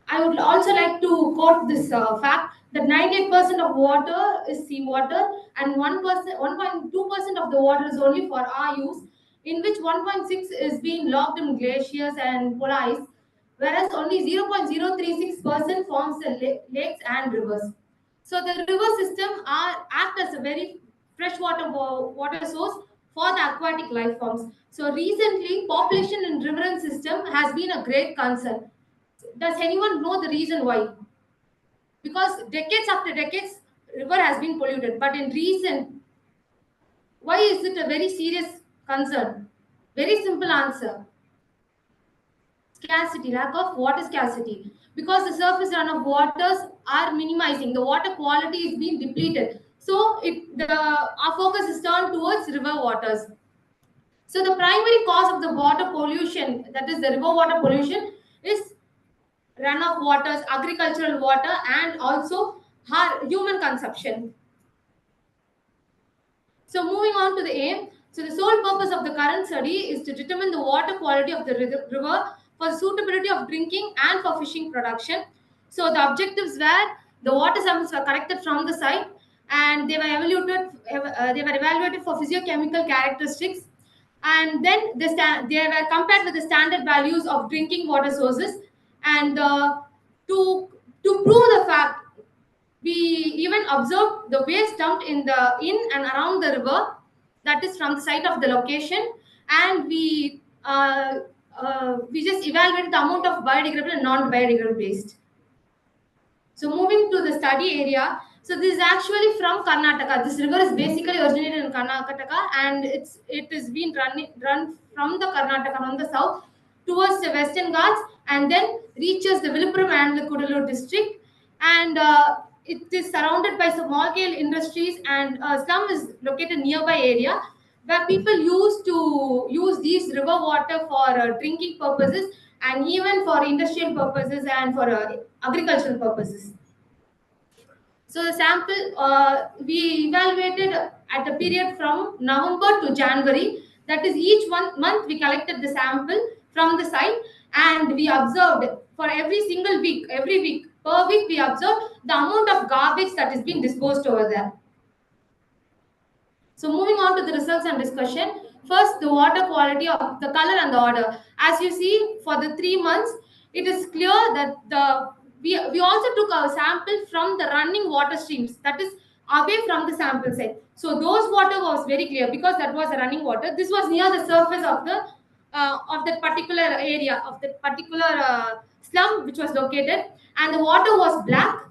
I would also like to quote this fact that 98% of water is seawater and 1.2% of the water is only for our use, in which 1.6 is being locked in glaciers and polar ice, whereas only 0.036% forms the lakes and rivers. So the river system act as a very freshwater water source for the aquatic life forms. So recently, population in riverine system has been a great concern. Does anyone know the reason why? Because decades after decades, river has been polluted. But in recent, why is it a very serious concern? Very simple answer. Scarcity, lack of water scarcity. Because the surface runoff waters are minimizing, the water quality is being depleted. So our focus is turned towards river waters. So the primary cause of the water pollution, that is the river water pollution, is runoff waters, agricultural water, and also human consumption. So moving on to the aim. So the sole purpose of the current study is to determine the water quality of the river for suitability of drinking and for fishing production. So the objectives were the water samples were collected from the site and they were evaluated for physiochemical characteristics, and then they were compared with the standard values of drinking water sources, and to prove the fact, we even observed the waste dumped in and around the river, that is from the site of the location, and we just evaluated the amount of biodegradable and non-biodegradable waste. So moving to the study area, so this is actually from Karnataka. This river is basically originated in Karnataka, and it is being run from the Karnataka from the south towards the Western Ghats, and then reaches the Viluppuram and the Cuddalore district, and it is surrounded by small scale industries, and slum is located nearby area where people used to use these river water for drinking purposes and even for industrial purposes and for agricultural purposes. So the sample, we evaluated at the period from November to January. That is, each month we collected the sample from the site and we observed for every single week, every week, per week we observed the amount of garbage that is being disposed over there. So moving on to the results and discussion. First, the water quality of the color and the order. As you see, for the 3 months, it is clear that we also took a sample from the running water streams, that is away from the sample site. So those water was very clear because that was running water. This was near the surface of that particular area, of that particular slum which was located, and the water was black,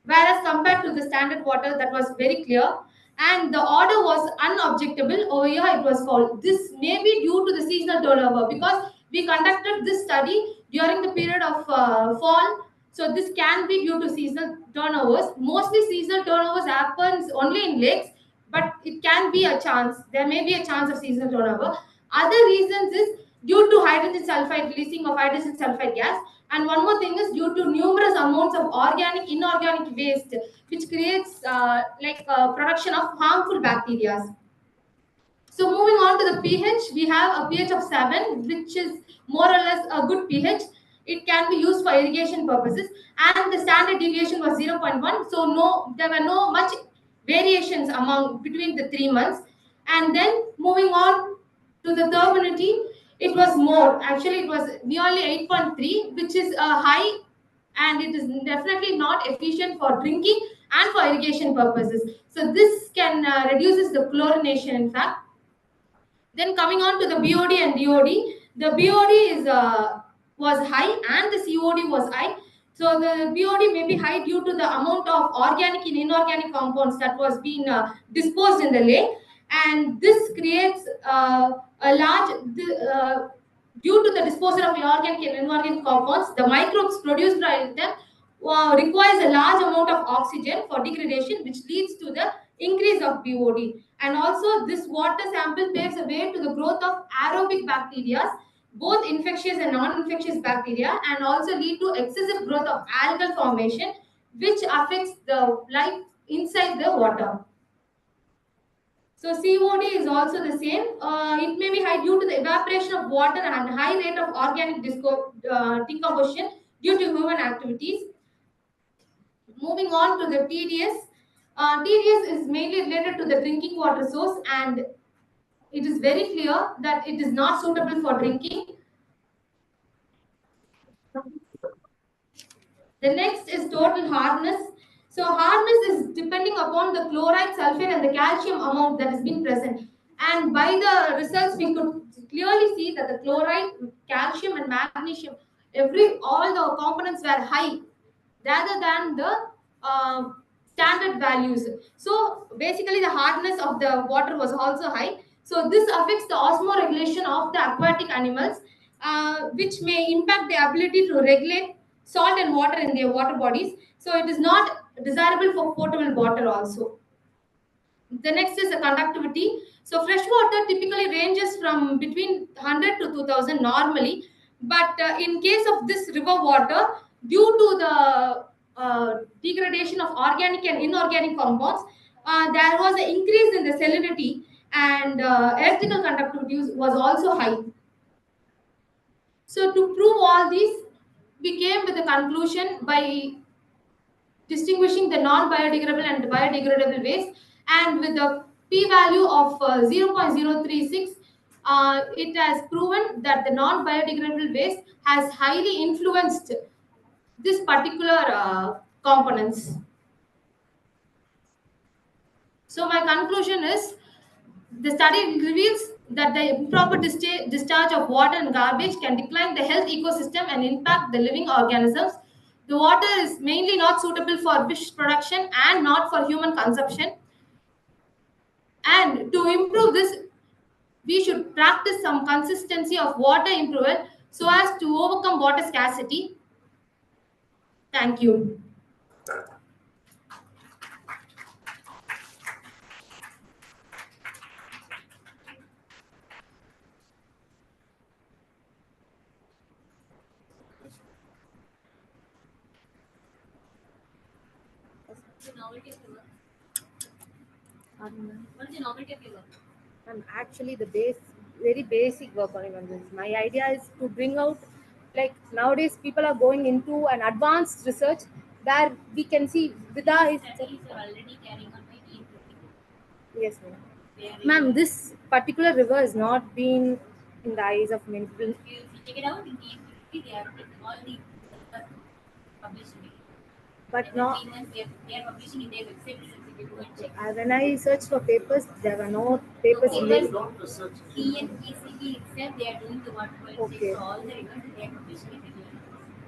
whereas compared to the standard water that was very clear, and the order was unobjectable. Over here it was called. This may be due to the seasonal turnover because we conducted this study during the period of fall. So this can be due to seasonal turnovers. Mostly seasonal turnovers happens only in lakes, but it can be a chance. There may be a chance of seasonal turnover. Other reasons is due to hydrogen sulfide, releasing of hydrogen sulfide gas. And one more thing is due to numerous amounts of organic, inorganic waste, which creates production of harmful bacteria. So moving on to the pH, we have a pH of 7, which is more or less a good pH. It can be used for irrigation purposes, and the standard deviation was 0.1. So there were no much variations between the 3 months. And then moving on to the turbidity, it was more. Actually, it was nearly 8.3, which is a high, and it is definitely not efficient for drinking and for irrigation purposes. So this can reduces the chlorination, in fact. Then coming on to the BOD and DOD, the BOD was high and the COD was high. So the BOD may be high due to the amount of organic and inorganic compounds that was being disposed in the lake, and this creates a large due to the disposal of organic and inorganic compounds. The microbes produced by them requires a large amount of oxygen for degradation, which leads to the increase of BOD. And also, this water sample paves the way to the growth of aerobic bacteria, both infectious and non-infectious bacteria, and also lead to excessive growth of algal formation, which affects the life inside the water. So COD is also the same. It may be high due to the evaporation of water and high rate of organic decomposition due to human activities. Moving on to the TDS. TDS is mainly related to the drinking water source, and it is very clear that it is not suitable for drinking. The next is total hardness. So hardness is depending upon the chloride, sulfate, and the calcium amount that has been present. And by the results, we could clearly see that the chloride, calcium, and magnesium, all the components were high rather than the standard values. So basically, the hardness of the water was also high. So this affects the osmoregulation of the aquatic animals, which may impact the ability to regulate salt and water in their water bodies. So it is not desirable for potable water also. The next is the conductivity. So fresh water typically ranges from between 100 to 2000 normally, but in case of this river water, due to the degradation of organic and inorganic compounds, there was an increase in the salinity, and electrical conductivity was also high. So to prove all these, we came with a conclusion by distinguishing the non-biodegradable and biodegradable waste, and with the p-value of 0.036, it has proven that the non-biodegradable waste has highly influenced this particular components. So my conclusion is, the study reveals that the improper discharge of water and garbage can decline the health ecosystem and impact the living organisms. The water is mainly not suitable for fish production and not for human consumption. And to improve this, we should practice some consistency of water improvement so as to overcome water scarcity. Thank you. So now it is over. What is the novelty of your work? Actually, the very basic work only on this. My idea is to bring out, like nowadays, people are going into an advanced research where we can see Vida is. Studies are already carrying on by NCETBS. Yes, ma'am. This particular river has not been in the eyes of many people. If you check it out in NCETBS, they are all the published in it. But not. 3 months they are publishing in their website. You go and check. When I searched for papers, there were no papers in it. ECB itself, they are doing the water quality check for all the rivers and they are publishing it regularly.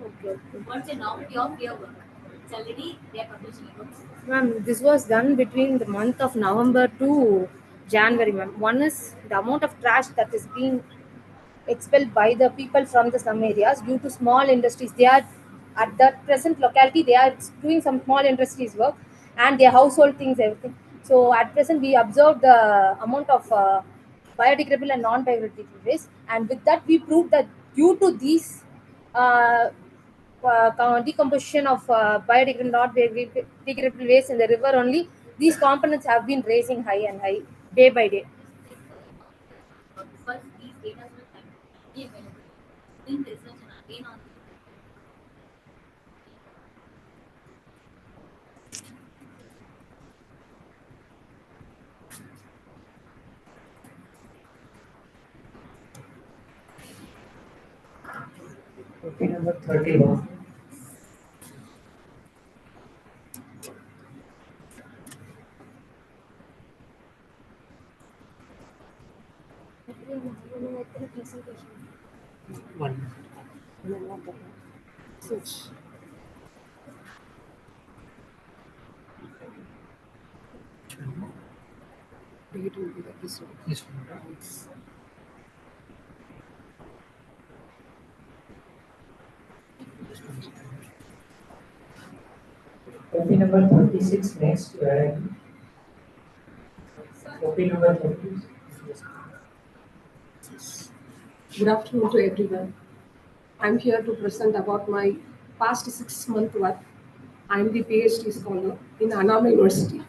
Okay. What's the novelty of your work? It's already they are publishing it. Ma'am, this was done between the month of November to January, ma'am. One is the amount of trash that is being expelled by the people from the some areas due to small industries. They are at that present locality, they are doing some small industries work and their household things, everything. So at present, we observed the amount of biodegradable and non-biodegradable waste, and with that, we proved that due to these decomposition of biodegradable, not biodegradable waste in the river only, these components have been raising high and high day by day. Because these data will be available in research and again on Okay, number 31. One. Switch. Date will be the episode. This one. Copy number 36 next. Copy number 36. Good afternoon to everyone. I'm here to present about my past 6-month work. I'm the PhD scholar in Annam University.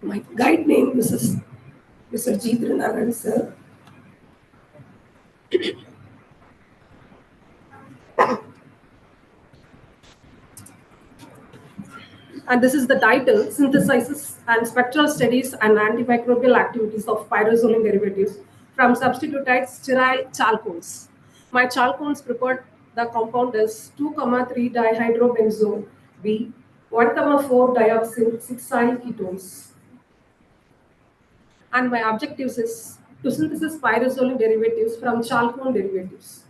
My guide name is Mr. Jidra Naran sir. And this is the title, Synthesizes and Spectral Studies and Antimicrobial Activities of Pyrozoline Derivatives from Substitutide Sterile Chalcones. My chalcones prepared, the compound is 2,3-dihydrobenzone B, 1,4 dioxin 6-silyl ketones. And my objectives is to synthesize pyrozoline derivatives from chalcone derivatives,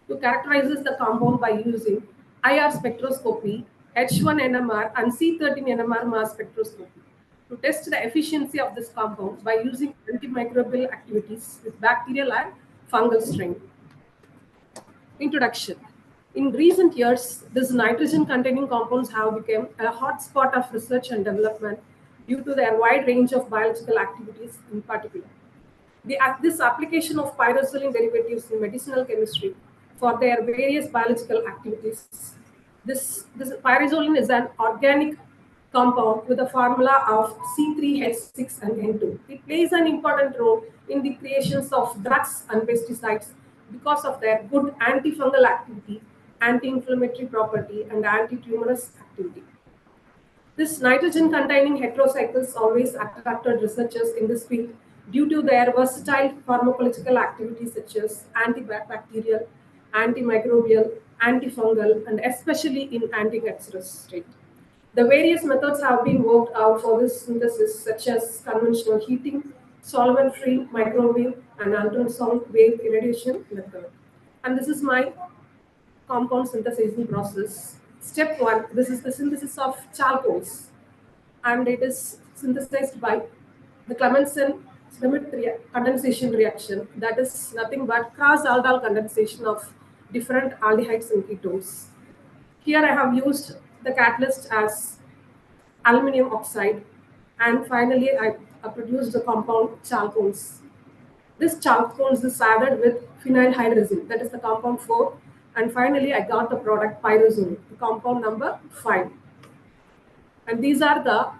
to characterize the compound by using IR spectroscopy, H1 NMR and C13 NMR mass spectroscopy, to test the efficiency of this compound by using antimicrobial activities with bacterial and fungal strain. Introduction. In recent years, these nitrogen-containing compounds have become a hotspot of research and development due to their wide range of biological activities in particular. This application of pyrozoline derivatives in medicinal chemistry for their various biological activities. This pyrozoline is an organic compound with a formula of C3H6 and N2. It plays an important role in the creations of drugs and pesticides because of their good antifungal activity, anti-inflammatory property, and anti-tumorous activity. This nitrogen-containing heterocycles always attracted researchers in this field due to their versatile pharmacological activities such as antibacterial, antimicrobial, antifungal, and especially in anticancerous state. The various methods have been worked out for this synthesis, such as conventional heating, solvent-free microwave, and ultrasound wave irradiation method. And this is my compound synthesizing process. Step 1, this is the synthesis of chalcones, and it is synthesized by the Clemmensen-Schmidt condensation reaction. That is nothing but cross-aldol condensation of different aldehydes and ketones. Here I have used the catalyst as aluminum oxide, and finally I produced the compound chalcones. This chalcones is added with phenyl hydrazine, that is the compound 4, And finally, I got the product pyrazole, compound number 5. And these are the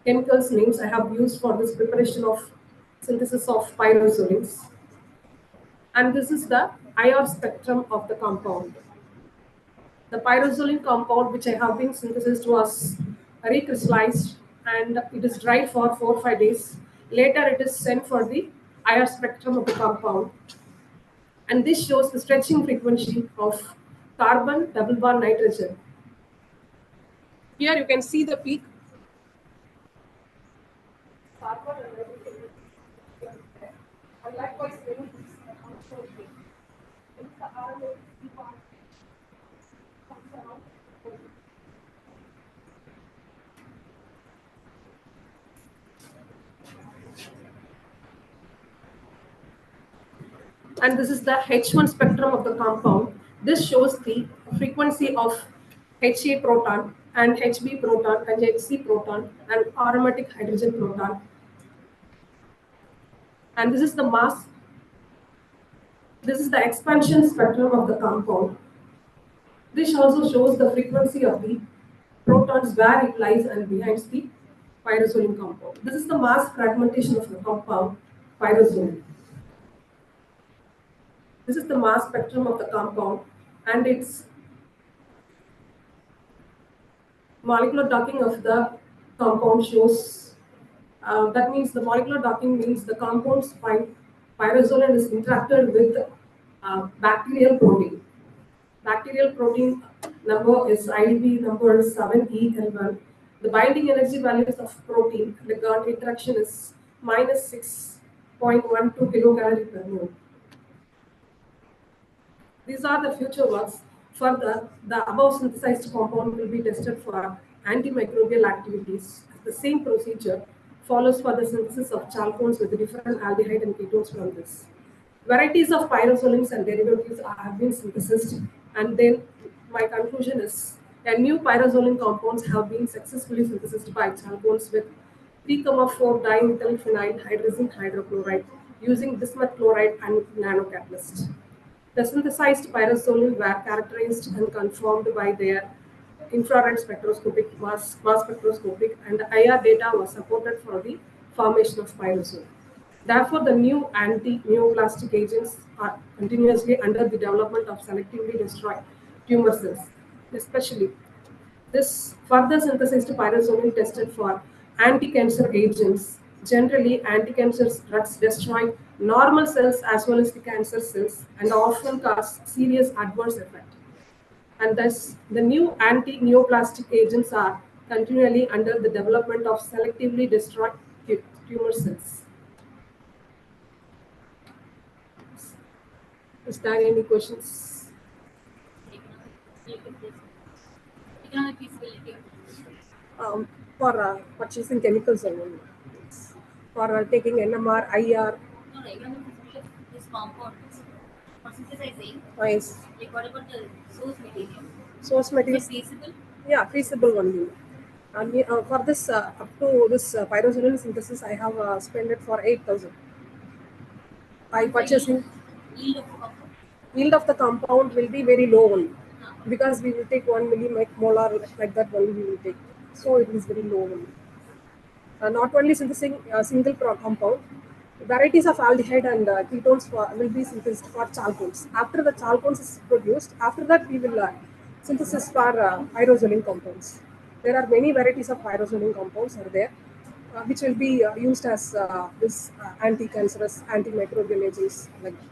chemicals names I have used for this preparation of synthesis of pyrozoles. And this is the IR spectrum of the compound. The pyrozoline compound which I have been synthesized was recrystallized and it is dried for 4 or 5 days. Later it is sent for the IR spectrum of the compound. And this shows the stretching frequency of carbon double bond nitrogen. Here you can see the peak. Carbon and nitrogen. And likewise, when it is also peak. When the RNA comes around, and this is the H1 spectrum of the compound. This shows the frequency of HA proton and HB proton and HC proton and aromatic hydrogen proton. And this is the mass. This is the expansion spectrum of the compound. This also shows the frequency of the protons where it lies and behind the pyrozoline compound. This is the mass fragmentation of the compound pyrozoline. This is the mass spectrum of the compound and its molecular docking of the compound shows, that means the molecular docking means the compound's pyrozoline is interacted with bacterial protein. Bacterial protein number is IDB number 7E11. The binding energy values of protein regard interaction is minus 6.12 kilocalorie per mole. These are the future works. Further, the above synthesized compound will be tested for antimicrobial activities. The same procedure follows for the synthesis of chalcones with different aldehyde and ketones from this. Varieties of pyrozolines and derivatives have been synthesized, and then my conclusion is that new pyrozoline compounds have been successfully synthesized by chalcones with 3,4-dimethylphenyl hydrazine hydrochloride using bismuth chloride and nanocatalyst. The synthesized pyrozoline were characterized and confirmed by their infrared spectroscopic mass spectroscopic, and the IR data was supported for the formation of pyrozole. Therefore, the new anti-neoplastic agents are continuously under the development of selectively destroy tumor cells. Especially, this further synthesized pyrozoline tested for anti-cancer agents. Generally, anti-cancer drugs destroy normal cells as well as the cancer cells and often cause serious adverse effect. And thus, the new anti-neoplastic agents are continually under the development of selectively destroy tumor cells. Is there any questions? Economic feasibility. For purchasing chemicals only. For taking NMR, IR. No, economic feasibility of this compound for synthesizing. Yes. Like what about the source material? Source material. Is it feasible? Yeah, feasible only. And for this, up to this pyrozoline synthesis, I have spent it for 8,000. By purchasing. Yield of the compound will be very low only, because we will take 1 millimolar like that only we will take. So it is very low only. Not only synthesizing a single compound, varieties of aldehyde and ketones will be synthesized for chalcones. After the chalcones is produced, after that we will synthesis for pyrozoline compounds. There are many varieties of pyrozoline compounds are there, which will be used as this anti-cancerous, antimicrobial agents like that.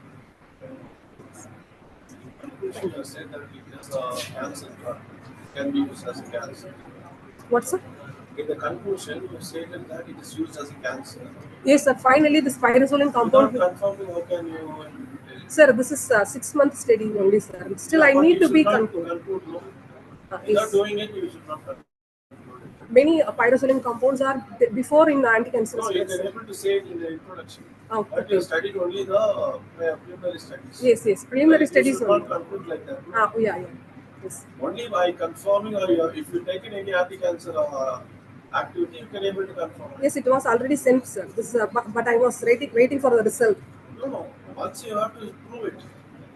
You said that it is a cancer drug. It can be used as a cancer. What's up? In the conclusion, you stated that it is used as a cancer. Yes, sir. Finally, this pyrozoline compound. Without confirming, how can you? Sir, this is 6-month study only, sir. Still, I need to be concluded. Without Yes. doing it, you should not conclude. Many pyrozoline compounds are before in anti-cancerous. No, you are able to say it in the introduction. Oh, but you studied only the preliminary studies. Yes. Preliminary So studies you should only. not conclude like that. Yeah. Yes. Only by confirming, or if you take in any anti-cancer activity, you can able to confirm. Yes, it was already sent, sir. This, but I was waiting for the result. No. Once you have to prove it.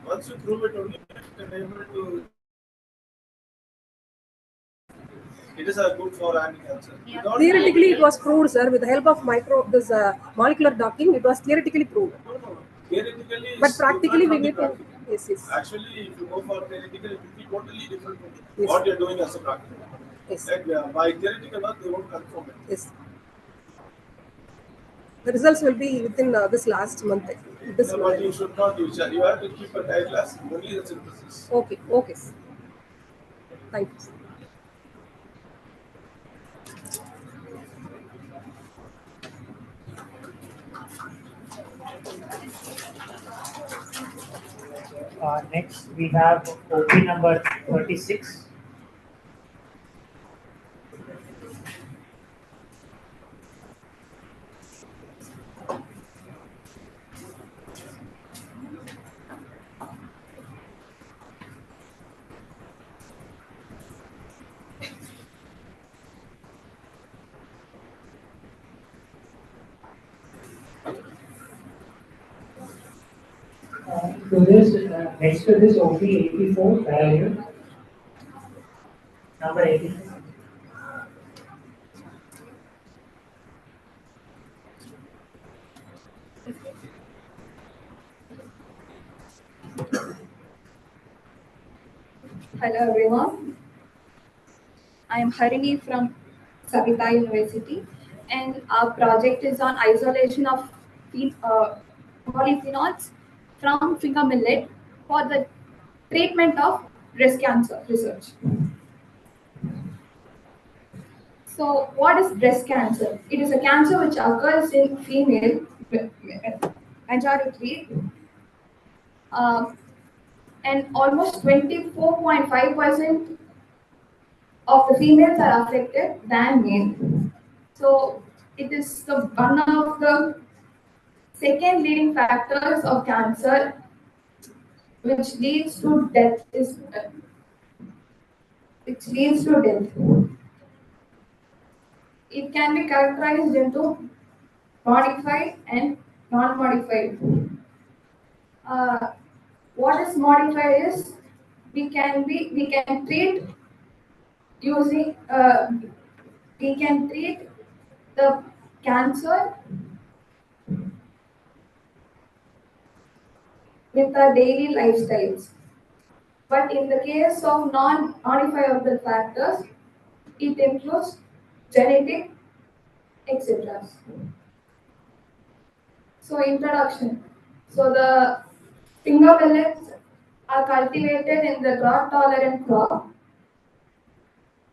Once you prove it only, you can able to. It is a good for anti-cancer. Theoretically, it was proved, sir, with the help of molecular docking. It was theoretically proved. Theoretically, But practically, we need to. Yes, yes. Actually, if you go for theoretical, it will be totally different from Yes. what you're doing as a practical. Yes. Like, by theoretical work, they won't confirm it. Yes. The results will be within this last month. This No, but you should not use that. You have to keep a tight glass, only the synthesis. Okay, okay. Thank you. Next, we have OP number 36. Next to this OP 84, where are you? Number 84. Hello everyone. I am Harini from Savita University, and our project is on isolation of polyphenols from finger millet for the treatment of breast cancer research. So, what is breast cancer? It is a cancer which occurs in female majority, and almost 24.5% of the females are affected than male. So, it is one of the second leading factors of cancer, which leads to death. Which leads to death. It can be characterized into modified and non-modified. What is modified is we can treat using we can treat the cancer with our daily lifestyles. But in the case of non-modifiable factors, it includes genetic, etc. So introduction. So the finger millets are cultivated in the drought-tolerant crop,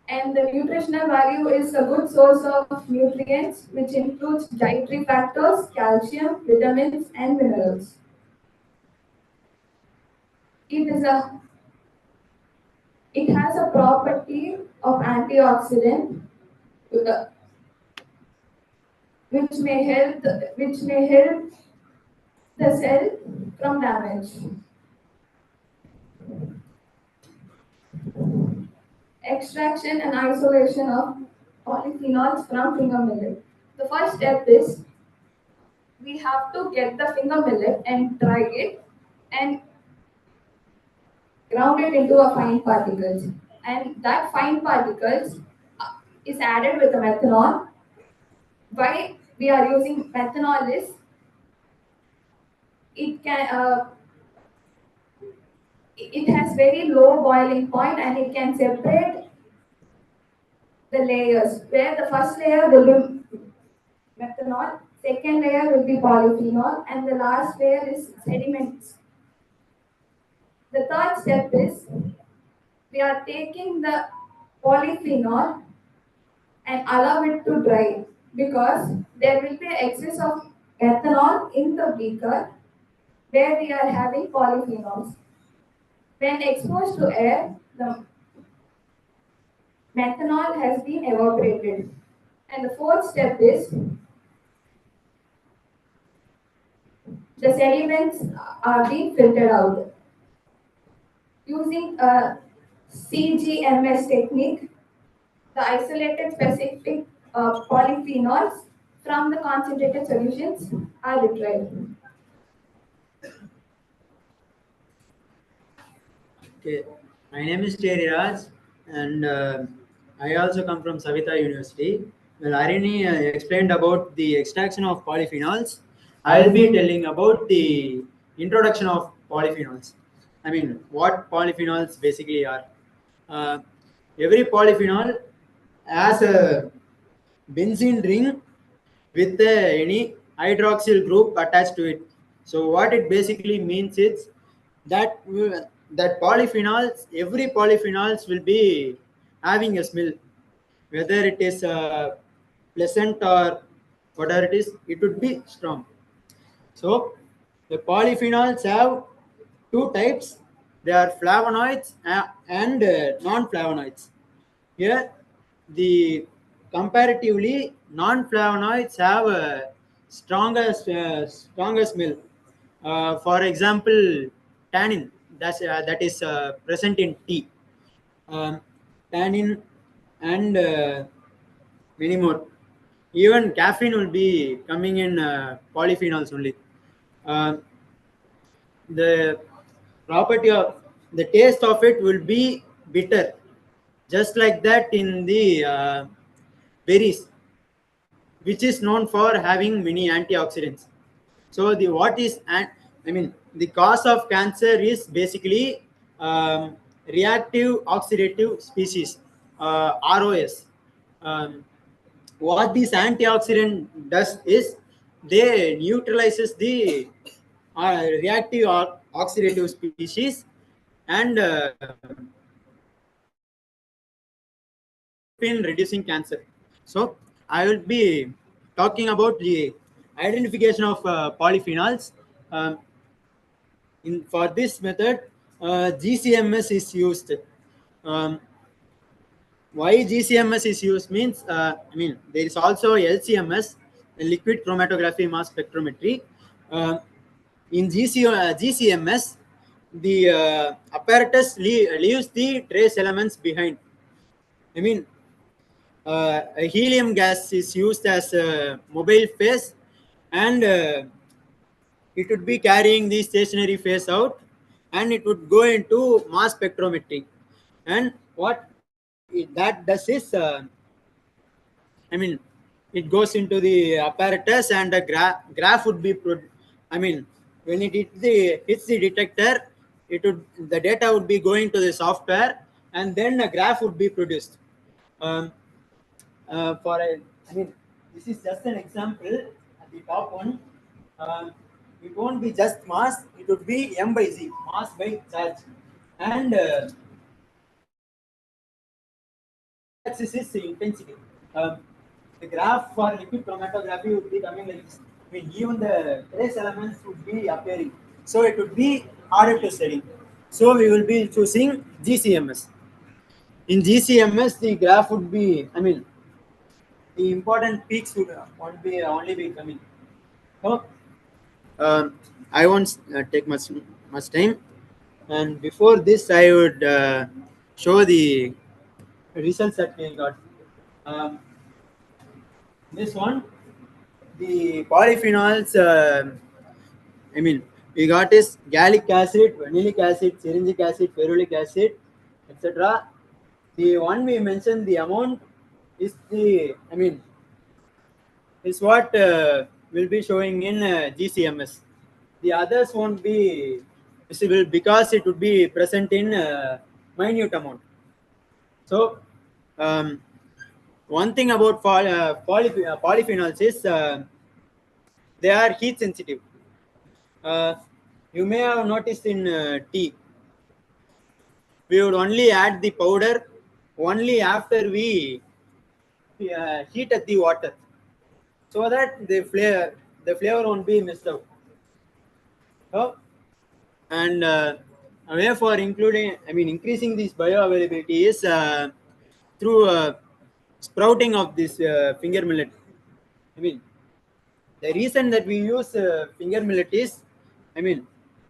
and the nutritional value is a good source of nutrients, which includes dietary factors, calcium, vitamins, and minerals. It has a property of antioxidant, which may help the cell from damage. Extraction and isolation of polyphenols from finger millet. The first step is we have to get the finger millet and dry it and ground it into a fine particles. And that fine particles is added with the methanol. Why we are using methanol is it has very low boiling point and it can separate the layers, where the first layer will be methanol, second layer will be polyphenol, and the last layer is sediments. The third step is we are taking the polyphenol and allow it to dry, because there will be excess of ethanol in the beaker where we are having polyphenols. When exposed to air, the methanol has been evaporated. And the fourth step is the sediments are being filtered out. Using a CGMS technique, the isolated specific polyphenols from the concentrated solutions are retrieved. Okay, my name is Terry Raj, and I also come from Savita University. Well, Arini explained about the extraction of polyphenols. I'll be telling about the introduction of polyphenols. I mean, what polyphenols basically are. Uh, every polyphenol has a benzene ring with any hydroxyl group attached to it. So what it basically means is that that polyphenols, every polyphenols will be having a smell, whether it is pleasant or whatever it would be strong. So the polyphenols have two types. They are flavonoids and non-flavonoids. Here, the comparatively non-flavonoids have a stronger smell. For example, tannin that is present in tea, um, tannin and many more. Even caffeine will be coming in polyphenols only. Um the property of the taste of it will be bitter, just like that in the berries, which is known for having many antioxidants. So the what is and I mean the cause of cancer is basically reactive oxidative species, ROS. Um, what this antioxidant does is they neutralizes the reactive oxidative species and help in reducing cancer. So I will be talking about the identification of polyphenols. Um, for this method, GCMS is used. Um, why GCMS is used means, I mean, there is also LCMS, liquid chromatography mass spectrometry. Uh, in GCMS, the apparatus leaves the trace elements behind. I mean, a helium gas is used as a mobile phase, and it would be carrying the stationary phase out, and it would go into mass spectrometry. And what that does is, I mean, it goes into the apparatus, and a graph would be I mean, when it hits the detector, it would the data would be going to the software, and then a graph would be produced. Um, I mean, this is just an example. At the top one, um, it won't be just mass; it would be m by z, mass by charge, and axis is the intensity. Um, the graph for liquid chromatography would be coming like this. I mean, even the trace elements would be appearing, so it would be harder to study. So we will be choosing GCMS. In GCMS, the graph would be, I mean, the important peaks would only be coming. So I won't take much time. And before this, I would show the results that we got. Um, this one, the polyphenols. I mean, we got is gallic acid, vanillic acid, syringic acid, ferulic acid, etc. The one we mentioned, the amount is the, I mean, is what will be showing in GCMS. The others won't be visible because it would be present in minute amount. So, one thing about polyphenols is they are heat sensitive. Uh, you may have noticed in tea, we would only add the powder only after we heat at the water, so that the flavor won't be missed out. So, and a way for increasing this bioavailability is through sprouting of this finger millet. I mean, the reason that we use finger millet is, I mean,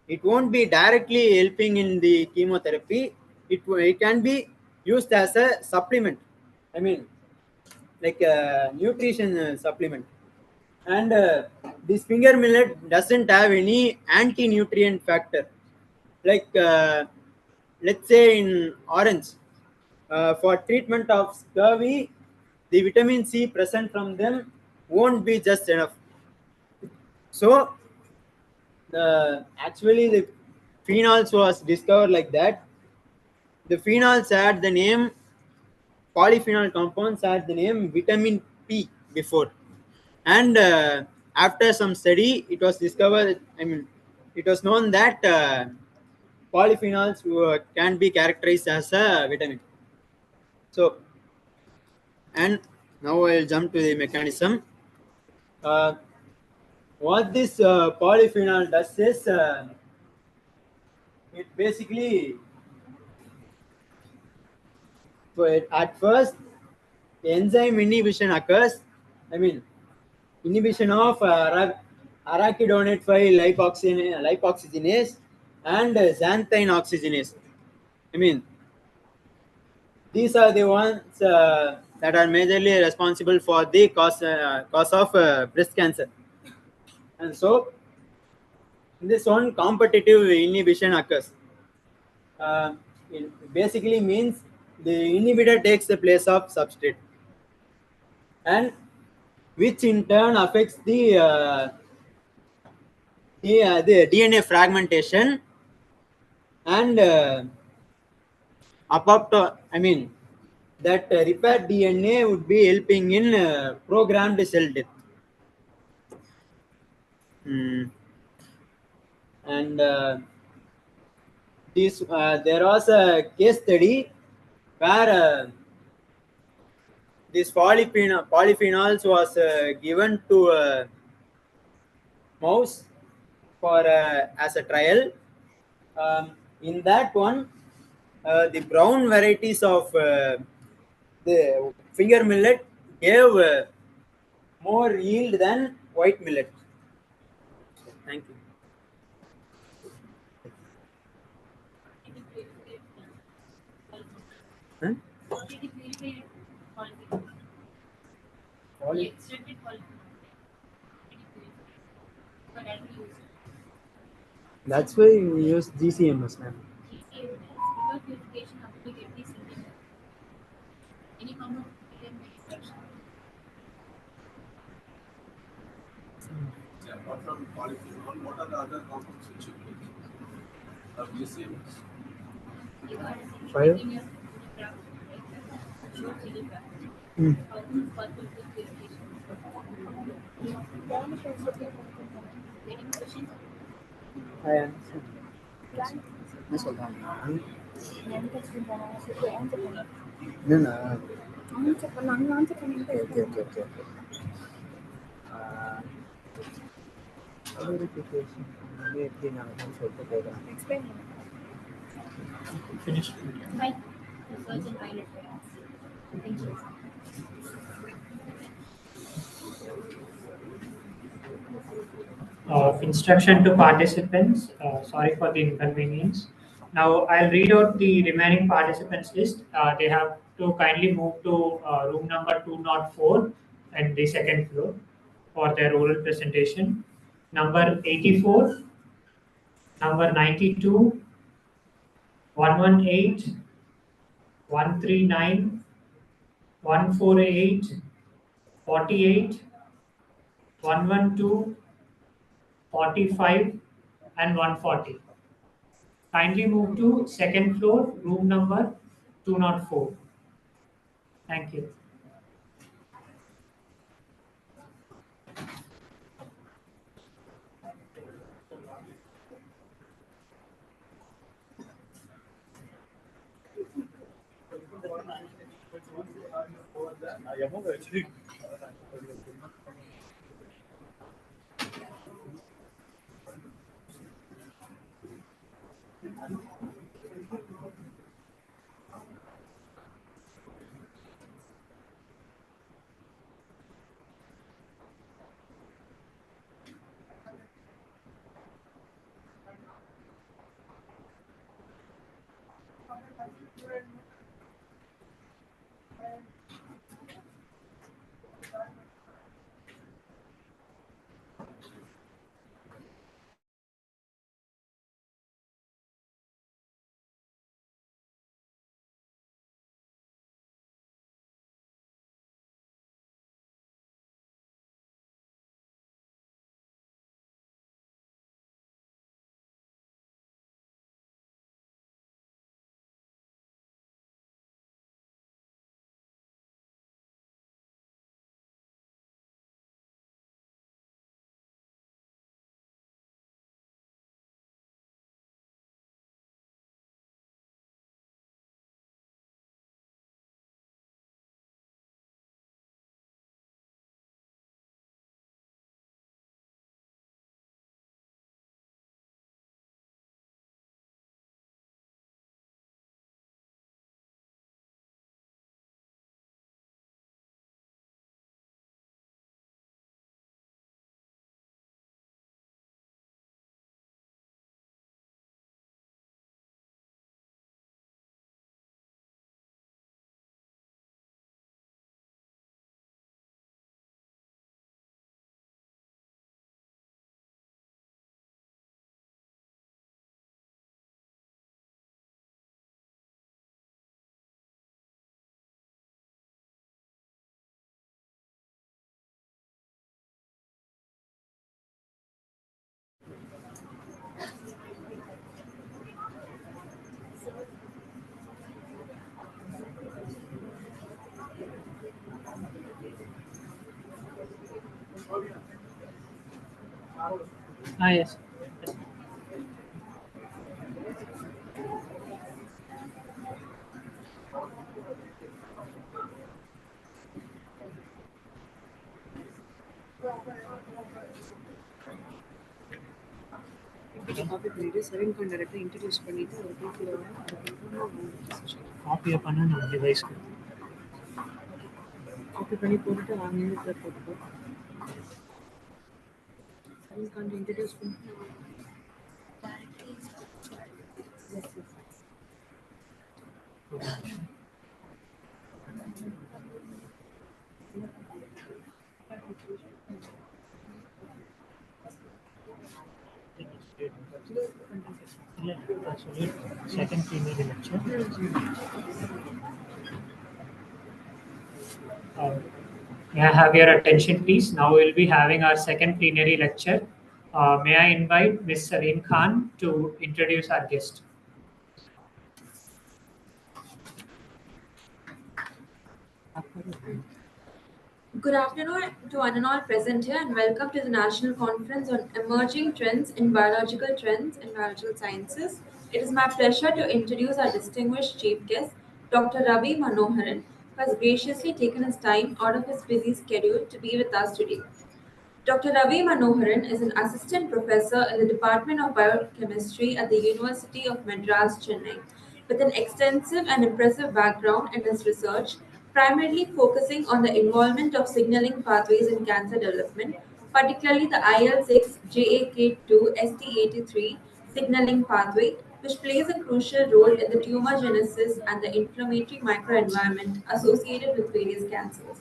it won't be directly helping in the chemotherapy. It can be used as a supplement. I mean, like a nutrition supplement. And this finger millet doesn't have any anti-nutrient factor like let's say in orange, for treatment of scurvy, the vitamin C present from them won't be just enough. So, actually, the phenols was discovered like that. The phenols had the name, polyphenol compounds had the name vitamin P before. And after some study, it was discovered, it was known that polyphenols can be characterized as a vitamin. So, and now I'll jump to the mechanism. Uh, what this polyphenol does is, it basically, at first, enzyme inhibition occurs. Inhibition of arachidonate 5 lipoxygenase and xanthine oxygenase. These are the ones that are majorly responsible for the cause of breast cancer. And so, in this one, competitive inhibition occurs. It basically means the inhibitor takes the place of substrate, and which in turn affects the DNA fragmentation and that repaired DNA would be helping in programmed cell death. And there was a case study where this polyphenols was given to mouse for as a trial. In that one, the brown varieties of the finger millet gave more yield than white millet. Thank you. Huh? That's why we use GCMS, ma'am. Any compound extraction. Apart from polyphenol, what are the other compounds which you take of GCMs? Five. I understand. No, no. Okay. Explain. Finished. Right. Research and pilot. Thank you. Instruction to participants. Sorry for the inconvenience. Now I'll read out the remaining participants list. They have to kindly move to room number 204 and the second floor for their oral presentation. Number 84, number 92, 118, 139, 148, 48, 112, 45, and 140. Kindly move to second floor, room number 204. Thank you. Yes. Copy பண்ண நான் டிவைஸ்க்கு copy பண்ணி போட்டுட்டு ஆன்லைன்ல போட்டுக்கோ introduce பண்ணி second plenary lecture. May I have your attention, please? Now we'll be having our second plenary lecture. May I invite Ms. Salim Khan to introduce our guest. Good afternoon to one and all present here, and welcome to the National Conference on Emerging Trends in Biological Trends in Biological Sciences. It is my pleasure to introduce our distinguished chief guest, Dr. Ravi Manoharan, who has graciously taken his time out of his busy schedule to be with us today. Dr. Ravi Manoharan is an assistant professor in the Department of Biochemistry at the University of Madras, Chennai, with an extensive and impressive background in his research, primarily focusing on the involvement of signaling pathways in cancer development, particularly the IL-6 JAK2 ST83 signaling pathway, which plays a crucial role in the tumor genesis and the inflammatory microenvironment associated with various cancers.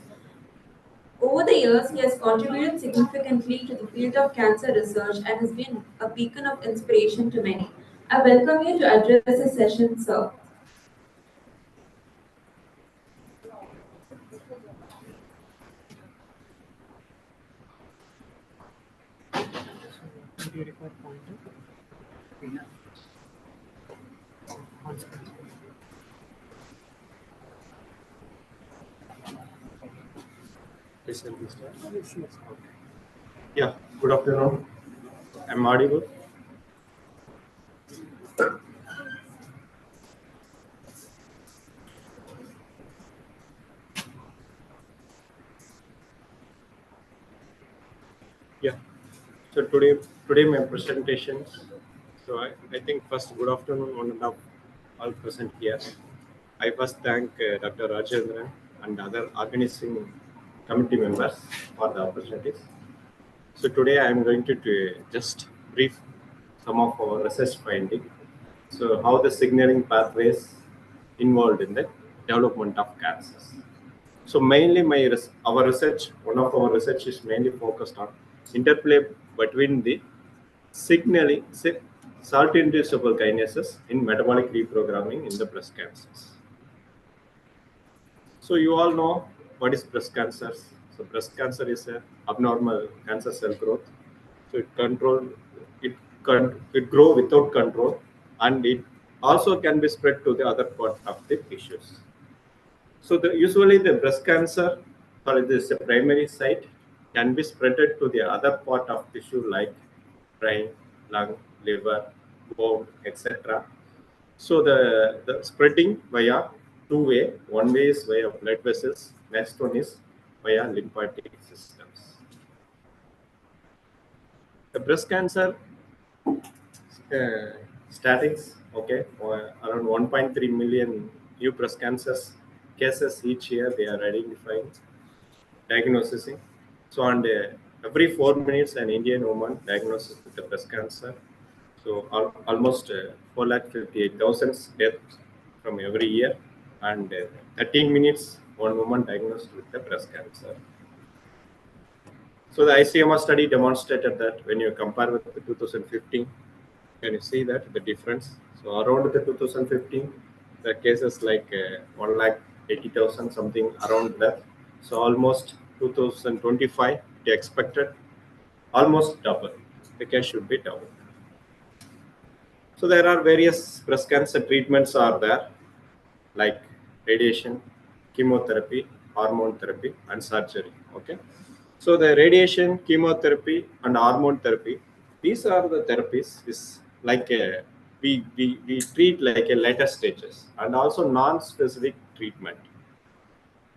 Over the years, he has contributed significantly to the field of cancer research and has been a beacon of inspiration to many. I welcome you to address this session, sir. Do you require pointer? Yeah, good afternoon. I'm audible. Yeah. So today my presentations. So I think first good afternoon one and all present here. I first thank Dr. Rajendran and other organizing committee members for the opportunities. So today I am going to just brief some of our research finding. So how the signaling pathways involved in the development of cancers. So mainly our research, one of our research is mainly focused on interplay between the signaling salt-inducible kinases in metabolic reprogramming in the breast cancers. So you all know what is breast cancer. So breast cancer is an abnormal cancer cell growth. So it grow without control, and it also can be spread to the other part of the tissues. So usually the breast cancer, or this primary site, can be spread to the other part of tissue like brain, lung, liver, bone, etc. So the spreading via two-way. One way is via blood vessels. Next one is via lymphatic systems. The breast cancer statistics, okay, around 1.3 million new breast cancers cases each year they are identifying, diagnosing. So and every 4 minutes an Indian woman diagnosed with the breast cancer. So almost 458,000 deaths from every year, and 13 minutes one woman diagnosed with the breast cancer. So the ICMR study demonstrated that when you compare with the 2015, can you see that the difference? So around the 2015, the cases like 1,80,000 something around that. So almost 2025, they expected almost double. The case should be double. So there are various breast cancer treatments are there, like radiation, chemotherapy, hormone therapy, and surgery. Okay. So the radiation, chemotherapy, and hormone therapy, these are the therapies is like we treat like a later stages, and also non-specific treatment.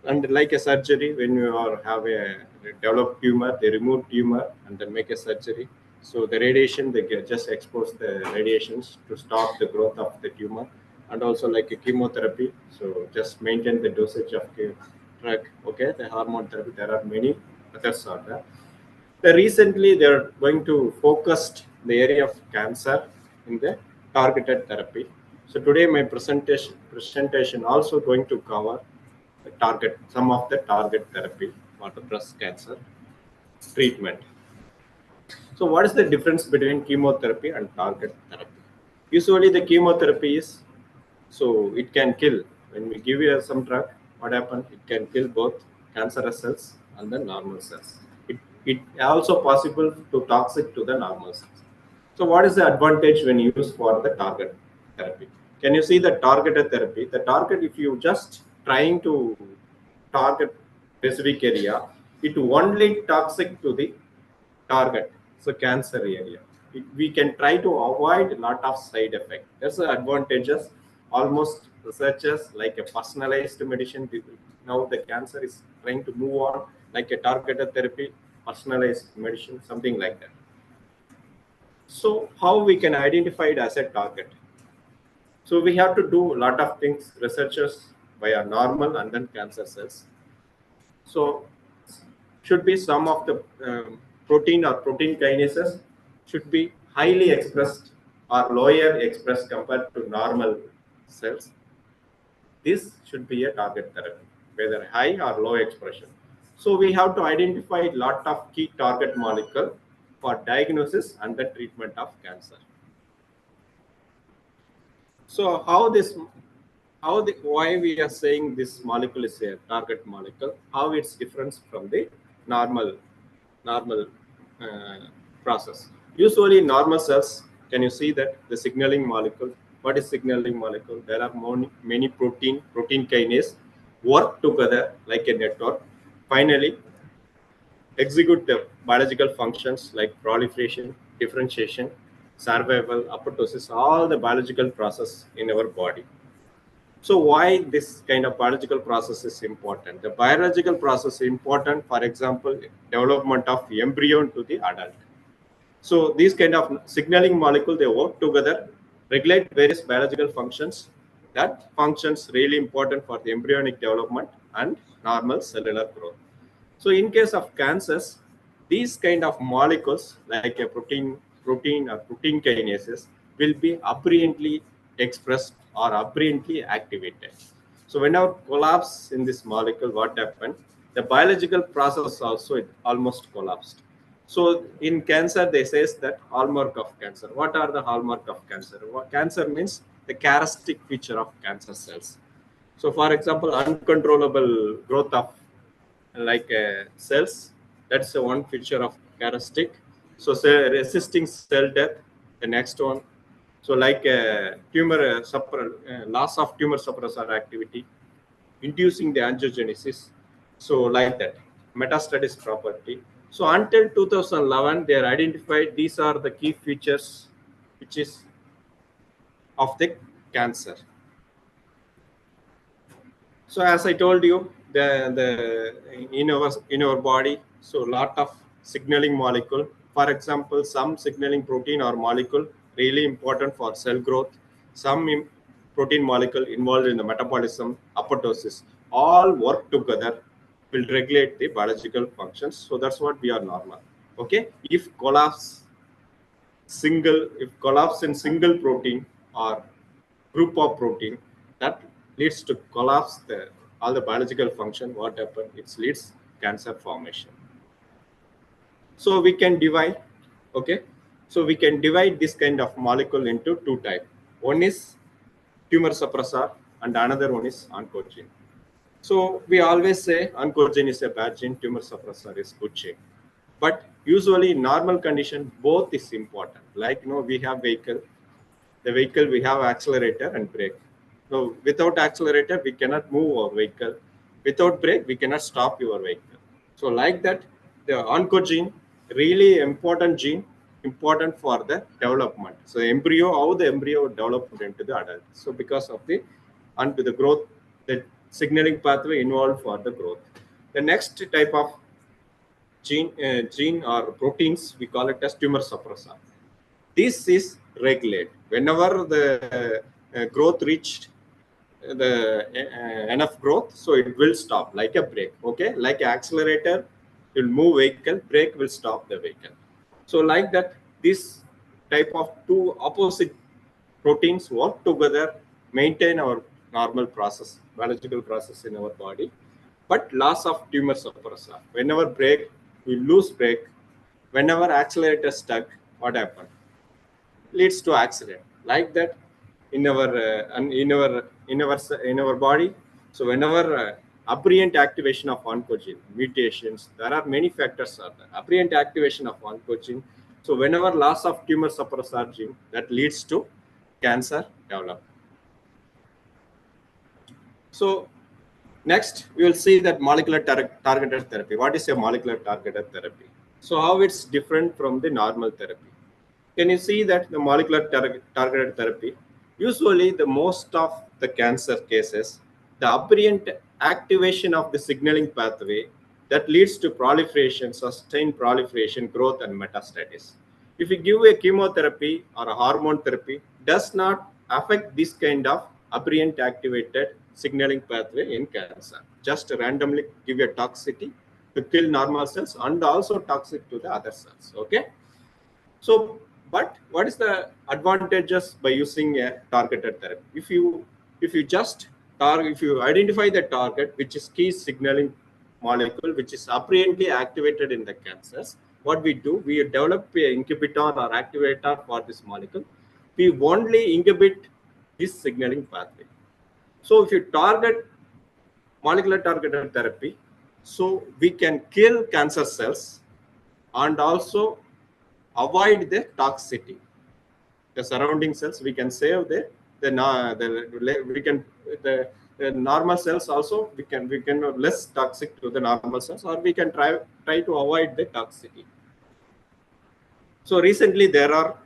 And like a surgery, when you are have a developed tumor, they remove tumor and then make a surgery. So the radiation, they just expose the radiations to stop the growth of the tumor, and also like a chemotherapy. So just maintain the dosage of the drug. Okay, the hormone therapy. There are many methods are there. Recently, they are going to focus the area of cancer in the targeted therapy. So today, my presentation also going to cover some of the target therapy for the breast cancer treatment. So what is the difference between chemotherapy and target therapy? Usually the chemotherapy is, so it can kill. When we give you some drug, what happens? It can kill both cancerous cells and the normal cells. It also possible to toxic to the normal cells. So what is the advantage when used for the target therapy? Can you see the targeted therapy? The target, if you just trying to target specific area, it only toxic to the target, so cancer area. We can try to avoid a lot of side effect. That's the advantages. Almost researchers like a personalized medicine. Now the cancer is trying to move on like a targeted therapy, personalized medicine, something like that. So how we can identify it as a target? So we have to do a lot of things. Researchers via normal and then cancer cells. So should be some of the protein or protein kinases should be highly expressed or lower expressed compared to normal cells. This should be a target therapy, whether high or low expression. So we have to identify a lot of key target molecule for diagnosis and the treatment of cancer. So why we are saying this molecule is a target molecule? How it's different from the normal process? Usually in normal cells, can you see that the signaling molecule? What is signaling molecule? There are many protein kinase work together like a network. Finally, execute the biological functions like proliferation, differentiation, survival, apoptosis, all the biological process in our body. So why this kind of biological process is important? The biological process is important, for example, development of embryo to the adult. So these kind of signaling molecule, they work together, regulate various biological functions. That functions really important for the embryonic development and normal cellular growth. So in case of cancers, these kind of molecules like a protein or protein kinases will be apparently expressed or apparently activated. So whenever collapse in this molecule, what happened? The biological process also almost collapsed. So in cancer, they says that hallmark of cancer. What are the hallmark of cancer? Cancer means the characteristic feature of cancer cells. So for example, uncontrollable growth of like cells, that's one feature of characteristic. So resisting cell death, the next one. So like tumor loss of tumor suppressor activity, inducing the angiogenesis. So like that, metastasis property. So until 2011, they are identified these are the key features which is of the cancer. So as I told you, in our body, so lot of signaling molecule. For example, some signaling protein or molecule really important for cell growth. Some protein molecule involved in the metabolism, apoptosis, all work together will regulate the biological functions. So that's what we are normal. Okay, if collapse in single protein or group of protein, that leads to collapse all the biological function. What happens? It leads cancer formation. So we can divide, okay? So we can divide this kind of molecule into two types. One is tumor suppressor and another one is oncogene. So we always say oncogene is a bad gene, tumor suppressor is good gene. But usually in normal condition, both is important. Like, we have vehicle. The vehicle, we have accelerator and brake. So without accelerator, we cannot move our vehicle. Without brake, we cannot stop your vehicle. So like that, the oncogene, really important gene, important for the development. So embryo, how the embryo developed into the adult. So because of the onto the growth, the signaling pathway involved for the growth. The next type of gene or proteins, we call it as tumor suppressor. This is regulate. Whenever the growth reached the enough growth, so it will stop like a brake. Okay, like an accelerator will move vehicle, brake will stop the vehicle. So like that, this type of two opposite proteins work together, maintain our normal process, biological process in our body. But loss of tumor suppressor. Whenever brake, we lose brake. Whenever accelerator stuck, what happened? Leads to accident. Like that, in our body. So whenever aberrant activation of oncogene mutations, there are many factors are there. Aberrant activation of oncogene. So whenever loss of tumor suppressor gene, that leads to cancer development. So next, we will see that molecular targeted therapy. What is a molecular targeted therapy? So how it's different from the normal therapy? Can you see that the molecular targeted therapy, usually the most of the cancer cases, the aberrant activation of the signaling pathway that leads to proliferation, sustained proliferation, growth, and metastasis. If you give a chemotherapy or a hormone therapy, does not affect this kind of aberrant activated signaling pathway in cancer. Just randomly give a toxicity to kill normal cells and also toxic to the other cells. Okay. So, but what is the advantages by using a targeted therapy? If you just target, if you identify the target, which is key signaling molecule, which is apparently activated in the cancers, what we do, we develop an inhibitor or activator for this molecule. We only inhibit this signaling pathway. So if you target molecular targeted therapy, so we can kill cancer cells and also avoid the toxicity. The surrounding cells we can save the normal cells also we can less toxic to the normal cells, or we can try to avoid the toxicity. So recently there are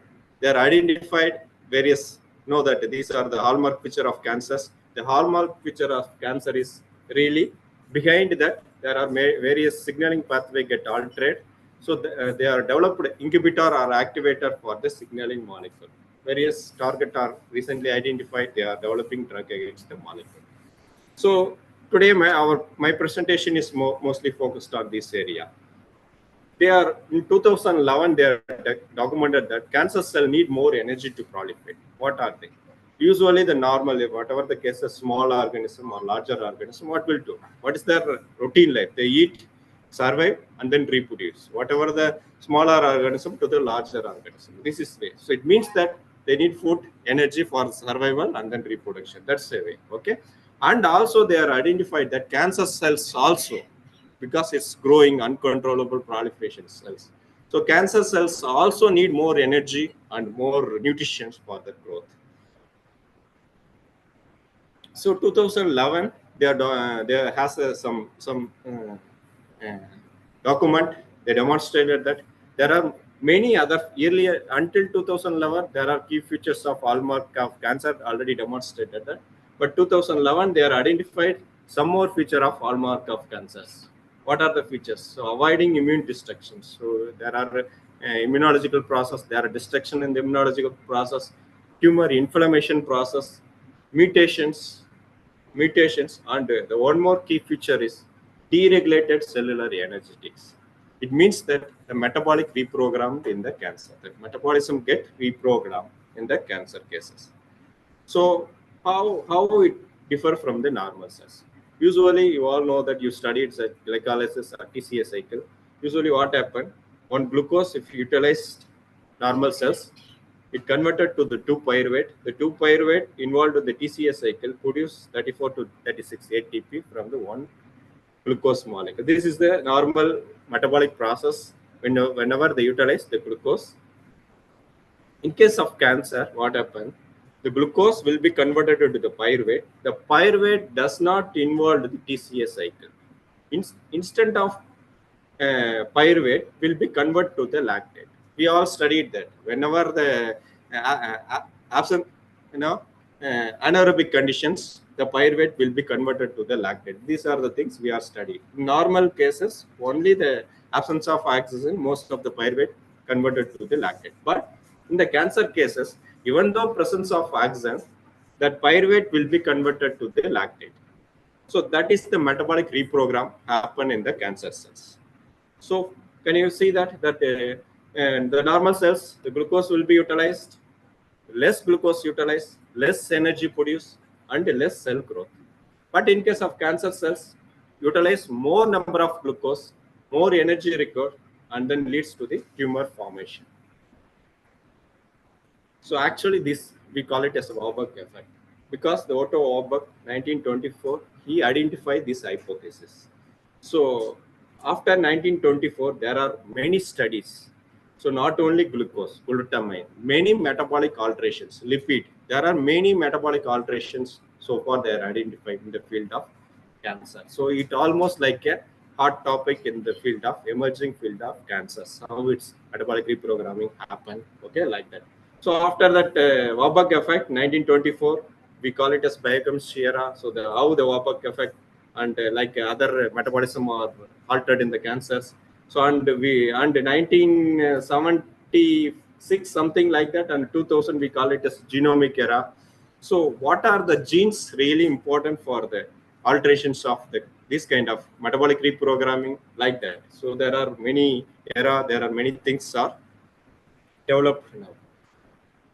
identified various, know that these are the hallmark feature of cancers. The hallmark feature of cancer is really behind that there are various signaling pathway get altered. So they are developed inhibitor or activator for the signaling molecule. Various target are recently identified. They are developing drug against the molecule. So today my presentation is mostly focused on this area. They are in 2011 they are documented that cancer cell need more energy to proliferate. What are they? Usually the normal, whatever the case, a small organism or larger organism, what will do? What is their routine life? They eat, survive, and then reproduce. Whatever the smaller organism to the larger organism. This is way. So it means that they need food, energy for survival and then reproduction. That's the way. Okay. And also they are identified that cancer cells also, because it's growing uncontrollable proliferation cells. So cancer cells also need more energy and more nutrition for the growth. So 2011, there has some document. They demonstrated that there are many other earlier until 2011 there are key features of hallmark of cancer already demonstrated that. But 2011 they are identified some more feature of hallmark of cancers. What are the features? So avoiding immune destruction. So there are immunological process. There are destruction in the immunological process, tumor inflammation process, mutations, and the one more key feature is deregulated cellular energetics. It means that the metabolic reprogrammed in the cancer. The metabolism get reprogrammed in the cancer cases. So how it differ from the normal cells? Usually you all know that you studied the glycolysis or TCA cycle. Usually what happened? On glucose, if you utilized normal cells, it converted to the 2-pyruvate. The 2-pyruvate involved in the TCA cycle produce 34 to 36 ATP from the one glucose molecule. This is the normal metabolic process whenever they utilize the glucose. In case of cancer, what happens? The glucose will be converted into the pyruvate. The pyruvate does not involve the TCA cycle. Instead of pyruvate will be converted to the lactate. We all studied that whenever the absent, anaerobic conditions, the pyruvate will be converted to the lactate. These are the things we are studying. In normal cases, only the absence of oxygen, most of the pyruvate converted to the lactate. But in the cancer cases, even though presence of oxygen, that pyruvate will be converted to the lactate. So that is the metabolic reprogram happen in the cancer cells. So can you see that and the normal cells, the glucose will be utilized, less glucose utilized, less energy produced, and less cell growth. But in case of cancer cells, utilize more number of glucose, more energy required, and then leads to the tumor formation. So actually this, we call it as a Warburg effect, because the Otto Warburg 1924, he identified this hypothesis. So after 1924, there are many studies. So not only glucose, glutamine, many metabolic alterations, lipid, there are many metabolic alterations so far they are identified in the field of cancer. So it almost like a hot topic in the field of emerging field of cancers, how its metabolic reprogramming happen, okay, like that. So after that Warburg effect, 1924, we call it as biochemistry era. So how the Warburg effect and like other metabolism are altered in the cancers. So and 1976 something like that, and 2000 we call it as genomic era. So what are the genes really important for the alterations of this kind of metabolic reprogramming like that? So there are many there are many things are developed now.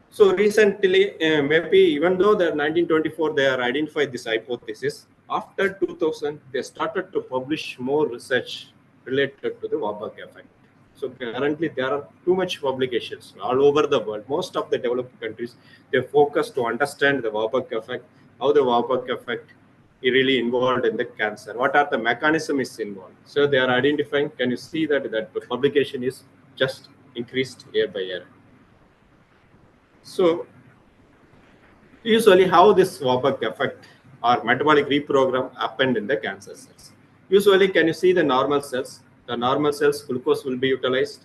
So recently, maybe even though the 1924 they are identified this hypothesis, after 2000 they started to publish more research related to the Warburg effect. So currently there are too much publications all over the world. Most of the developed countries, they focus to understand the Warburg effect, how the Warburg effect is really involved in the cancer, what are the mechanism is involved. So they are identifying. Can you see that the publication is just increased year by year? So usually how this Warburg effect or metabolic reprogram happened in the cancer cells. Usually, can you see the normal cells? The normal cells, glucose will be utilized.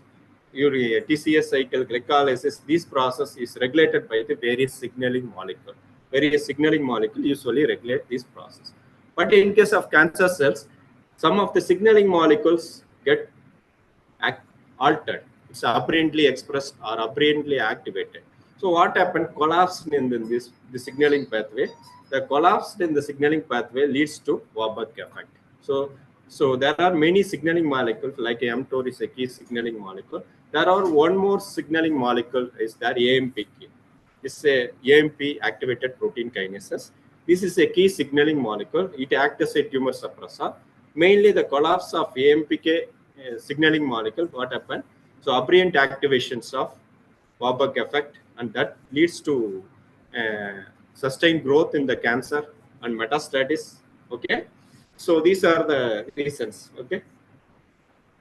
Urea, TCS cycle, glycolysis, this process is regulated by the various signaling molecule. Various signaling molecule usually regulate this process. But in case of cancer cells, some of the signaling molecules get altered. It's aberrantly expressed or aberrantly activated. So what happened? Collapsed in this the signaling pathway. The collapse in the signaling pathway leads to Warburg effect. So there are many signaling molecules, like mTOR is a key signaling molecule. There are one more signaling molecule is that AMPK. It's a AMP activated protein kinases. This is a key signaling molecule. It acts as a tumor suppressor. Mainly the collapse of AMPK signaling molecule, what happened? So aberrant activations of Warburg effect, and that leads to sustained growth in the cancer and metastasis. Okay, so these are the reasons. Okay,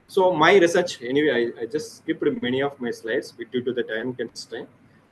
so my research, anyway, I just skipped many of my slides due to the time constraint.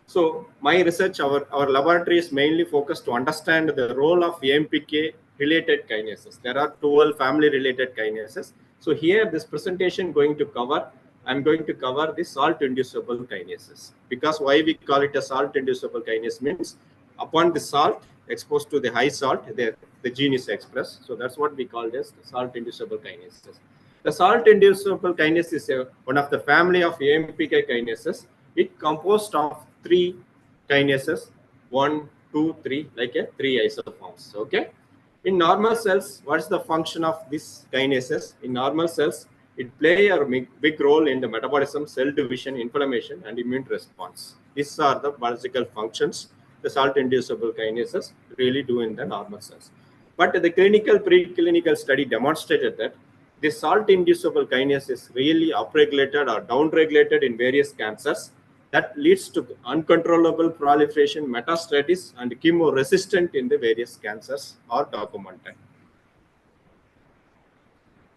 So my research, our laboratory is mainly focused to understand the role of AMPK related kinases. There are 12 family related kinases. So here this presentation going to cover, I'm going to cover the salt inducible kinases. Because why we call it a salt inducible kinase means upon the salt exposed to the high salt, the gene is expressed. So that's what we call as salt inducible kinases. The salt inducible kinase is one of the family of AMPK kinases. It composed of 3 kinases, 1, 2, 3, like a 3 isoforms. Okay. In normal cells, what's the function of these kinases? In normal cells, it play a big role in the metabolism, cell division, inflammation, and immune response. These are the biological functions the salt-inducible kinases really do in the normal cells. But the preclinical study demonstrated that the salt-inducible kinase is really upregulated or downregulated in various cancers. That leads to uncontrollable proliferation, metastasis, and chemo-resistant in the various cancers are documented.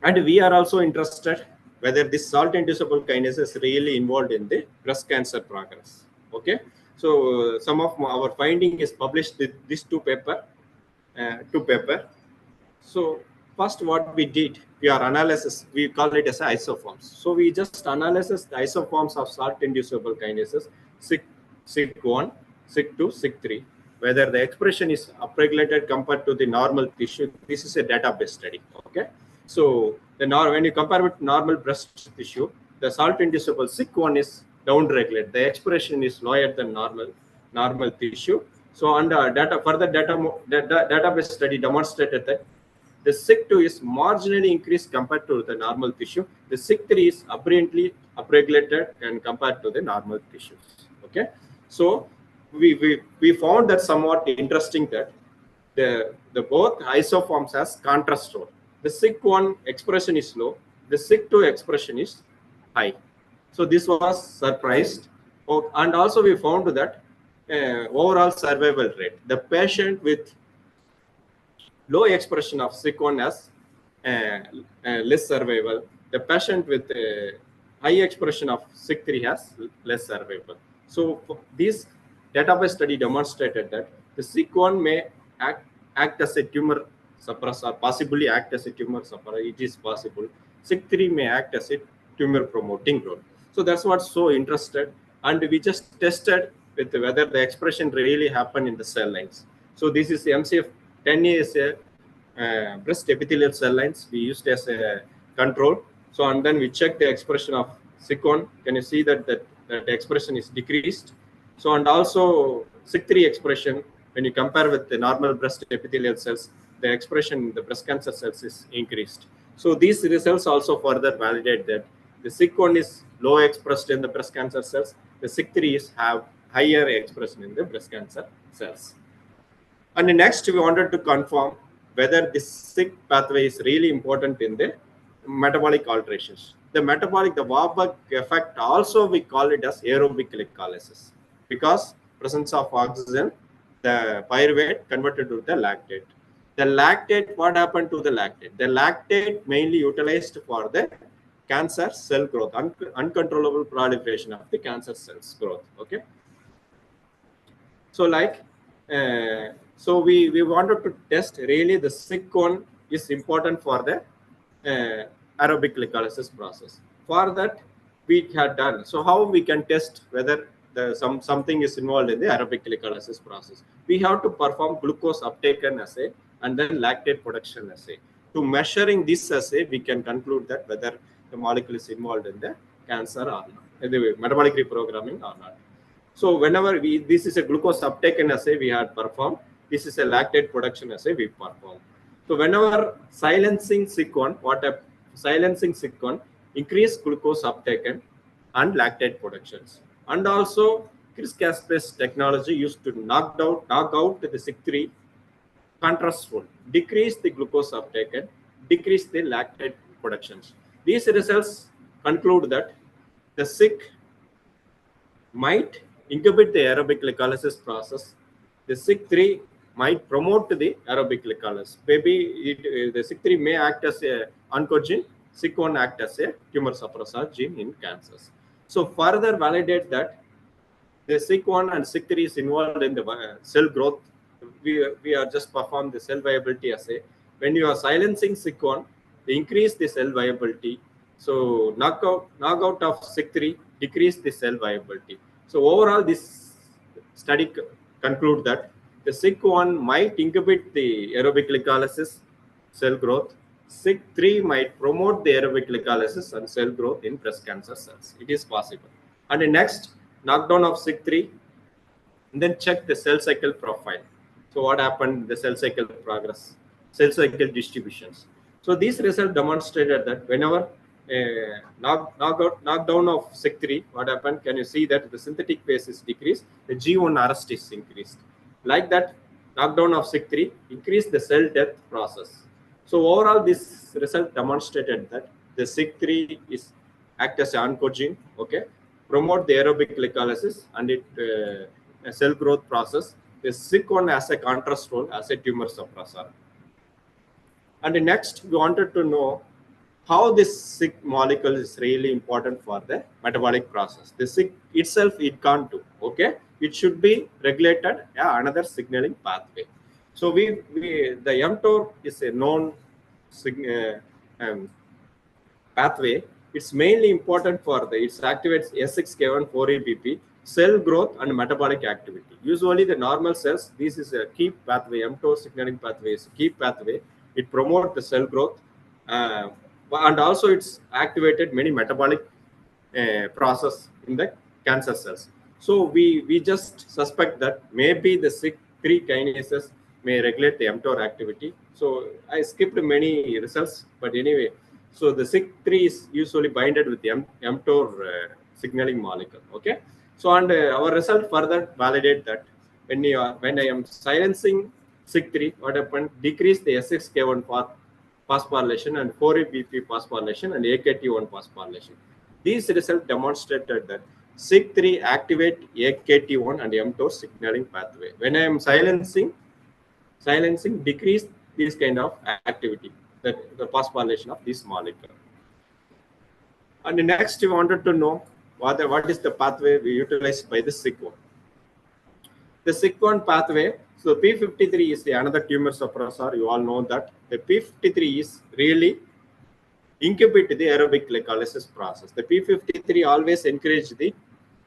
And we are also interested whether this salt-inducible kinase is really involved in the breast cancer progress. Okay, so some of our finding is published in these two paper. So first, what we did, we are analysis, we call it as isoforms. So we just analysis the isoforms of salt-inducible kinases, SIC1, SIC2, SIC3, whether the expression is upregulated compared to the normal tissue. This is a database study, okay? So when you compare with normal breast tissue, the salt-inducible SIC1 is down-regulated. The expression is lower than normal tissue. So under further database study demonstrated that the SIC2 is marginally increased compared to the normal tissue. The SIC3 is aberrantly upregulated and compared to the normal tissues. Okay, so we found that somewhat interesting that the both isoforms has contrast role. The SIC1 expression is low. The SIC2 expression is high. So this was surprised, and also we found that overall survival rate. The patient with low expression of SIC1 has less survival. The patient with high expression of SIC3 has less survival. So this database study demonstrated that the SIC1 may act as a tumor suppressor, possibly act as a tumor suppressor. It is possible. SIC3 may act as a tumor promoting role. So that's what's so interested. And we just tested with whether the expression really happened in the cell lines. So this is MCF10A is a breast epithelial cell lines we used as a control. So and then we check the expression of SIC1. Can you see that the expression is decreased? So and also SIC3 expression, when you compare with the normal breast epithelial cells, the expression in the breast cancer cells is increased. So these results also further validate that the SIC1 is low expressed in the breast cancer cells. The SIC3 is have higher expression in the breast cancer cells. And next, we wanted to confirm whether this SIC pathway is really important in the metabolic alterations. The Warburg effect also we call it as aerobic glycolysis, because presence of oxygen, the pyruvate converted to the lactate. The lactate, what happened to the lactate? The lactate mainly utilized for the cancer cell growth, uncontrollable proliferation of the cancer cells growth. Okay. So so we wanted to test really the SIC1 is important for the aerobic glycolysis process. For that we had done. So how we can test whether something is involved in the aerobic glycolysis process? We have to perform glucose uptake assay and then lactate production assay. To measuring this assay, we can conclude that whether the molecule is involved in the cancer or not, the metabolic reprogramming or not. So whenever this is a glucose uptake assay we had performed, this is a lactate production assay we performed. So whenever silencing SIC1, silencing SIC1 increase glucose uptake and lactate productions. And also CRISPR-Cas technology used to knock out the SIC3 contrastful, decrease the glucose uptake and decrease the lactate productions. These results conclude that the SIC might inhibit the aerobic glycolysis process. The SIC3 might promote the aerobic glycolysis. Maybe the SIC3 may act as a oncogene, SIC1 act as a tumor suppressor gene in cancers. So further validate that the SIC1 and SIC3 is involved in the cell growth. We are just perform the cell viability assay. When you are silencing SIC1, they increase the cell viability. So knockout of SIC3 decrease the cell viability. So overall, this study conclude that the SIC1 might inhibit the aerobic glycolysis cell growth. SIC3 might promote the aerobic glycolysis and cell growth in breast cancer cells. It is possible. And the next, knockdown of SIC3, and then check the cell cycle profile. So what happened, the cell cycle progress, cell cycle distributions. So these results demonstrated that whenever knockdown of SIC3, what happened? Can you see that the synthetic phase is decreased, the G1 arrest is increased. Like that, knockdown of SIC3 increased the cell death process. So overall, this result demonstrated that the SIC3 is act as an oncogene, okay, promote the aerobic glycolysis and it cell growth process. The SIC1 as a contrast role as a tumor suppressor. And next, we wanted to know how this SIC molecule is really important for the metabolic process. The SIC itself, it can't do, okay? It should be regulated another signaling pathway. So the mTOR is a known um, pathway, it's mainly important for it activates S6K1 4-ABP cell growth and metabolic activity. Usually the normal cells, this is a key pathway, mTOR signaling pathway is a key pathway. It promotes the cell growth and also it's activated many metabolic process in the cancer cells. So we just suspect that maybe the SIK3 kinases may regulate the mTOR activity. So I skipped many results, but anyway, so the SIK3 is usually binded with the mTOR signaling molecule. Okay. So and our result further validate that when I am silencing SIK3, what happened? Decrease the S6K1 phosphorylation and 4-BP phosphorylation and AKT1 phosphorylation. These results demonstrated that SIK3 activate AKT1 and mTOR signaling pathway. When I am silencing decrease this kind of activity, the phosphorylation of this molecule. And next, we wanted to know what is the pathway we utilized by the SIK1. The SIK1 pathway, so P53 is the another tumor suppressor. You all know that the P53 is really incubate the aerobic glycolysis process. The P53 always encourage the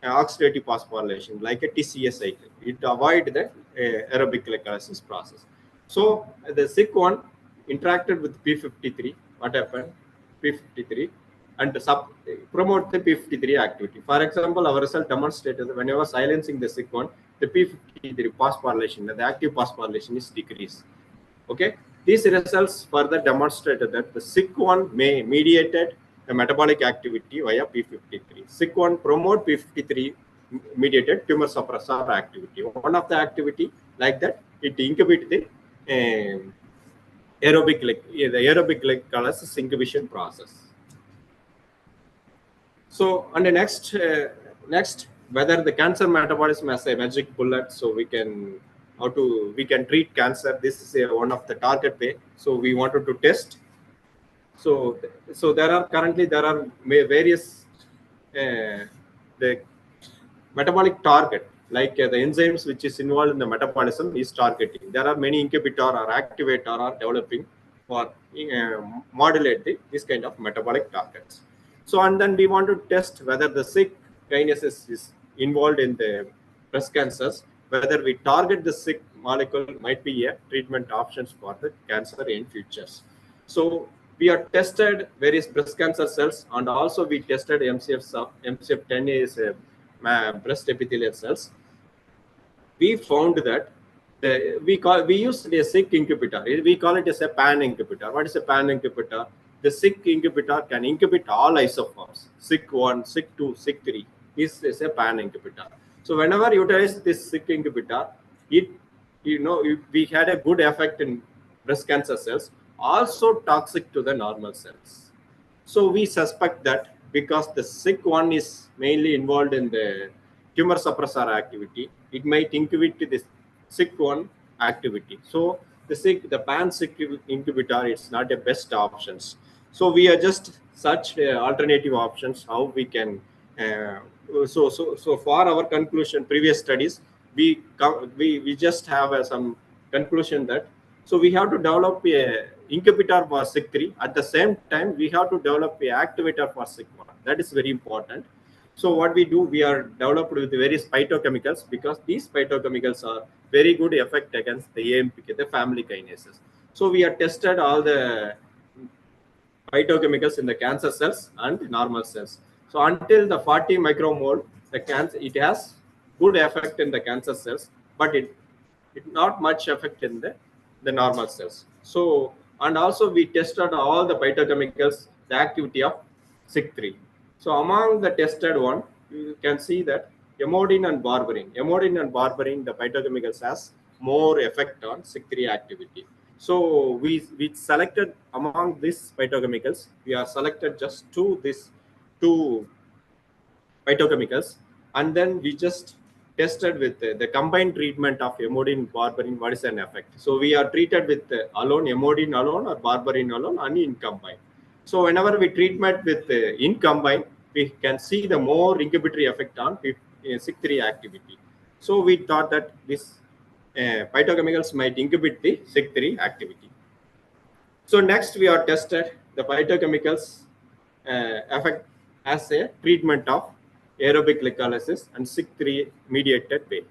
oxidative phosphorylation like a TCA cycle. It avoid the aerobic glycolysis process. So the SIK1 interacted with P53. What happened? P53 and promote the P53 activity. For example, our result demonstrated that whenever silencing the SIK1, the P53 phosphorylation, the active phosphorylation is decreased. Okay, these results further demonstrated that the SIK1 may mediated the metabolic activity via P53. SIK1 promote P53 mediated tumor suppressor activity. One of the activity like that, it incubate the aerobic glycolysis inhibition process. So, and the next, whether the cancer metabolism has a magic bullet, so we can treat cancer. This is one of the target way. So we wanted to test. So there are various the metabolic target like the enzymes which is involved in the metabolism is targeting. There are many inhibitor or activator are developing for modulate this kind of metabolic targets. So and then we want to test whether the SIK kinases is involved in the breast cancers, whether we target the SIK molecule might be a treatment options for the cancer in futures. So we have tested various breast cancer cells and also we tested MCF10A is a breast epithelial cells. We found that we use a SIK inhibitor. We call it as a pan inhibitor. What is a pan inhibitor? The SIK inhibitor can inhibit all isoforms. SIK1, SIK2, SIK3 is a pan inhibitor. So whenever you utilize this SIK inhibitor, we had a good effect in breast cancer cells, also toxic to the normal cells. So we suspect that because the SIK1 is mainly involved in the tumor suppressor activity, it might inhibit this SIK1 activity. So the pan SIK inhibitor is not the best options. So we are just such alternative options how we can. So for our conclusion, previous studies, we just have some conclusion that so we have to develop a inhibitor for SIK3. At the same time, we have to develop a activator for SIK1. That is very important. So what we do, we are developed with various phytochemicals because these phytochemicals are very good effect against the AMPK, the family kinases. So we have tested all the phytochemicals in the cancer cells and normal cells. So until the 40 micromole, it has good effect in the cancer cells, but it not much effect in the normal cells. So and also we tested all the phytochemicals, the activity of SIK3. So among the tested one, you can see that emodin and berberine, the phytochemicals has more effect on SIK3 activity. So we selected among these phytochemicals, we are selected just two phytochemicals, and then we just tested with the combined treatment of emodin, berberine, what is an effect. So we are treated with alone, emodin alone or berberine alone and in combine. So whenever we treatment with in combine, we can see the more inhibitory effect on SIK3 activity. So we thought that this phytochemicals might inhibit the SIK3 activity. So next we are tested the phytochemicals affect as a treatment of aerobic glycolysis and SIC3 mediated way.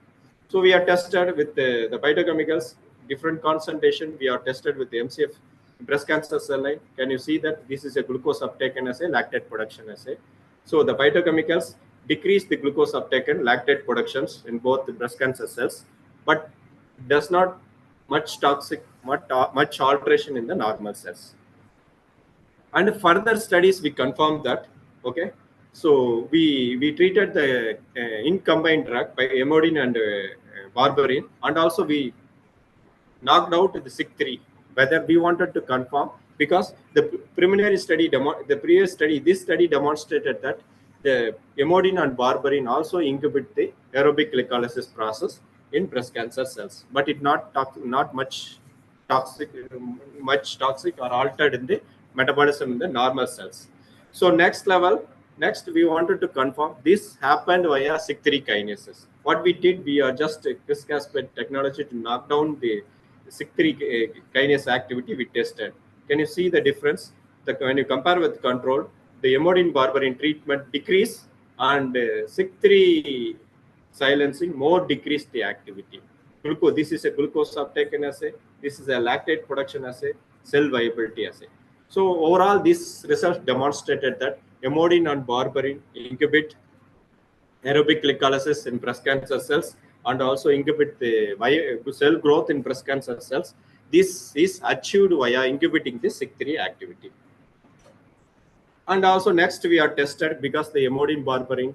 So we are tested with the phytochemicals, different concentration. We are tested with the MCF breast cancer cell line. Can you see that this is a glucose uptake and assay, lactate production assay. So the phytochemicals decrease the glucose uptake and lactate productions in both the breast cancer cells, but does not much alteration in the normal cells. And further studies we confirmed that, okay, so we treated the in combined drug by amodine and barberine, and also we knocked out the SIC3, whether we wanted to confirm, because the preliminary study, the previous study, this study demonstrated that the amodine and barberine also inhibit the aerobic glycolysis process in breast cancer cells, but it not much toxic or altered in the metabolism in the normal cells. So next we wanted to confirm this happened via SIC3 kinases. What we did, we are just CRISPR technology to knock down the SIC3 kinase activity we tested. Can you see the difference? When you compare with control, the amodine barberine treatment decrease and SIC3 silencing more decrease the activity. Glucose, this is a glucose uptake assay. This is a lactate production assay, cell viability assay. So overall, this result demonstrated that amodine and barberine inhibit aerobic glycolysis in breast cancer cells and also inhibit the cell growth in breast cancer cells. This is achieved via inhibiting the SIC3 activity. And also next we are tested because the amodine barberine,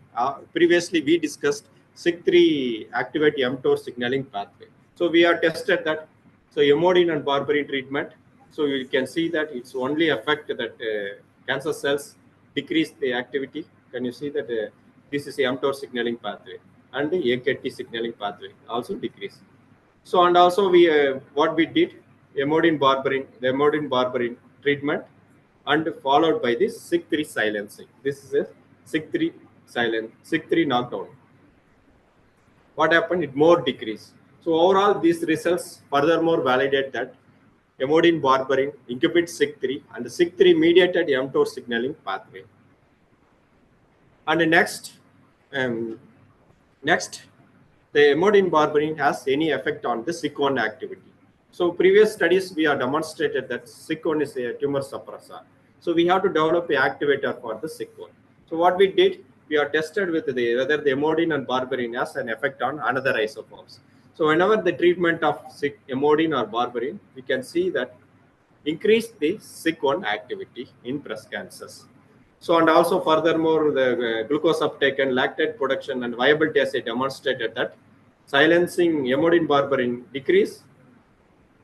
previously we discussed SIC3 activate mTOR signaling pathway. So we are tested that, so amodine and barberine treatment, so you can see that it's only affect that cancer cells decrease the activity. Can you see that this is a mTOR signaling pathway, and the AKT signaling pathway also decrease. So and also we what we did, the amodine barberine treatment and followed by this SIC3 silencing. This is a SIC3 knockdown. What happened? It more decreased. So overall, these results furthermore validate that amodine barberine inhibits SIC3 and the SIC3 mediated mTOR signaling pathway. And next, the amodine barberine has any effect on the SIC1 activity. So previous studies we have demonstrated that SIC1 is a tumor suppressor. So we have to develop an activator for the SIC1. So what we did, we are tested with whether the amodine and barberine has an effect on another isoforms. So whenever the treatment of amodine or barberine, we can see that increase the SIC1 activity in breast cancers. So and also furthermore, the glucose uptake and lactate production and viability assay demonstrated that silencing amodine barberine decrease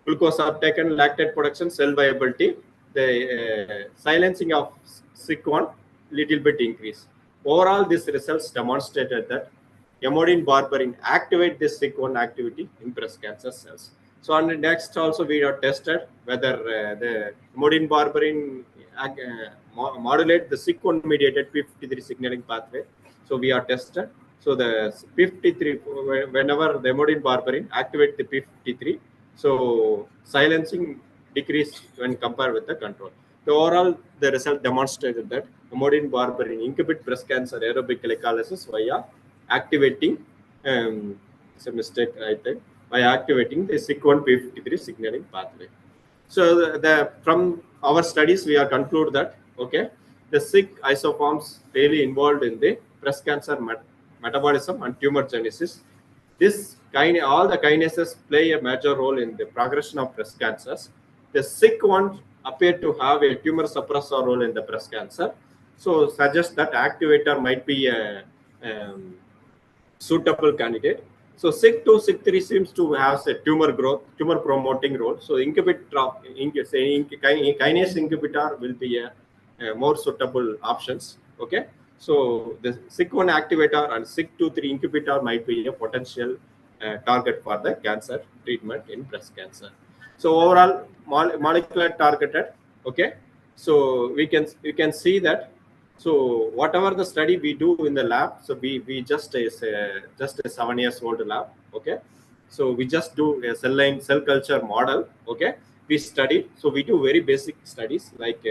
glucose uptake and lactate production, cell viability, the silencing of SIC1 little bit increase. Overall, these results demonstrated that amodine barberine activate this SIC1 activity in breast cancer cells. So on the next also we are tested whether the amodine barberine modulate the SIC1 mediated p53 signaling pathway. So we are tested. So the p53, whenever the amodine barberine activate the p53, so silencing decrease when compared with the control. So overall, the result demonstrated that amodine barberine inhibit breast cancer aerobic glycolysis via activating, it's a mistake I think, by activating the SIC1 p53 signaling pathway. So from our studies, we are conclude that, okay, the SIC isoforms really involved in the breast cancer metabolism and tumor genesis. All the kinases play a major role in the progression of breast cancers. The SIC1 appear to have a tumor suppressor role in the breast cancer. So suggest that activator might be a suitable candidate. So SIC2, SIC3 seems to have a tumor promoting role. So kinase inhibitor will be a more suitable options. Okay. So the SIC1 activator and SIC2/3 inhibitor might be a potential target for the cancer treatment in breast cancer. So overall, molecular targeted. Okay. So we can see that. So whatever the study we do in the lab, so we just a 7 years old lab. Okay. So we just do a cell culture model. Okay. We study. So we do very basic studies like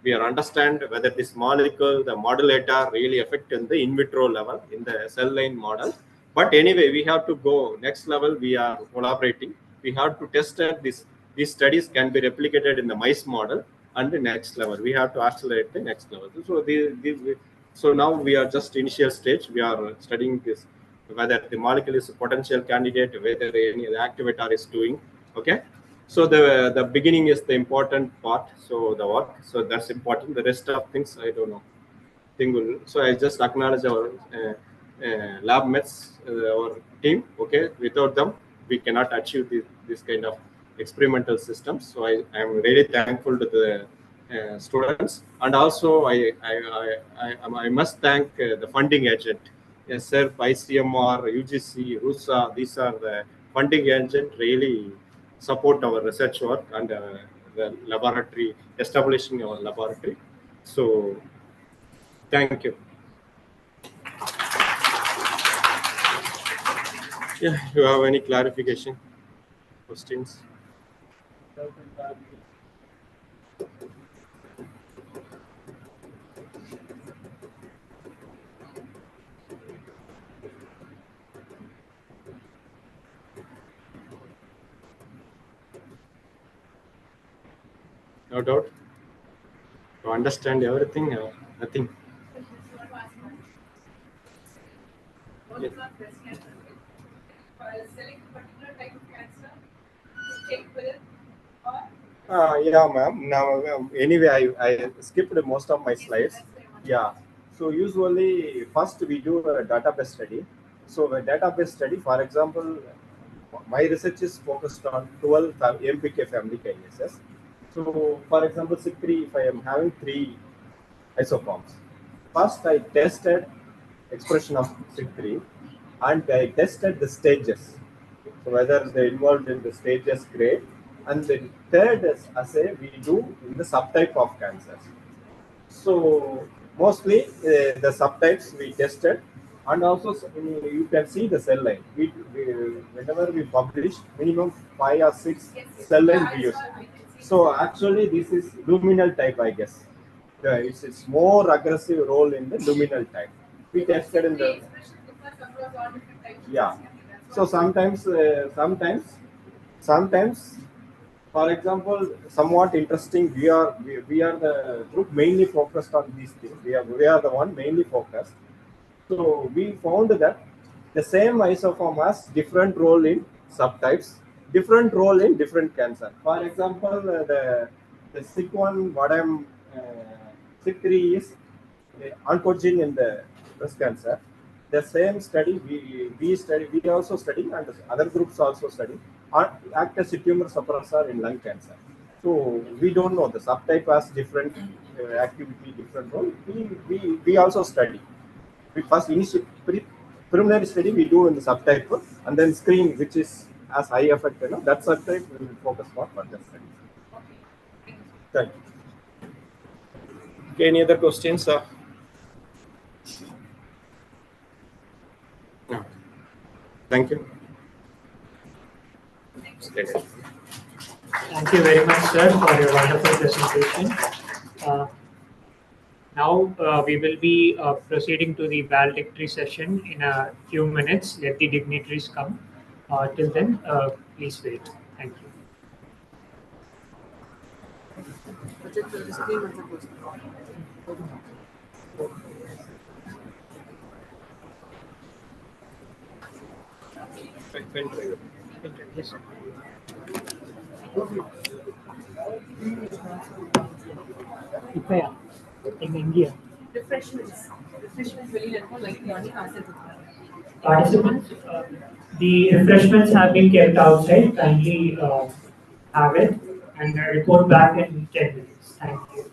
we are understand whether this molecule, the modulator really affect in the in vitro level in the cell line model. But anyway, we have to go next level. We are collaborating. We have to test that these studies can be replicated in the mice model, and the next level we have to accelerate the next level. So so now we are just initial stage. We are studying this whether the molecule is a potential candidate, whether any activator is doing. Okay. So the beginning is the important part. So the work. So that's important. The rest of things I don't know. So I just acknowledge our lab mates, our team. Okay, without them, we cannot achieve this kind of experimental systems. So I am really thankful to the students, and also I must thank the funding agent, yes, sir, ICMR, UGC, RUSA. These are the funding agent really support our research work and the laboratory, establishing our laboratory. So thank you. Yeah, you have any clarification, questions? No doubt. To understand everything, nothing. Yes. Yeah, ma'am. Now, anyway, I skipped most of my slides. Yeah. So usually, first we do a database study. So a database study, for example, my research is focused on 12 MPK family kinases. So, for example, SIC3, if I am having 3 isoforms, first I tested expression of SIC3 and I tested the stages. So whether they involved in the stages grade, and the third assay we do in the subtype of cancers. So mostly the subtypes we tested, and also you can see the cell line. Whenever we publish, minimum 5 or 6 cell line we use. So actually this is luminal type, I guess. It's more aggressive role in the luminal type. We tested in the yeah. So sometimes, for example, somewhat interesting. We are the group mainly focused on these things. We are the one mainly focused. So we found that the same isoform has different role in subtypes, different role in different cancer. For example, the SIC1, what I'm SIC3 is oncogene in the breast cancer. The same study we also study, and other groups also study, act as a tumor suppressor in lung cancer. So we don't know the subtype has different activity, different role. We also study. We first preliminary study we do in the subtype, and then screen which is as high effect. That subtype we will focus for further study. Thank you. Okay, any other questions? No. Thank you. Thank you very much, sir, for your wonderful presentation. Now we will be proceeding to the valedictory session in a few minutes. Let the dignitaries come. Till then, please wait. Thank you. Yes, sir. In India. Refreshments வெளியில இருக்கும் light பண்ணி காசு Participants, the refreshments have been kept outside. Kindly have it and report back in 10 minutes. Thank you.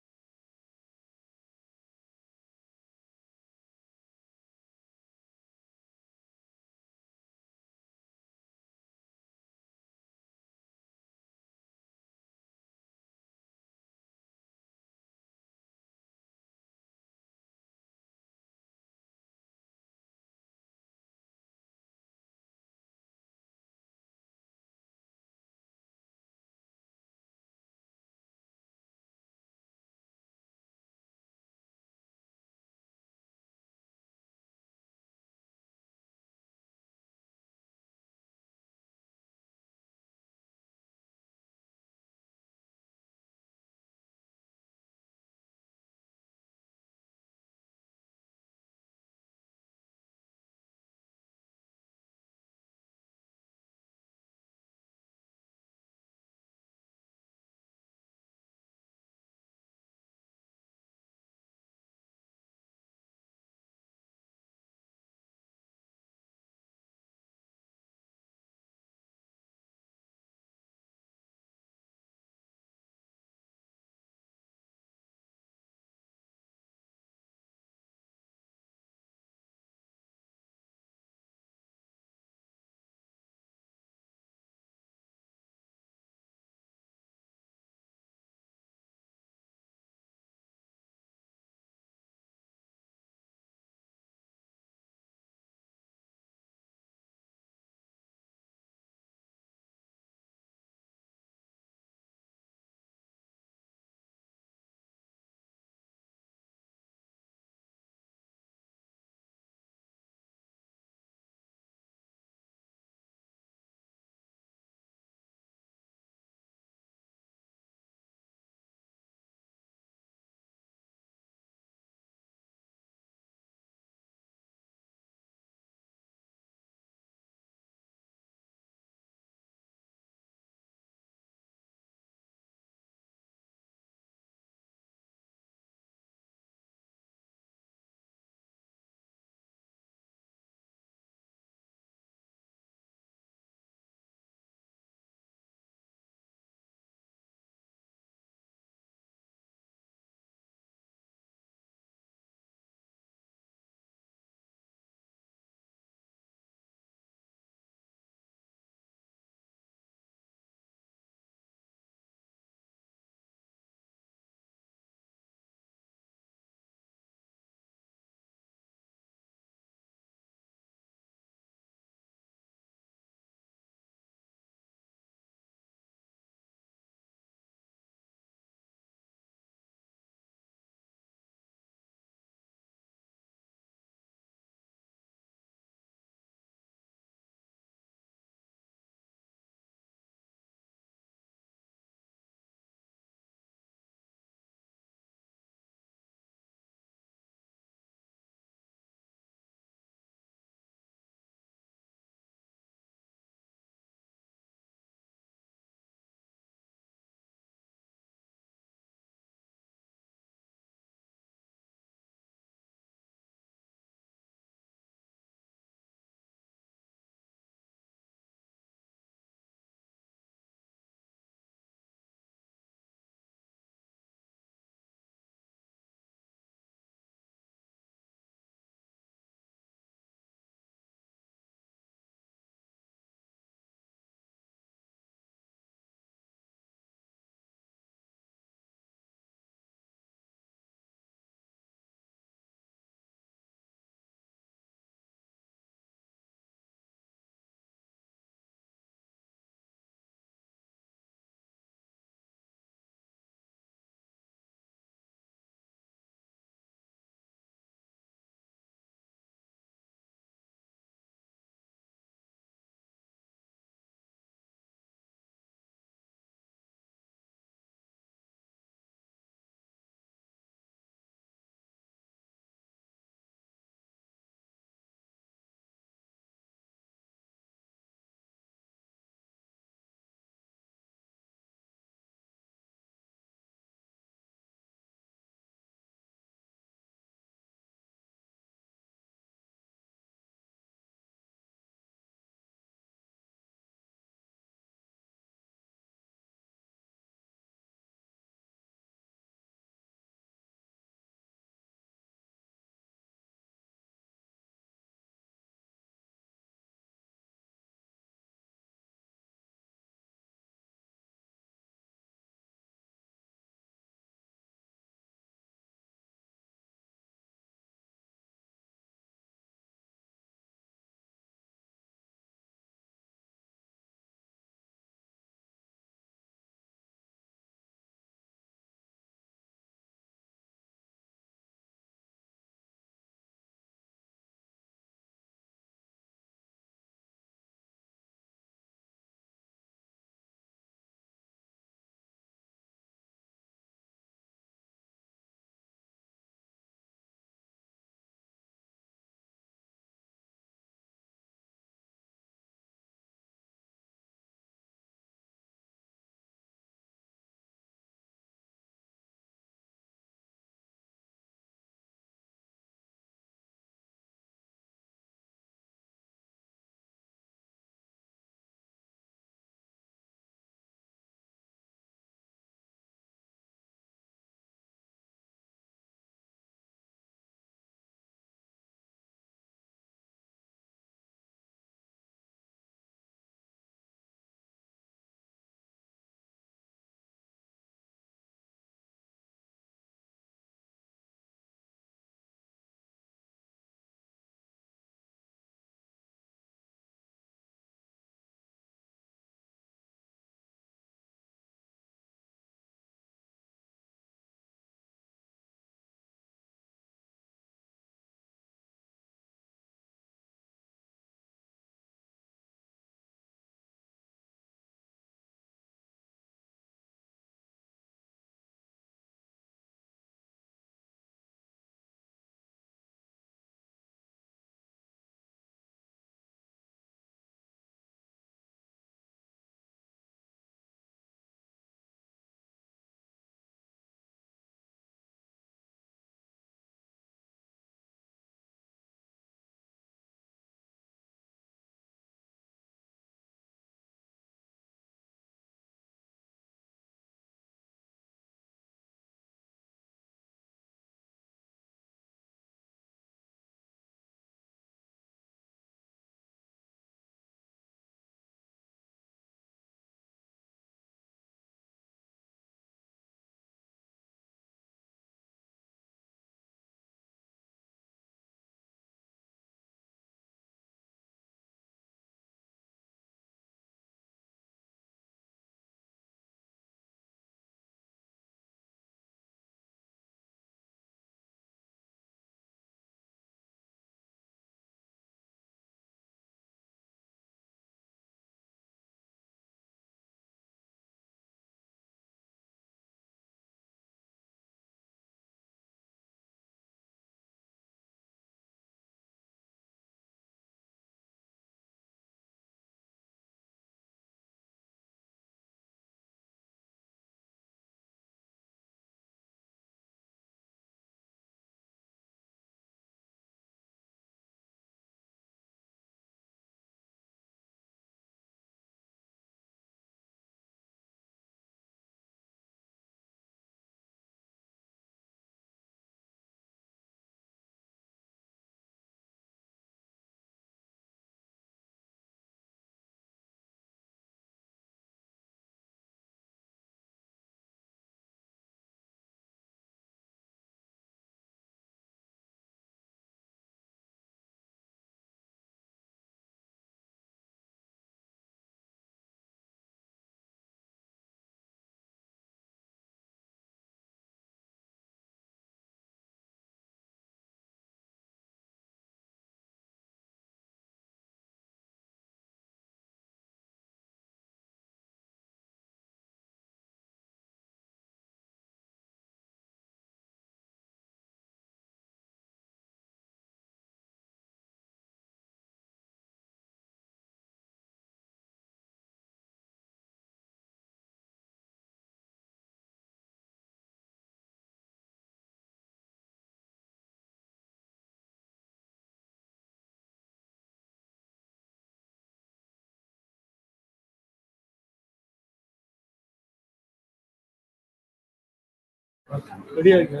Ready ஆகுங்க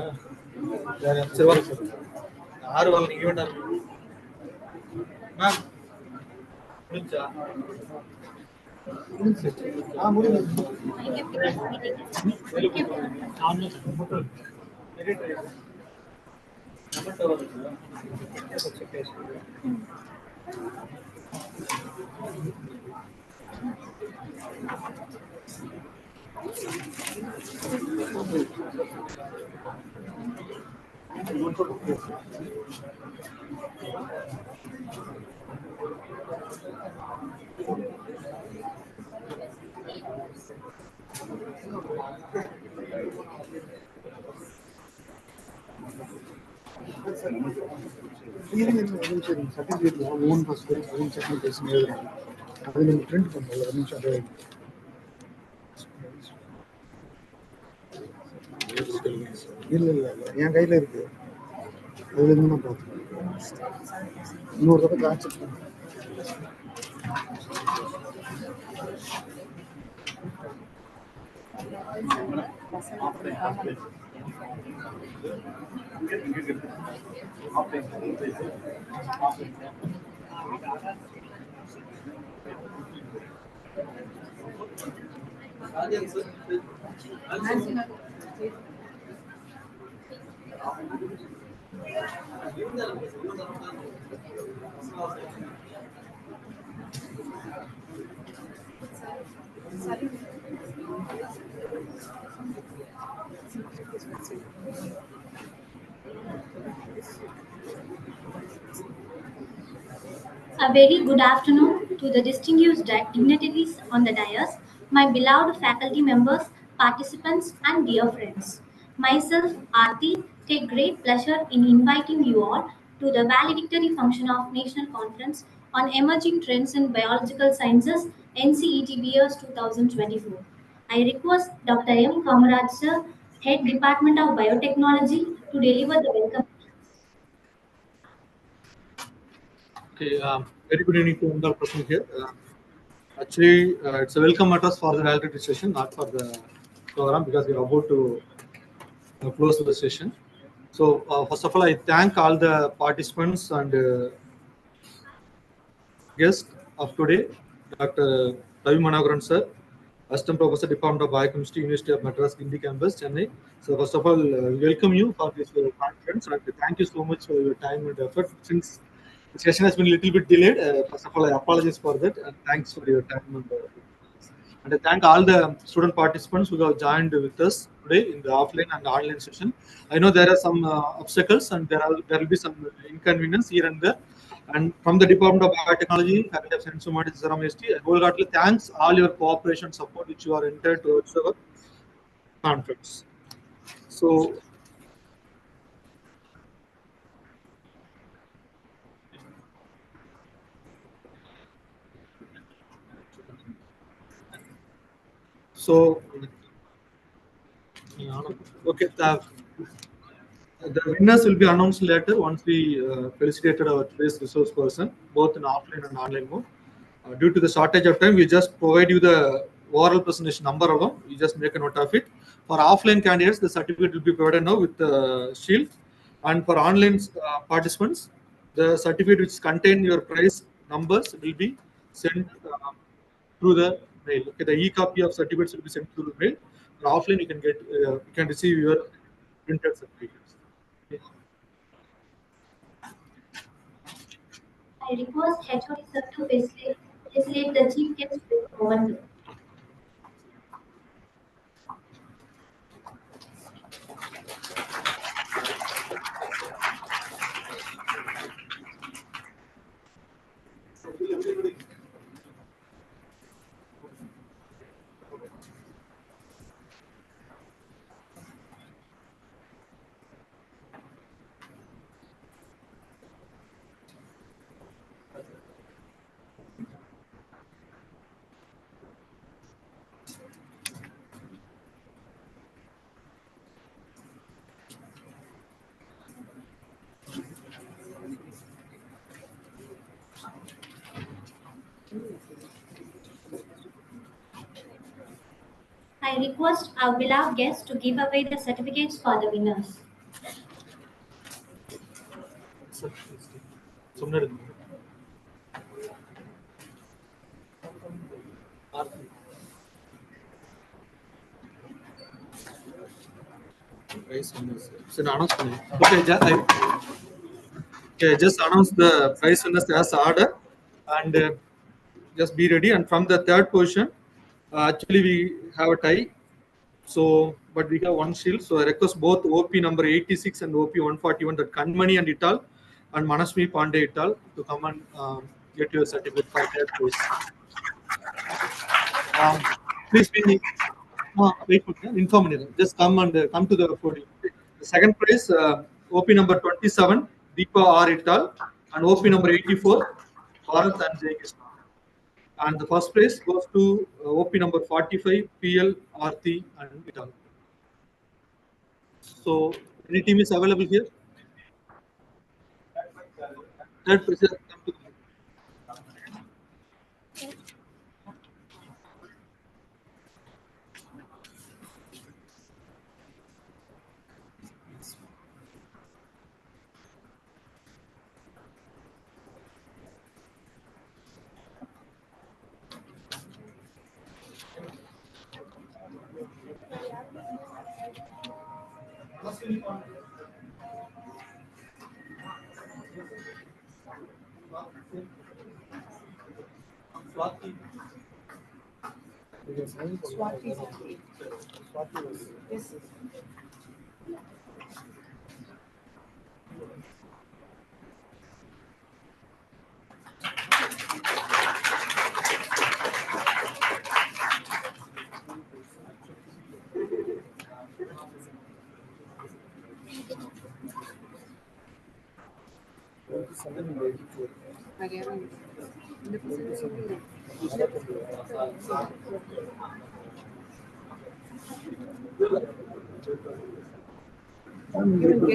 சரி வாங்க sir யாரு வரல நீங்க வேண்டாம் மேம் முடிஞ்சா certificate own passport own certification எழுதுறேன் அது நீங்கள் பிரிண்ட் பண்ணுறது ஒரு நிமிஷம் அப்படியே இல்லை இல்லை இல்லை என் கையில் இருக்கு அதுலேருந்து நான் பார்த்தேன் இன்னொரு தடவை கிராஸ் செக் பண்ணேன் A very good afternoon to the distinguished dignitaries on the dais, my beloved faculty members, participants, and dear friends. Myself, Aarti, take great pleasure in inviting you all to the valedictory function of National Conference on Emerging Trends in Biological Sciences, NCETBS 2024. I request Dr. M. Kamaraj sir, Head Department of Biotechnology, to deliver the welcome. Okay, very good evening to all present here. Actually, it's a welcome address for the valedictory session, not for the program, because we are about to close the session. So, first of all, I thank all the participants and guests of today, Dr. Ravi Managaran sir, Assistant Professor, Department of Biochemistry, University of Madras, Guindy Campus, Chennai. So, first of all, we welcome you for this conference and thank you so much for your time and effort. Since the session has been a little bit delayed, first of all, I apologize for that and thanks for your time. And I thank all the student participants who have joined with us today in the offline and online session. I know there are some obstacles and there will be some inconvenience here and there. And from the Department of Biotechnology, Faculty of Science and Humanity, I wholeheartedly thanks all your cooperation support which you are entered towards our conference. So, okay, the winners will be announced later once we felicitated our today's resource person, both in offline and online mode. Due to the shortage of time, we just provide you the oral presentation number alone. You just make a note of it. For offline candidates, the certificate will be provided now with the shield. And for online participants, the certificate which contain your prize numbers will be sent through the mail. Okay, the e-copy of certificates will be sent through the mail. For offline, you can receive your printed certificates. Okay. I request HOD sir to facilitate the chief guest with a moment. I request our beloved guests to give away the certificates for the winners. Okay, just announce the prize winners as order, and just be ready. And from the third position, actually we have a tie, so but we have one shield. So I request both OP number 86 and OP 141, that Kanmani and Ital and Manasmi Pandey Ital, to come and get your certificate for their place. Please be wait for me, inform me. Just come and come to the podium. The second prize, OP number 27, Deepa R. Ital, and OP number 84, Bharat and Jay Krishna. And the first place goes to OP number 45, PL, Aarti, and Ital. So, any team is available here? Third prize, come to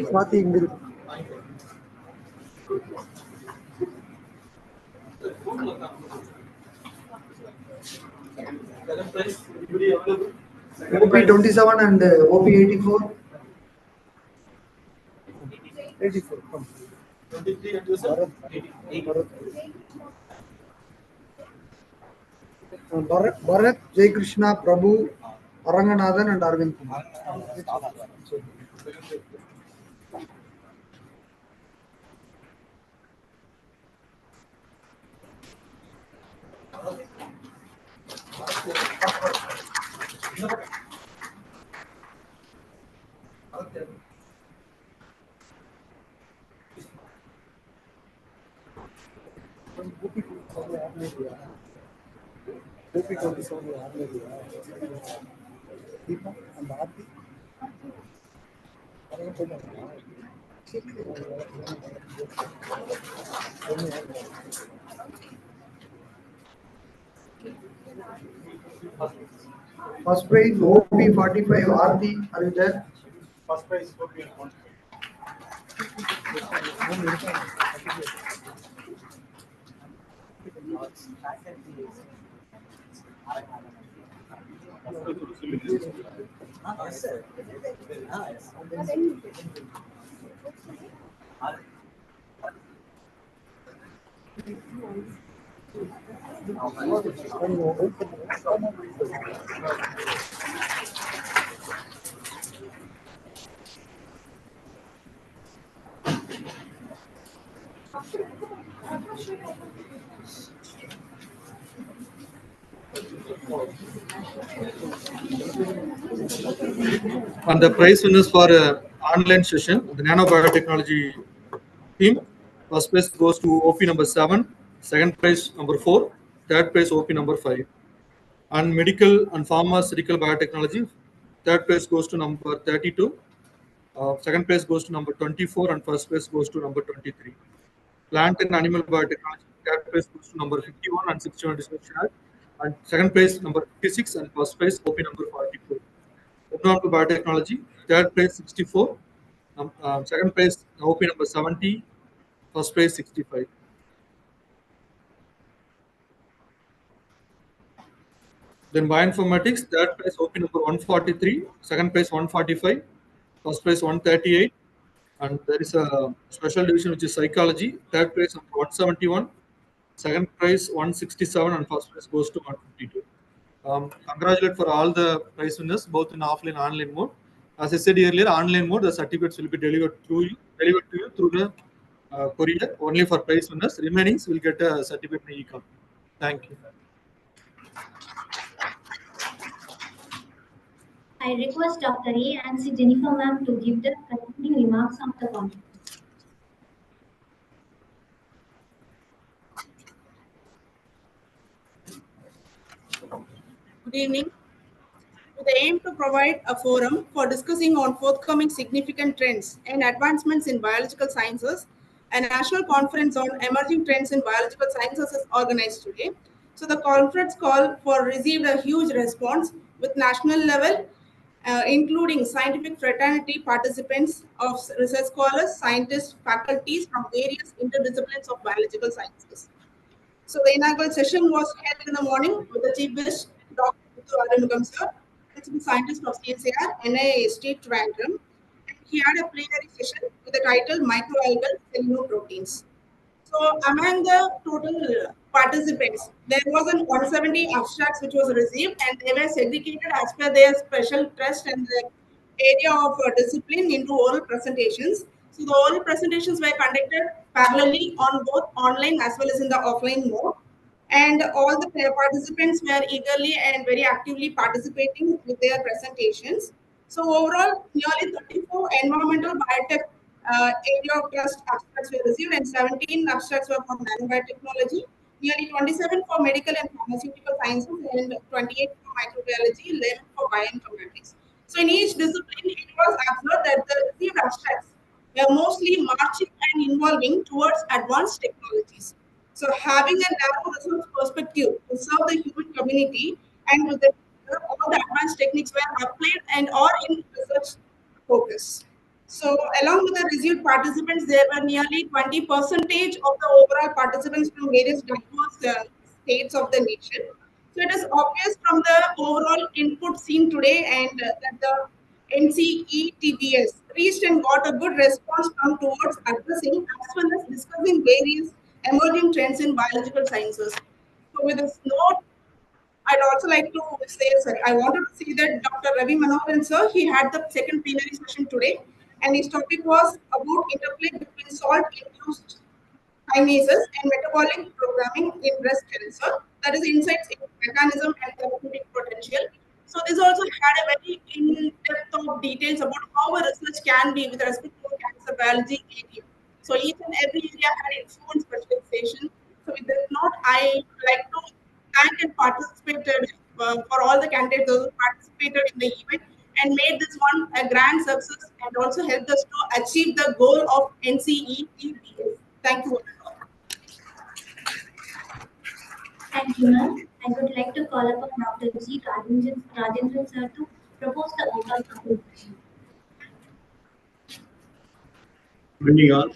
Swati இங்க இருக்கு. OP 27 and OP 84. 84. Come. 23 and yourself? Bharat, Jay Krishna, Prabhu, Aranganathan, and Arvind Kumar. OP 27 आपने दिया Deepa and Aarti. First prize OP 45 Aarti, are you there? First prize OP 1. And the prize winners for online session, the nanobiotechnology team. First place goes to OP number 7, second prize number 4, third prize OP number 5. And medical and pharmaceutical biotechnology, third place goes to number 32, second place goes to number 24, and first place goes to number 23. Plant and animal biotechnology, third place goes to number 51 and 61 description, and second place number 56, and first place OP number 44. Environmental biotechnology, third place 64, second place OP number 70, first place 65. Then bioinformatics, third prize OP number 143, second prize 145, first prize 138, and there is a special division which is psychology, third prize number 171, second prize 167, and first prize goes to 152. Congratulate for all the prize winners, both in offline and online mode. As I said earlier, online mode, the certificates will be delivered to you through the courier only for prize winners. Remainings will get a certificate in e-copy. Thank you. I request Dr. A. and C. Jennifer ma'am to give the concluding remarks of the conference. Good evening. With the aim to provide a forum for discussing on forthcoming significant trends and advancements in biological sciences, a national conference on emerging trends in biological sciences is organized today. So the conference call for received a huge response with national level, including scientific fraternity participants of research scholars, scientists, faculties from various interdisciplines of biological sciences. So the inaugural session was held in the morning with the chief guest, Dr. Arumugam sir, principal scientist of CNCR, NIST Trivandrum. And he had a plenary session with the title Microalgal Celluloproteins. So among the total participants, there was an 170 abstracts which was received, and they were segregated as per their special trust and the area of discipline into oral presentations. So the oral presentations were conducted parallelly on both online as well as in the offline mode. And all the participants were eagerly and very actively participating with their presentations. So overall, nearly 34 environmental biotech area of trust abstracts were received, and 17 abstracts were for nanobiotechnology, nearly 27 for medical and pharmaceutical sciences, and 28 for microbiology, 11 for bioinformatics. So in each discipline, it was observed that the received abstracts were mostly marching and involving towards advanced technologies. So having a narrow research perspective to serve the human community, and with the all the advanced techniques were applied and are in research focus. So along with the received participants, there were nearly 20% of the overall participants from various diverse states of the nation. So it is obvious from the overall input seen today and that the NCETBS reached and got a good response from towards addressing as well as discussing various emerging trends in biological sciences. So with this note, I'd also like to say, sir, I wanted to see that Dr. Ravi Manoharan, sir, he had the second plenary session today, and his topic was about interplay between salt-induced kinases and metabolic programming in breast cancer. That is insights in mechanism and therapeutic potential. So this also had a very in-depth of details about how a research can be with respect to cancer biology area. So each and every area had its own specialization. So with that note, I like to thank and participated for all the candidates who participated in the event and made this one a grand success and also helped us to achieve the goal of NCETBS. Thank you. Thank you, ma'am. I would like to call upon Dr. G. Rajendran sir to propose the outcomes of the session. Good evening, all.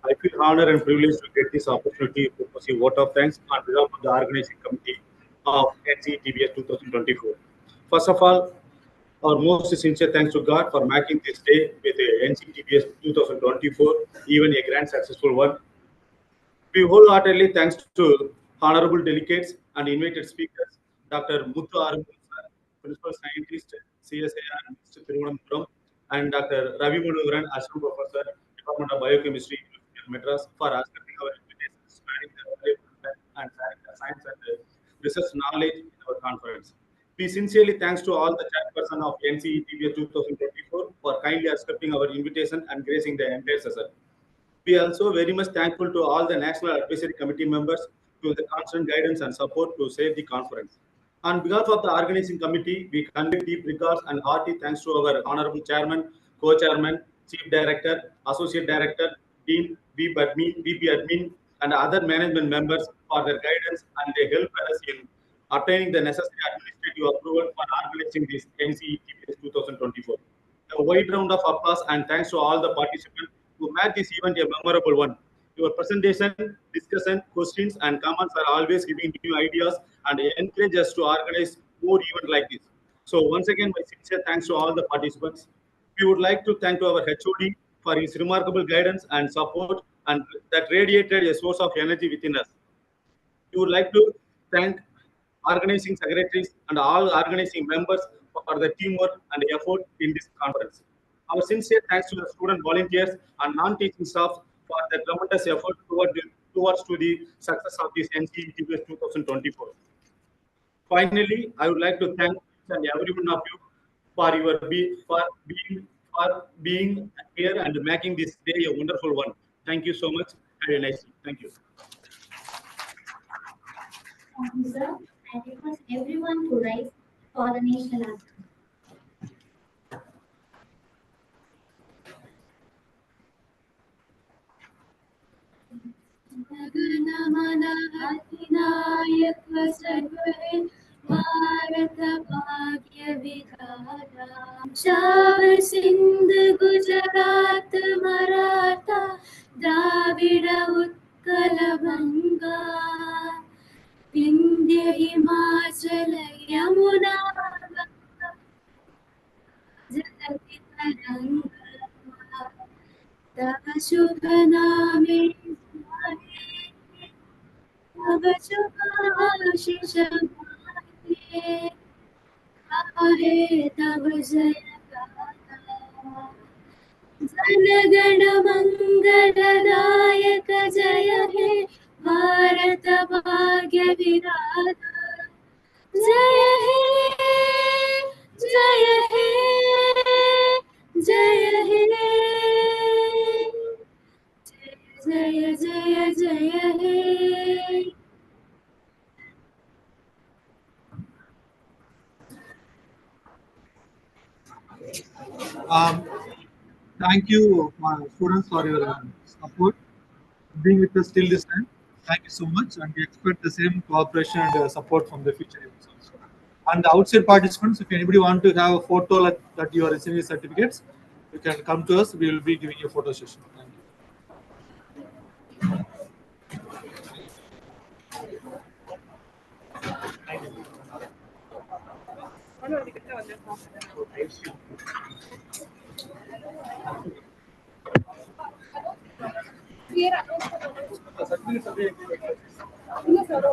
I feel honored and privileged to get this opportunity to receive vote of thanks on behalf of the organizing committee of NCETBS 2024. First of all, our most sincere thanks to God for making this day with the NCETBS 2024 even a grand successful one. We wholeheartedly thanks to honorable delegates and invited speakers, Dr. Muthu Arumugam, Principal Scientist, CSIR, Mr. Thiruvananthapuram, and Dr. Ravi Manoharan, Assistant Professor, Department of Biochemistry, University of Madras, for accepting our invitations, spreading the valuable and science and research knowledge in our conference. We sincerely thanks to all the chairperson of NCETBS 2024 for kindly accepting our invitation and gracing the entire session. We are also very much thankful to all the National Advisory Committee members to the constant guidance and support to save the conference. On behalf of the organizing committee, we convey deep regards and hearty thanks to our honorable chairman, co-chairman, chief director, associate director, dean, VP admin, and other management members for their guidance, and they help us in obtaining the necessary administrative approval for organizing this NCETBS 2024. A wide round of applause and thanks to all the participants who made this event a memorable one. Your presentation, discussion, questions, and comments are always giving new ideas and encourage us to organize more event like this. So once again, my sincere thanks to all the participants. We would like to thank to our HOD for his remarkable guidance and support, and that radiated a source of energy within us. We would like to thank organizing secretaries and all organizing members for the teamwork and effort in this conference. Our sincere thanks to the student volunteers and non-teaching staff for their tremendous effort towards to the success of this NCETBS 2024. Finally, I would like to thank each and every one of you for your being here and making this day a wonderful one. Thank you so much. Have a nice day. Thank you. Thank you, sir. I request everyone to rise for the national anthem. जगन्मन अधिनायक सर्वहे Bharat भाग्य विधाता पंजाब सिंध गुजरात मराठा द्राविड उत्कल बंगा विंध्य हिमाचल यमुना जगति तरंगा तव शुभ नामे तव शुभाशिष गाहे तव जय गाथा जन गण मंगल नायक जय हे भारत भाग्य विधाता जय हे जय हे जय हे जय जय जय हे Thank you, students, for your support, being with us till this time. Thank you so much, and we expect the same cooperation and support from the future events also. And the outside participants, if anybody want to have a photo that you are receiving certificates, you can come to us. We will be giving you a photo session. Thank you. இல்ல sir